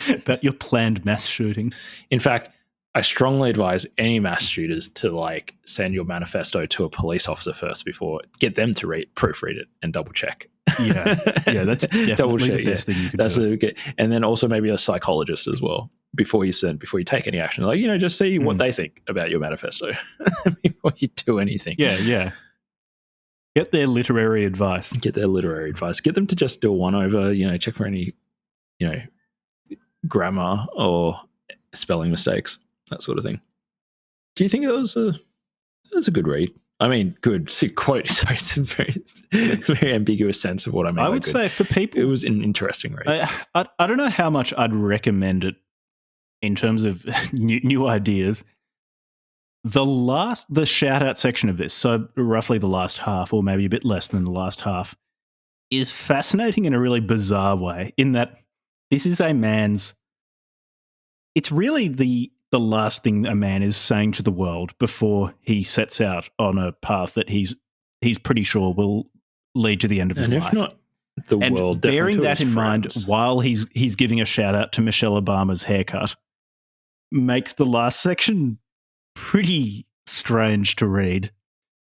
about your planned mass shooting. In fact, I strongly advise any mass shooters to like send your manifesto to a police officer first before get them to proofread it and double check. Yeah, that's definitely the best thing you can do. And then also maybe a psychologist as well before you take any action. Like, just see what they think about your manifesto before you do anything. Yeah. Get their literary advice. Get them to just do a one-over, check for any, grammar or spelling mistakes, that sort of thing. Do you think that was a good read? I mean, good. Quote. Sorry, it's a very, very ambiguous sense of what I mean. I would say for people, it was an interesting read. I don't know how much I'd recommend it in terms of new ideas. The shout out section of this, so roughly the last half, or maybe a bit less than the last half, is fascinating in a really bizarre way, in that this is a man's. It's really the last thing a man is saying to the world before he sets out on a path that he's pretty sure will lead to the end of his life. If not the world, bearing that in mind while he's giving a shout out to Michelle Obama's haircut makes the last section pretty strange to read.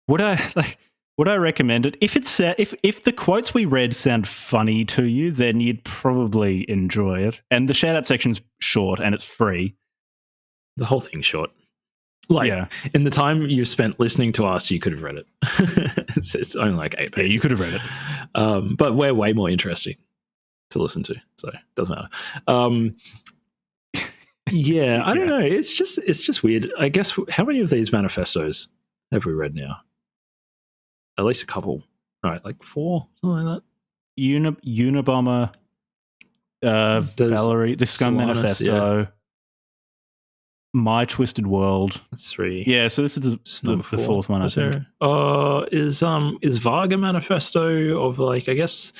Would I recommend it? If the quotes we read sound funny to you, then you'd probably enjoy it. And the shout out section's short and it's free. The whole thing's short. In the time you spent listening to us, you could have read it. it's only like 8 pages. Yeah, you could have read it. But we're way more interesting to listen to, so it doesn't matter. Yeah, I don't know. It's just weird. I guess, how many of these manifestos have we read now? At least a couple, right? Like 4, something like that. Unabomber, Valerie, the Scum Solanas, Manifesto, My Twisted World. That's 3. Yeah, so this is the fourth one, I think. Is Varga Manifesto of, like, I guess,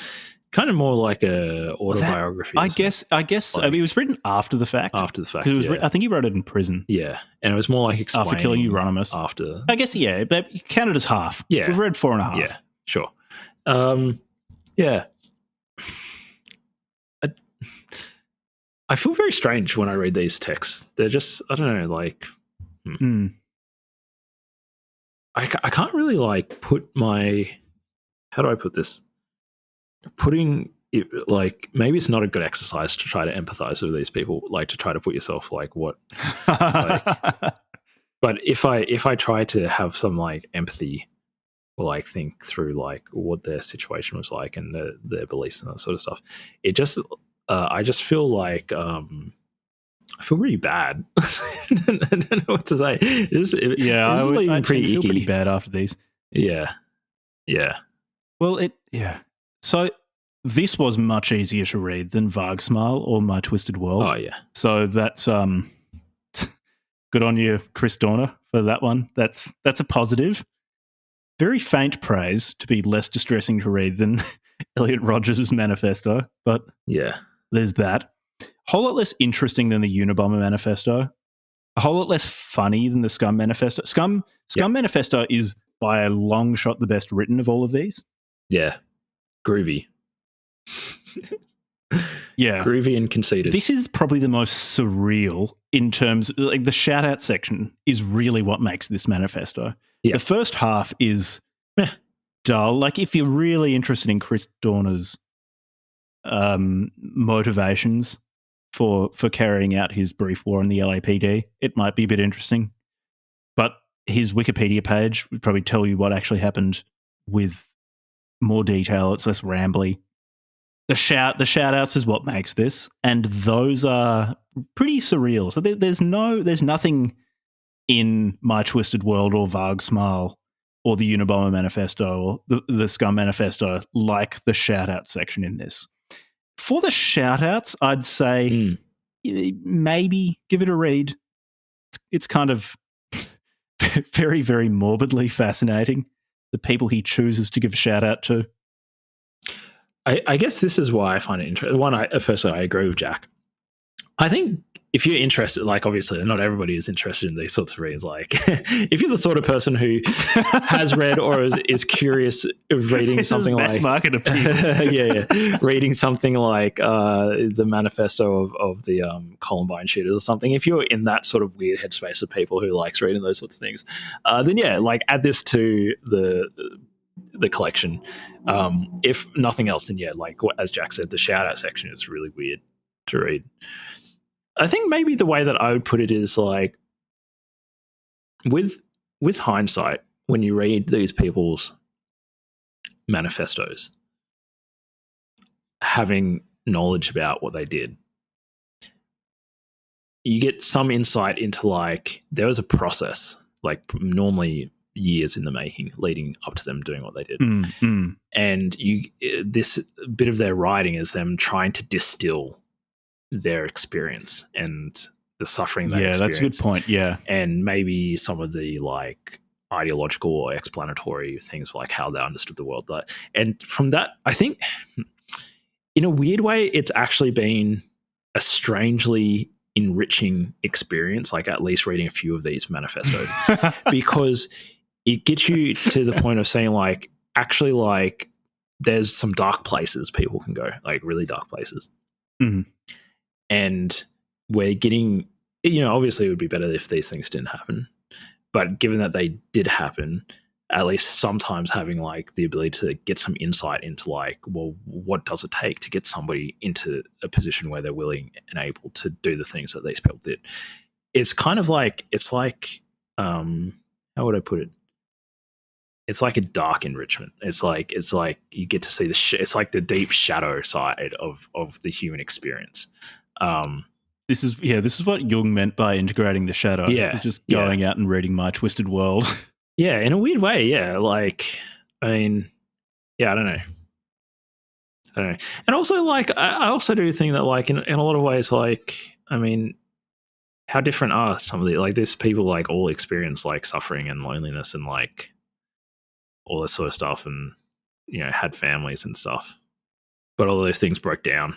kind of more like a autobiography. I guess. Like, I mean, it was written after the fact. After the fact, I think he wrote it in prison. Yeah, and it was more like explaining after killing Euronymous. After, I guess, yeah, but you count it as half. Yeah, we've read 4.5. Yeah, sure. Yeah. I feel very strange when I read these texts. They're just, I don't know, like, I can't really like put my, how do I put this? Putting it, like, maybe it's not a good exercise to try to empathize with these people, like to try to put yourself like what, like, but if I try to have some like empathy or like think through like what their situation was like and their beliefs and that sort of stuff, it just, I just feel like I feel really bad. I don't know what to say. I leaving pretty feel icky. pretty bad after these. Yeah. Well, So this was much easier to read than Vargsmile or My Twisted World. Oh yeah. So that's good on you, Chris Dorner, for that one. That's a positive. Very faint praise to be less distressing to read than Elliot Rodgers' Manifesto, but yeah, there's that. A whole lot less interesting than the Unabomber Manifesto. A whole lot less funny than the Scum Manifesto. Scum Manifesto is by a long shot the best written of all of these. Yeah, groovy. Yeah, groovy and conceited. This is probably the most surreal in terms, like the shout out section is really what makes this manifesto. Yeah. The first half is dull. Like if you're really interested in Chris Dorner's motivations for carrying out his brief war on the LAPD, it might be a bit interesting. But his Wikipedia page would probably tell you what actually happened with more detail. It's less rambly. The shout outs is what makes this, and those are pretty surreal. So there's nothing in My Twisted World or Vargsmile or the Unabomber Manifesto or the Scum Manifesto like the shout out section in this. For the shout outs, I'd say maybe give it a read. It's kind of very, very morbidly fascinating, the people he chooses to give a shout out to. I guess this is why I find it interesting. Firstly, I agree with Jack. I think if you're interested, like obviously not everybody is interested in these sorts of reads. Like if you're the sort of person who has read or is curious of reading something like market appeal. reading something like the manifesto of the Columbine shooters or something. If you're in that sort of weird headspace of people who likes reading those sorts of things, then like add this to the collection. If nothing else, then like as Jack said, the shout out section is really weird to read. I think maybe the way that I would put it is like with hindsight, when you read these people's manifestos, having knowledge about what they did, you get some insight into like there was a process, like normally years in the making leading up to them doing what they did. And this bit of their writing is them trying to distill their experience and the suffering they experience. That's a good point. Yeah. And maybe some of the like ideological or explanatory things like how they understood the world. And from that, I think in a weird way, it's actually been a strangely enriching experience, like at least reading a few of these manifestos, because it gets you to the point of saying like, actually like there's some dark places people can go, like really dark places. Mm-hmm. And we're getting, obviously it would be better if these things didn't happen. But given that they did happen, at least sometimes having like the ability to get some insight into like, well, what does it take to get somebody into a position where they're willing and able to do the things that these people did? It's kind of like, it's like, how would I put it? It's like a dark enrichment. It's like you get to see it's like the deep shadow side of the human experience. This is what Jung meant by integrating the shadow. Yeah, just going out and reading My Twisted World. Yeah, in a weird way. Yeah, like I mean, I don't know. And also, like I also do think that, like in a lot of ways, like I mean, how different are some of the like this people like all experience like suffering and loneliness and like all this sort of stuff, and had families and stuff, but all those things broke down,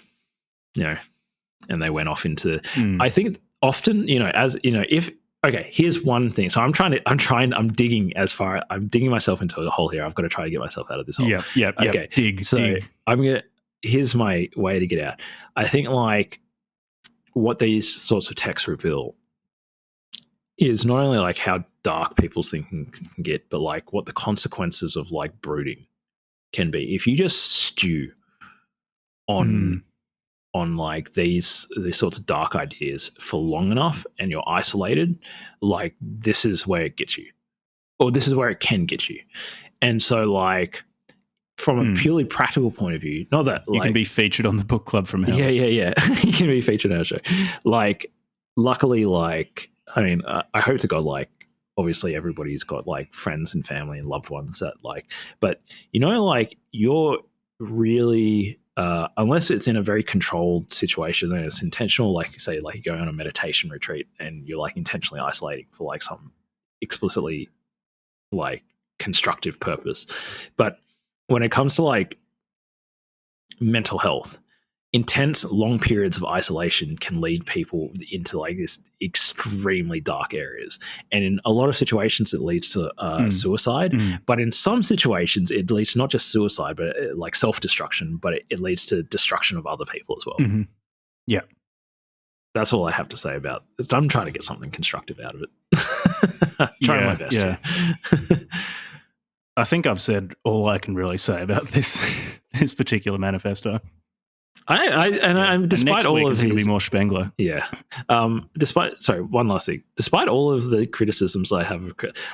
and they went off into. I think often, if okay, here's one thing. So I'm digging myself into a hole here. I've got to try to get myself out of this hole. Yeah. Okay. Dig. Here's my way to get out. I think like what these sorts of texts reveal is not only like how dark people's thinking can get, but like what the consequences of like brooding can be. If you just stew on like these sorts of dark ideas for long enough and you're isolated, like this is where it gets you, or this is where it can get you. And so like from a purely practical point of view, not that like, you can be featured on the book club from hell. Yeah. You can be featured on our show. Like luckily, like, I mean, I hope to God, like, obviously everybody's got like friends and family and loved ones that like, but you know, like you're really, unless it's in a very controlled situation and it's intentional, like say, like you're going on a meditation retreat and you're like intentionally isolating for like some explicitly like constructive purpose. But when it comes to like mental health, intense long periods of isolation can lead people into like this extremely dark areas, and in a lot of situations it leads to suicide, but in some situations it leads to not just suicide but like self-destruction, but it leads to destruction of other people as well. Yeah, that's all I have to say about it. I'm trying to get something constructive out of it. Trying my best here. I think I've said all I can really say about this particular manifesto. Despite all of these, going to be more Spengler. Yeah. One last thing. Despite all of the criticisms I have,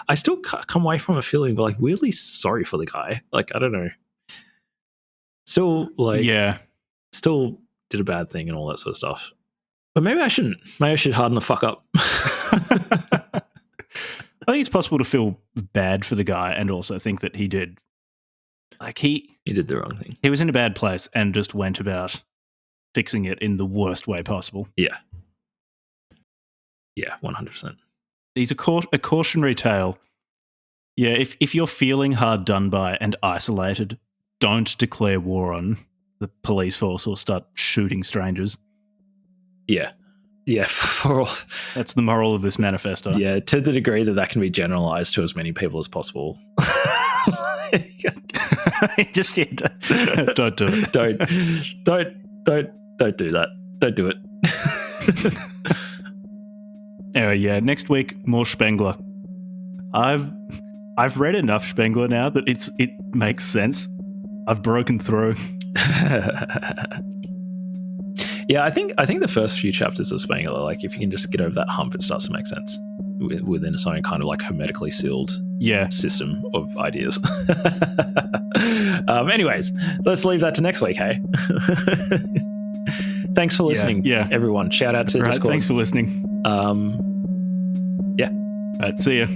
I still come away from a feeling like weirdly sorry for the guy. Like, I don't know. Still, like, still did a bad thing and all that sort of stuff. But maybe I shouldn't. Maybe I should harden the fuck up. I think it's possible to feel bad for the guy and also think that he did. Like he did the wrong thing. He was in a bad place and just went about fixing it in the worst way possible. Yeah. Yeah, 100%. He's a cautionary tale. Yeah, if you're feeling hard done by and isolated, don't declare war on the police force or start shooting strangers. Yeah. Yeah, for all. That's the moral of this manifesto. Yeah, to the degree that can be generalized to as many people as possible. Just don't do it. Don't do that. Don't do it. Anyway, yeah, next week more Spengler. I've read enough Spengler now that it makes sense. I've broken through. Yeah, I think the first few chapters of Spengler, like if you can just get over that hump, it starts to make sense within its own kind of like hermetically sealed system of ideas. Anyways, let's leave that to next week, hey? Thanks for listening, everyone. Shout out to the Discord. Thanks for listening. Yeah. All right, see ya.